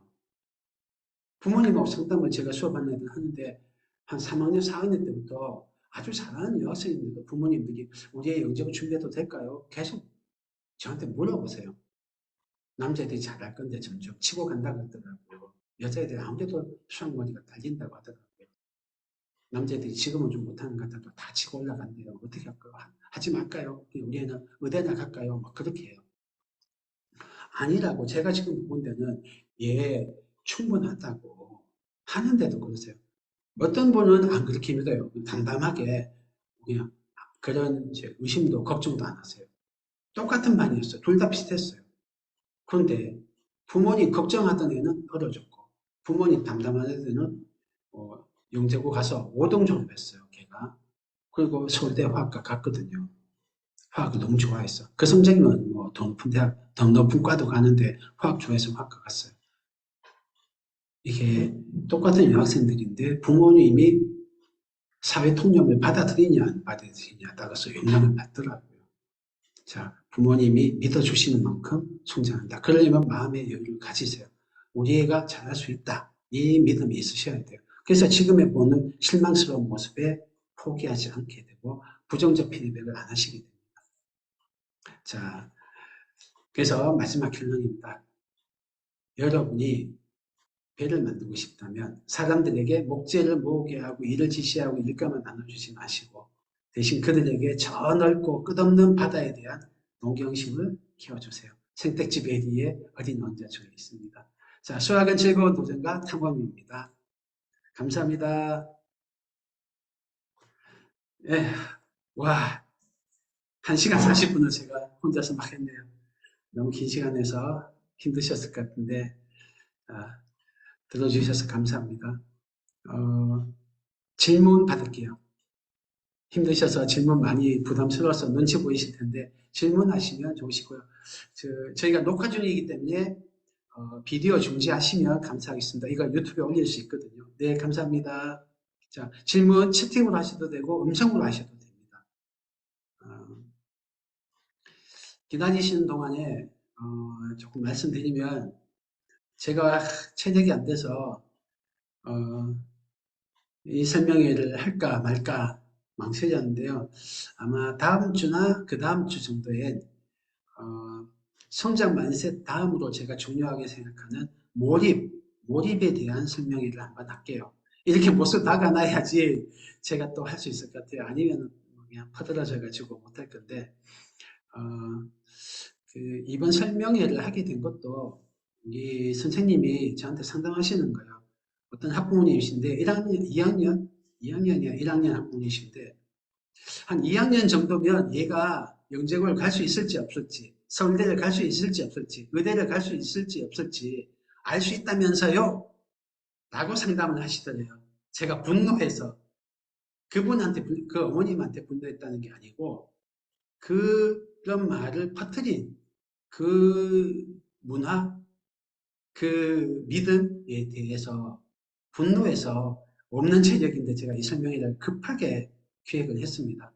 부모님하고 상담을 제가 수업하는 애들 하는데 한 3학년, 4학년 때부터 아주 잘하는 여학생인데도 부모님들이 우리 애 영재고 준비해도 될까요? 계속 저한테 물어보세요. 남자애들이 잘할 건데 점점 치고 간다 그러더라고요. 여자애들이 아무래도 수학머리가 달린다고 하더라고요. 남자애들이 지금은 좀 못하는 것 같아도 다 치고 올라간대요. 어떻게 할까요? 하지 말까요? 우리 애는 의대나 갈까요? 막 그렇게 해요. 아니라고 제가 지금 본 데는 얘 충분하다고 하는데도 그러세요. 어떤 분은 안 그렇게 믿어요. 담담하게 그냥 그런 의심도 걱정도 안 하세요. 똑같은 반이었어요. 둘 다 비슷했어요. 그런데 부모님 걱정하던 애는 떨어졌고 부모님 담담한 애들은 영재고 가서 5등 졸업했어요. 걔가. 그리고 서울대 화학과 갔거든요. 화학을 너무 좋아했어. 그 성적이면 더 높은 대학, 더 높은 과도 가는데 화학 좋아해서 화학과 갔어요. 이게 똑같은 여학생들인데 부모님이 사회 통념을 받아들이냐 안 받아들이냐 따라서 영향을 받더라고요. 자, 부모님이 믿어주시는 만큼 성장한다. 그러려면 마음의 여유를 가지세요. 우리 애가 잘할 수 있다. 이 믿음이 있으셔야 돼요. 그래서 지금의 보는 실망스러운 모습에 포기하지 않게 되고 부정적 피드백을 안 하시게 됩니다. 자, 그래서 마지막 결론입니다. 여러분이 배를 만들고 싶다면 사람들에게 목재를 모으게 하고 일을 지시하고 일감을 나눠주지 마시고 대신 그들에게 저 넓고 끝없는 바다에 대한 동경심을 키워주세요. 생택지 베리에 어린 왕자 중에 있습니다. 자, 수학은 즐거운 도전과 탐험입니다. 감사합니다. 예, 와, 1시간 40분을 제가 혼자서 막 했네요. 너무 긴 시간에서 힘드셨을 것 같은데 들어주셔서 감사합니다. 질문 받을게요. 힘드셔서 질문 많이 부담스러워서 눈치 보이실 텐데 질문하시면 좋으시고요. 저희가 녹화 중이기 때문에 비디오 중지하시면 감사하겠습니다. 이거 유튜브에 올릴 수 있거든요. 네, 감사합니다. 자, 질문 채팅으로 하셔도 되고 음성으로 하셔도 됩니다. 기다리시는 동안에 조금 말씀드리면 제가 체력이 안 돼서 이 설명회를 할까 말까 망설였는데요. 아마 다음 주나 그 다음 주 정도에 성장 만셋 다음으로 제가 중요하게 생각하는 몰입에 대한 설명회를 한번 할게요. 이렇게 못써 다가놔야지 제가 또 할 수 있을 것 같아요. 아니면 그냥 퍼들어져가지고 못할 건데 이번 설명회를 하게 된 것도 우리 선생님이 저한테 상담하시는 거예요. 어떤 학부모님이신데 1학년, 2학년이야 1학년 학부모님이신데 한 2학년 정도면 얘가 영재고를 갈 수 있을지 없을지 서울대를 갈 수 있을지 없을지 의대를 갈 수 있을지 없을지 알 수 있다면서요? 라고 상담을 하시더래요. 제가 분노해서 그분한테 그 어머님한테 분노했다는 게 아니고 그런 말을 퍼뜨린 그 문화 그 믿음에 대해서 분노해서 없는 체력인데 제가 이 설명회를 급하게 기획을 했습니다.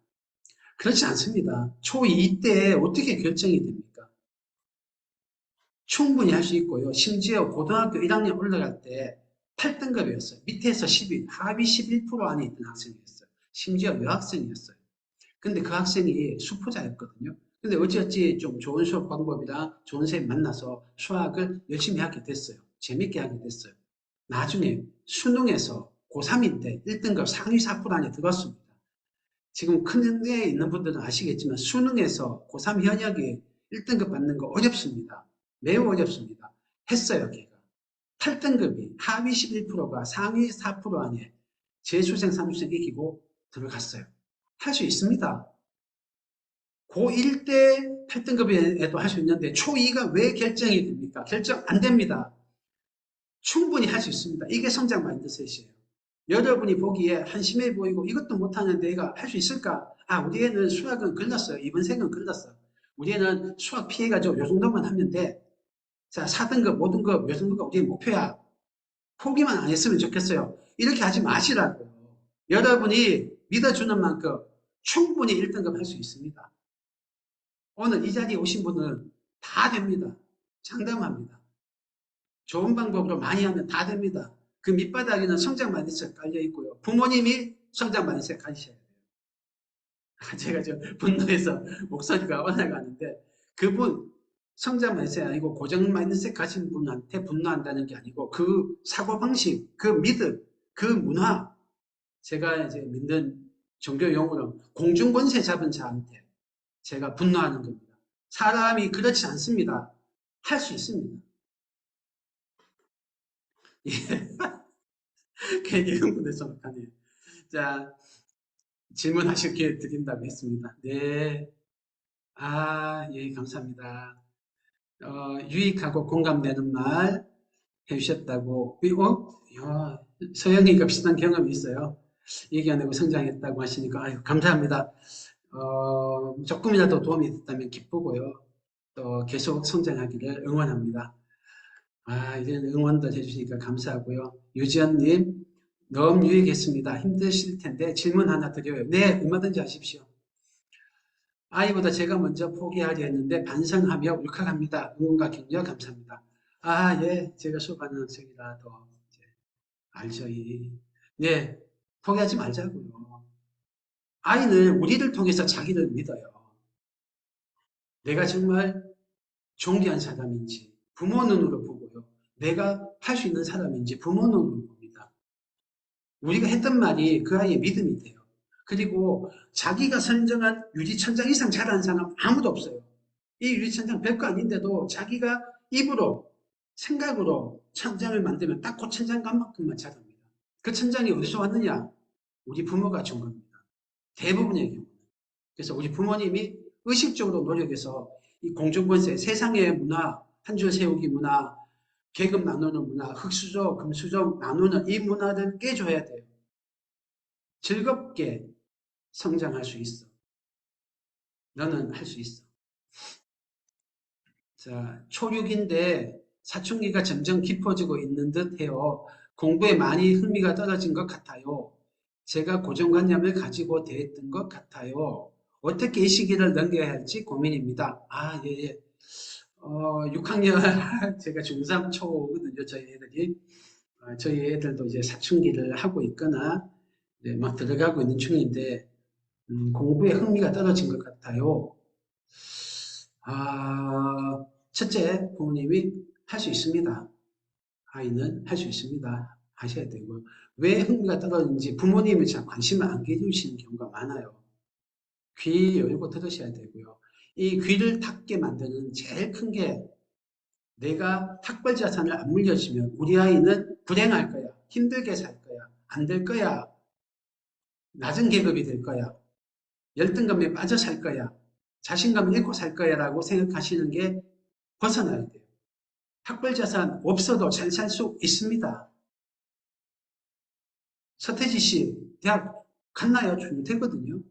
그렇지 않습니다. 초2 때 어떻게 결정이 됩니까? 충분히 할 수 있고요. 심지어 고등학교 1학년 올라갈 때 8등급이었어요. 밑에서 11, 하위 11% 안에 있던 학생이었어요. 심지어 여학생이었어요. 근데 그 학생이 수포자였거든요. 근데 어찌어찌 좀 좋은 수업 방법이랑 좋은 선생님 만나서 수학을 열심히 하게 됐어요. 재밌게 하게 됐어요. 나중에 수능에서 고3인데 1등급 상위 4% 안에 들었습니다. 지금 큰 데에 있는 분들은 아시겠지만 수능에서 고3 현역이 1등급 받는 거 어렵습니다. 매우 어렵습니다. 했어요, 걔가. 8등급이 하위 11%가 상위 4% 안에 재수생, 사무생 이기고 들어갔어요. 할 수 있습니다. 고1 때 8등급에도 할 수 있는데 초2가 왜 결정이 됩니까? 결정 안 됩니다. 충분히 할 수 있습니다. 이게 성장 마인드셋이에요. 여러분이 보기에 한심해 보이고 이것도 못하는 애가 할 수 있을까? 아, 우리 애는 수학은 글렀어요. 이번 생은 글렀어. 우리 애는 수학 피해가지고 요 정도만 하면 돼. 자, 4등급, 5등급, 요 정도가 우리의 목표야. 포기만 안 했으면 좋겠어요. 이렇게 하지 마시라고요. 여러분이 믿어주는 만큼 충분히 1등급 할 수 있습니다. 오늘 이 자리에 오신 분은 다 됩니다. 장담합니다. 좋은 방법으로 많이 하면 다 됩니다. 그 밑바닥에는 성장 마인드셋 깔려 있고요. 부모님이 성장 마인드셋 가지셔야 돼요. 제가 저 분노해서 목소리가 올라가는데 그분 성장 마인드셋 아니고 고정 마인드셋 가진 분한테 분노한다는 게 아니고 그 사고방식, 그 믿음, 그 문화 제가 이제 믿는 종교 용어로 공중권세 잡은 자한테 제가 분노하는 겁니다. 사람이 그렇지 않습니다. 할 수 있습니다. 예. 괜히 흥분해서 못하네요. 자, 질문하실 기회 드린다고 했습니다. 네. 아, 예, 감사합니다. 유익하고 공감되는 말 해주셨다고. 야, 서영이가 비슷한 경험이 있어요. 이겨내고 성장했다고 하시니까, 아유, 감사합니다. 조금이라도 도움이 됐다면 기쁘고요. 또 계속 성장하기를 응원합니다. 아, 이런 응원도 해주시니까 감사하고요. 유지연님, 너무 유익했습니다. 힘드실 텐데 질문 하나 드려요. 네, 얼마든지 하십시오. 아이보다 제가 먼저 포기하려 했는데 반성하며 울컥합니다. 응원과 격려 감사합니다. 아, 예, 제가 수업하는 학생이라도 이제 알죠. 네, 포기하지 말자고요. 아이는 우리를 통해서 자기를 믿어요. 내가 정말 존귀한 사람인지 부모 눈으로 보고요. 내가 할 수 있는 사람인지 부모 눈으로 봅니다. 우리가 했던 말이 그 아이의 믿음이 돼요. 그리고 자기가 선정한 유리천장 이상 잘하는 사람 아무도 없어요. 이 유리천장 별거 아닌데도 자기가 입으로 생각으로 천장을 만들면 딱 그 천장감만큼만 잘합니다. 그 천장이 어디서 왔느냐? 우리 부모가 준 겁니다. 대부분의 경우. 그래서 우리 부모님이 의식적으로 노력해서 이 공중권세, 세상의 문화, 한 줄 세우기 문화, 계급 나누는 문화, 흑수저, 금수저 나누는 이 문화를 깨줘야 돼요. 즐겁게 성장할 수 있어. 너는 할 수 있어. 자, 초6인데 사춘기가 점점 깊어지고 있는 듯 해요. 공부에 많이 흥미가 떨어진 것 같아요. 제가 고정관념을 가지고 대했던 것 같아요. 어떻게 이 시기를 넘겨야 할지 고민입니다. 아, 예, 예. 6학년, 제가 중3 초거든요, 저희 애들이. 저희 애들도 이제 사춘기를 하고 있거나, 이제 막 들어가고 있는 중인데, 공부에 흥미가 떨어진 것 같아요. 아, 첫째, 부모님이 할 수 있습니다. 아이는 할 수 있습니다. 하셔야 되고요. 왜 흥미가 떨어지는지 부모님이 잘 관심을 안 가져주시는 경우가 많아요. 귀 열고 들으셔야 되고요. 이 귀를 닫게 만드는 제일 큰 게 내가 학벌 자산을 안 물려주면 우리 아이는 불행할 거야. 힘들게 살 거야. 안 될 거야. 낮은 계급이 될 거야. 열등감에 빠져 살 거야. 자신감을 잃고 살 거야 라고 생각하시는 게 벗어나야 돼요. 학벌 자산 없어도 잘 살 수 있습니다. 서태지 씨 대학 갔나요? 중퇴거든요.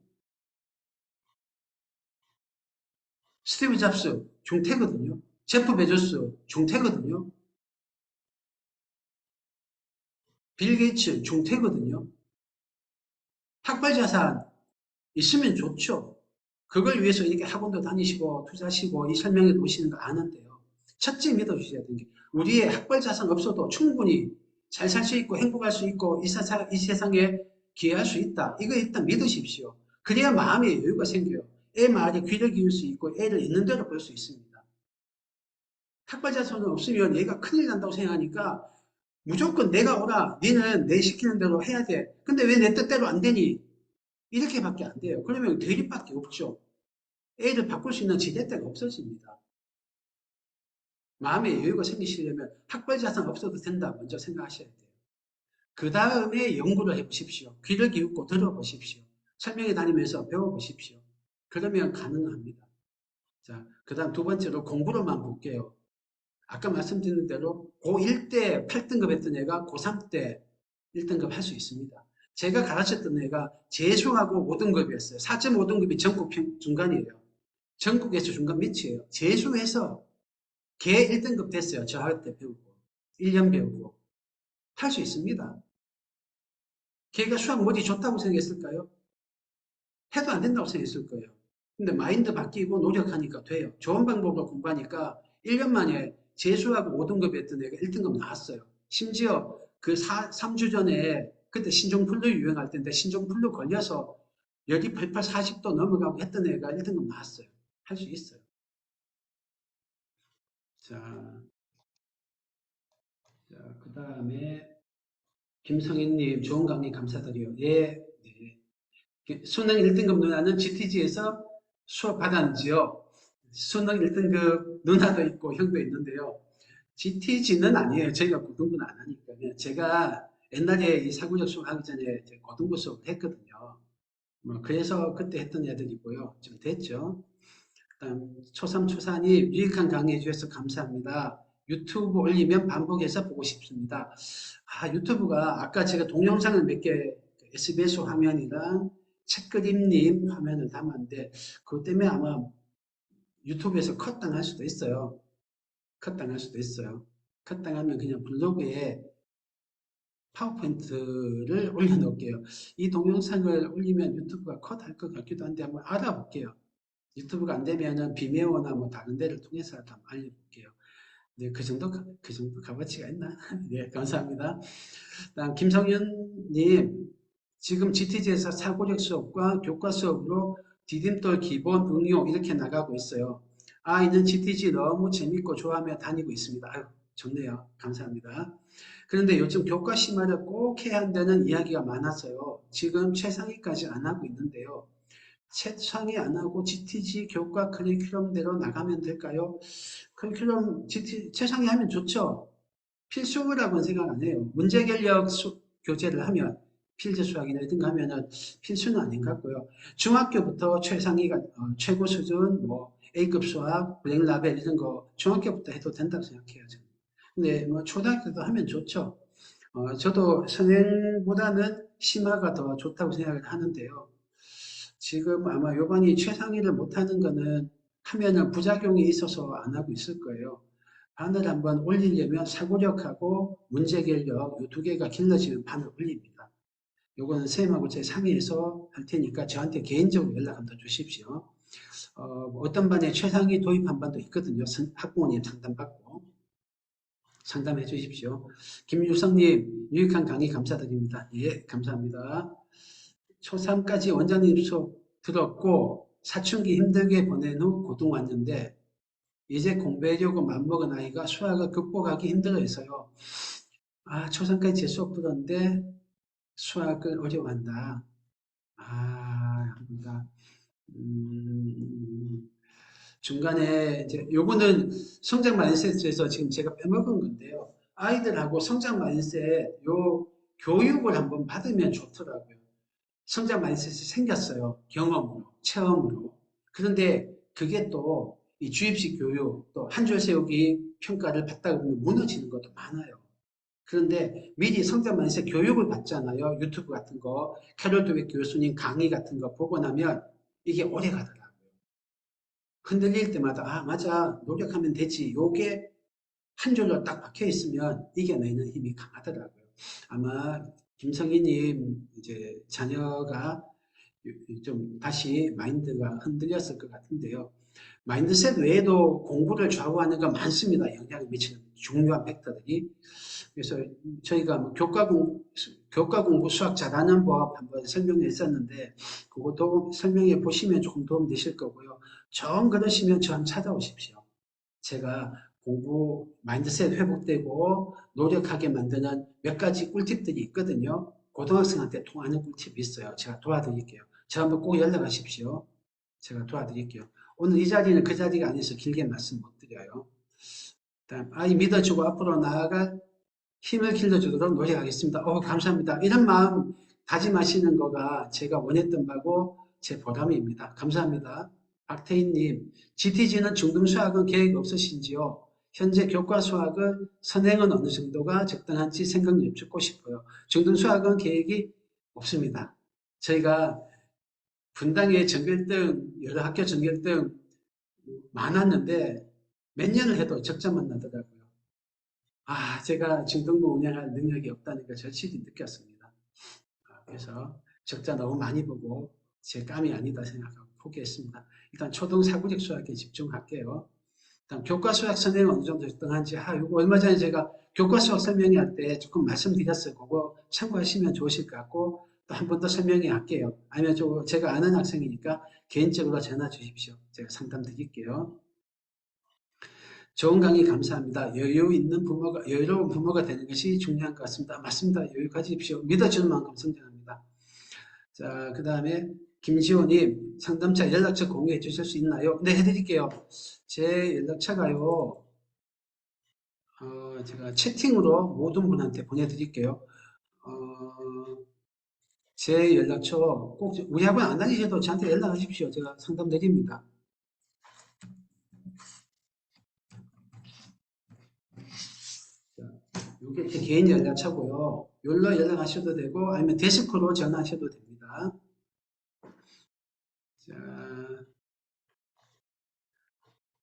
스티브 잡스 중퇴거든요. 제프 베조스 중퇴거든요. 빌 게이츠 중퇴거든요. 학벌 자산 있으면 좋죠. 그걸 위해서 이렇게 학원도 다니시고 투자하시고 이 설명회 오시는 거 아는데요. 첫째 믿어주셔야 되는 게 우리의 학벌 자산 없어도 충분히 잘 살 수 있고 행복할 수 있고 이 세상에 기여할 수 있다. 이거 일단 믿으십시오. 그래야 마음의 여유가 생겨요. 애 말이 귀를 기울 수 있고 애를 있는 대로 볼 수 있습니다. 탁발자손은 없으면 얘가 큰일 난다고 생각하니까 무조건 내가 오라. 니는 내 시키는 대로 해야 돼. 근데 왜 내 뜻대로 안 되니? 이렇게밖에 안 돼요. 그러면 대립밖에 없죠. 애를 바꿀 수 있는 지렛대가 없어집니다. 마음의 여유가 생기시려면 학벌자산 없어도 된다. 먼저 생각하셔야 돼요. 그 다음에 연구를 해보십시오. 귀를 기울고 들어보십시오. 설명회 다니면서 배워보십시오. 그러면 가능합니다. 자, 그 다음 두 번째로 공부로만 볼게요. 아까 말씀드린 대로 고1 때 8등급 했던 애가 고3 때 1등급 할 수 있습니다. 제가 가르쳤던 애가 재수하고 5등급이었어요. 4.5등급이 전국 중간이에요. 전국에서 중간 밑이에요. 재수해서 걔 1등급 됐어요. 저 할 때 배우고. 1년 배우고. 할 수 있습니다. 걔가 수학 뭐지 좋다고 생각했을까요? 해도 안 된다고 생각했을 거예요. 근데 마인드 바뀌고 노력하니까 돼요. 좋은 방법으로 공부하니까 1년 만에 재수하고 5등급 했던 애가 1등급 나왔어요. 심지어 그 3주 전에 그때 신종플루 유행할 때인데 신종플루 걸려서 여기 88, 40도 넘어가고 했던 애가 1등급 나왔어요. 할 수 있어요. 자, 그 다음에 김성인님 좋은 강의 감사드려요. 예, 네. 수능 1등급 누나는 GTG에서 수업 받았는지요? 수능 1등급 누나도 있고 형도 있는데요. GTG는 아니에요. 저희가 고등부는 안 하니까. 제가 옛날에 이 사고력 수업 하기 전에 고등부 수업을 했거든요. 그래서 그때 했던 애들이고요. 좀 됐죠. 그다음 초3, 초4님 유익한 강의 해주셔서 감사합니다. 유튜브 올리면 반복해서 보고 싶습니다. 유튜브가 아까 제가 동영상을 몇 개 SBS 화면이랑 책그림님 화면을 담았는데 그것 때문에 아마 유튜브에서 컷당할 수도 있어요. 컷당할 수도 있어요. 컷당하면 그냥 블로그에 파워포인트를 올려놓을게요. 이 동영상을 올리면 유튜브가 컷할 것 같기도 한데 한번 알아볼게요. 유튜브가 안 되면은 비메오나 뭐 다른 데를 통해서 한번 알려볼게요. 네, 그 정도 값어치가 있나? 네, 감사합니다. 다음 김성윤님, 지금 GTG에서 사고력 수업과 교과 수업으로 디딤돌 기본 응용 이렇게 나가고 있어요. 아이는 GTG 너무 재밌고 좋아하며 다니고 있습니다. 아유, 좋네요. 감사합니다. 그런데 요즘 교과 심화를 꼭 해야 한다는 이야기가 많아서요. 지금 최상위까지 안 하고 있는데요. 최상위 안 하고 GTG 교과 커리큘럼대로 나가면 될까요? 커리큘럼 최상위 하면 좋죠. 필수라고는 생각 안 해요. 문제결력 교재를 하면 필드 수학이나 이런 거 하면은 필수는 아닌 것 같고요. 중학교부터 최상위가 최고 수준 뭐 A급 수학, 블랙라벨 이런 거 중학교부터 해도 된다고 생각해요. 저는. 근데 뭐 초등학교 때도 하면 좋죠. 저도 선행보다는 심화가 더 좋다고 생각을 하는데요. 지금 아마 요번이 최상위를 못하는 거는 하면은 부작용이 있어서 안 하고 있을 거예요. 반을 한번 올리려면 사고력하고 문제결력 이 두 개가 길러지면 반을 올립니다. 요거는 선생님하고 제 상의해서 할 테니까 저한테 개인적으로 연락 한번 주십시오. 어떤 반에 최상위 도입한 반도 있거든요. 학부모님 상담받고 상담해 주십시오. 김유성님 유익한 강의 감사드립니다. 예, 감사합니다. 초3까지 원장님 수업 들었고 사춘기 힘들게 보낸 후 고등 왔는데 이제 공부하려고 맘먹은 아이가 수학을 극복하기 힘들어해서요. 초3까지 제 수업 들었는데 수학을 어려워한다. 뭔가 중간에 이제 요거는 성장 마인셋에서 지금 제가 빼먹은 건데요. 아이들하고 성장 마인셋 요 교육을 한번 받으면 좋더라고요. 성장 마인셋이 생겼어요. 경험으로, 체험으로. 그런데 그게 또 이 주입식 교육, 또 한 줄 세우기 평가를 받다가 보면 무너지는 것도 많아요. 그런데 미리 성장 마인셋 교육을 받잖아요. 유튜브 같은 거, 캐롤 드웨 교수님 강의 같은 거 보고 나면 이게 오래 가더라고요. 흔들릴 때마다 맞아 노력하면 되지. 요게 한 줄로 딱 박혀 있으면 이겨내는 힘이 강하더라고요. 아마 김성희님 이제 자녀가 좀 다시 마인드가 흔들렸을 것 같은데요. 마인드셋 외에도 공부를 좌우하는 거 많습니다. 영향을 미치는 중요한 팩터들이. 그래서 저희가 뭐 교과 공부 수학 잘하는 법 한번 설명했었는데 그것도 설명해 보시면 조금 도움 되실 거고요. 정 그러시면 저 한번 찾아오십시오. 제가 공부 마인드셋 회복되고 노력하게 만드는 몇 가지 꿀팁들이 있거든요. 고등학생한테 통하는 꿀팁이 있어요. 제가 도와드릴게요. 저 한번 꼭 연락하십시오. 제가 도와드릴게요. 오늘 이 자리는 그 자리가 아니어서 길게 말씀 못 드려요. 다음, 아이 믿어주고 앞으로 나아갈 힘을 길러주도록 노력하겠습니다. 감사합니다. 이런 마음 다짐하시는 거가 제가 원했던 바고 제 보람입니다. 감사합니다. 박태인님, GTG는 중등수학은 계획 없으신지요? 현재 교과 수학은 선행은 어느 정도가 적당한지 생각 여쭙고 싶어요. 중등수학은 계획이 없습니다. 저희가 분당에 전교등, 여러 학교 전교등 많았는데 몇 년을 해도 적자만 나더라고요. 제가 중등부 운영할 능력이 없다는 걸 절실히 느꼈습니다. 그래서 적자 너무 많이 보고 제 감이 아니다 생각하고 포기했습니다. 일단 초등 사고력 수학에 집중할게요. 일단 교과 수학 선행은 어느 정도 적당한지 이거 얼마 전에 제가 교과 수학 설명할 때 조금 말씀드렸어요. 그거 참고하시면 좋으실 것 같고 또 한 번 더 설명해 할게요. 아니면 제가 아는 학생이니까 개인적으로 전화 주십시오. 제가 상담 드릴게요. 좋은 강의 감사합니다. 여유로운 부모가 되는 것이 중요한 것 같습니다. 맞습니다. 여유 가지십시오. 믿어주는 만큼 성장합니다. 자, 그 다음에 김지호님, 상담차 연락처 공유해 주실 수 있나요? 네, 해드릴게요. 제 연락처가요, 제가 채팅으로 모든 분한테 보내드릴게요. 제 연락처 꼭 우리 학원 안 다니셔도 저한테 연락하십시오. 제가 상담 드립니다. 이게 제 개인 연락처고요. 여기로 연락하셔도 되고 아니면 데스크로 전화하셔도 됩니다. 자,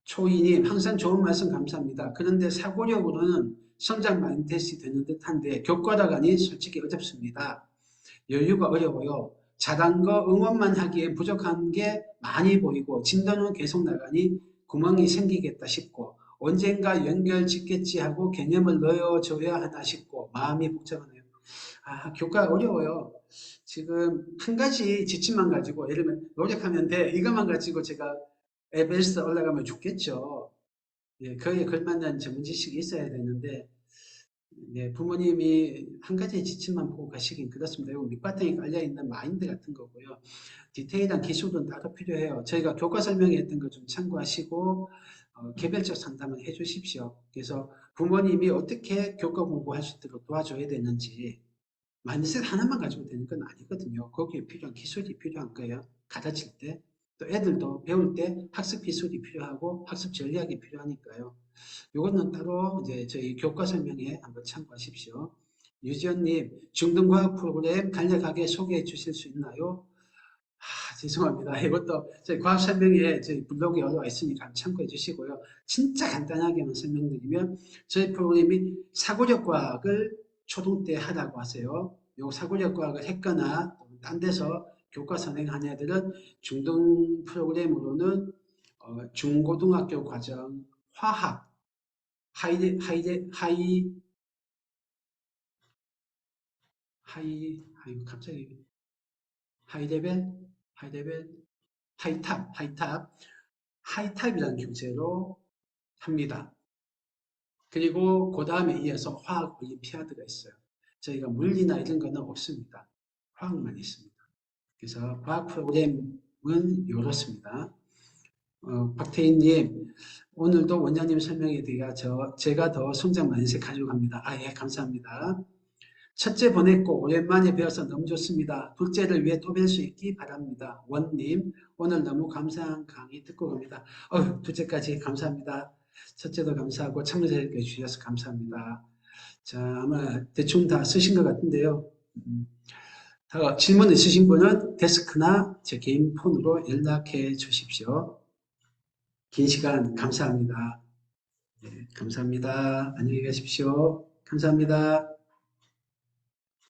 초이님 항상 좋은 말씀 감사합니다. 그런데 사고력으로는 성장 마인드셋이 되는 듯한데 교과다 가니 솔직히 어렵습니다. 여유가 어려워요. 잘한 거 응원만 하기에 부족한 게 많이 보이고 진도는 계속 나가니 구멍이 생기겠다 싶고 언젠가 연결 짓겠지 하고 개념을 넣어줘야 하나 싶고 마음이 복잡하네요. 교과 어려워요. 지금 한 가지 지침만 가지고 예를 들면 노력하면 돼. 이것만 가지고 제가 에베레스트 올라가면 죽겠죠. 예, 거기에 걸맞는 전문 지식이 있어야 되는데 네, 부모님이 한 가지 지침만 보고 가시긴 그렇습니다. 이거 밑바탕에 깔려있는 마인드 같은 거고요. 디테일한 기술은 따로 필요해요. 저희가 교과 설명했던 거 좀 참고하시고 개별적 상담을 해 주십시오. 그래서 부모님이 어떻게 교과 공부할 수 있도록 도와줘야 되는지 마인드셋 하나만 가지고 되는 건 아니거든요. 거기에 필요한 기술이 필요한 거예요. 가르칠 때. 또 애들도 배울 때 학습 기술이 필요하고 학습 전략이 필요하니까요. 이거는 따로 이제 저희 교과 설명에 한번 참고하십시오. 유지연님, 중등과학 프로그램 간략하게 소개해 주실 수 있나요? 죄송합니다. 이것도 저희 과학 설명에 저희 블로그에 올라와 있으니까 참고해 주시고요. 진짜 간단하게만 설명드리면 저희 프로그램이 사고력 과학을 초등 때 하라고 하세요. 요 사고력 과학을 했거나 딴 데서 교과 선행한 애들은 중등 프로그램으로는 중고등학교 과정 화학 갑자기 하이레벨, 하이탑이라는 교재로 합니다. 그리고 그 다음에 이어서 화학 올림피아드가 있어요. 저희가 물리나 이런 거는 없습니다. 화학만 있습니다. 그래서 과학 프로그램은 이렇습니다. 박태인님, 오늘도 원장님 설명에 대해 제가 더 성장 마인드셋 가져갑니다. 예, 감사합니다. 첫째 보냈고 오랜만에 배워서 너무 좋습니다. 둘째를 위해 또 뵐 수 있기 바랍니다. 원님, 오늘 너무 감사한 강의 듣고 갑니다. 둘째까지 감사합니다. 첫째도 감사하고 참여해 주셔서 감사합니다. 자, 아마 대충 다 쓰신 것 같은데요. 질문 있으신 분은 데스크나 제 개인 폰으로 연락해 주십시오. 긴 시간 감사합니다. 네, 감사합니다. 안녕히 가십시오. 감사합니다.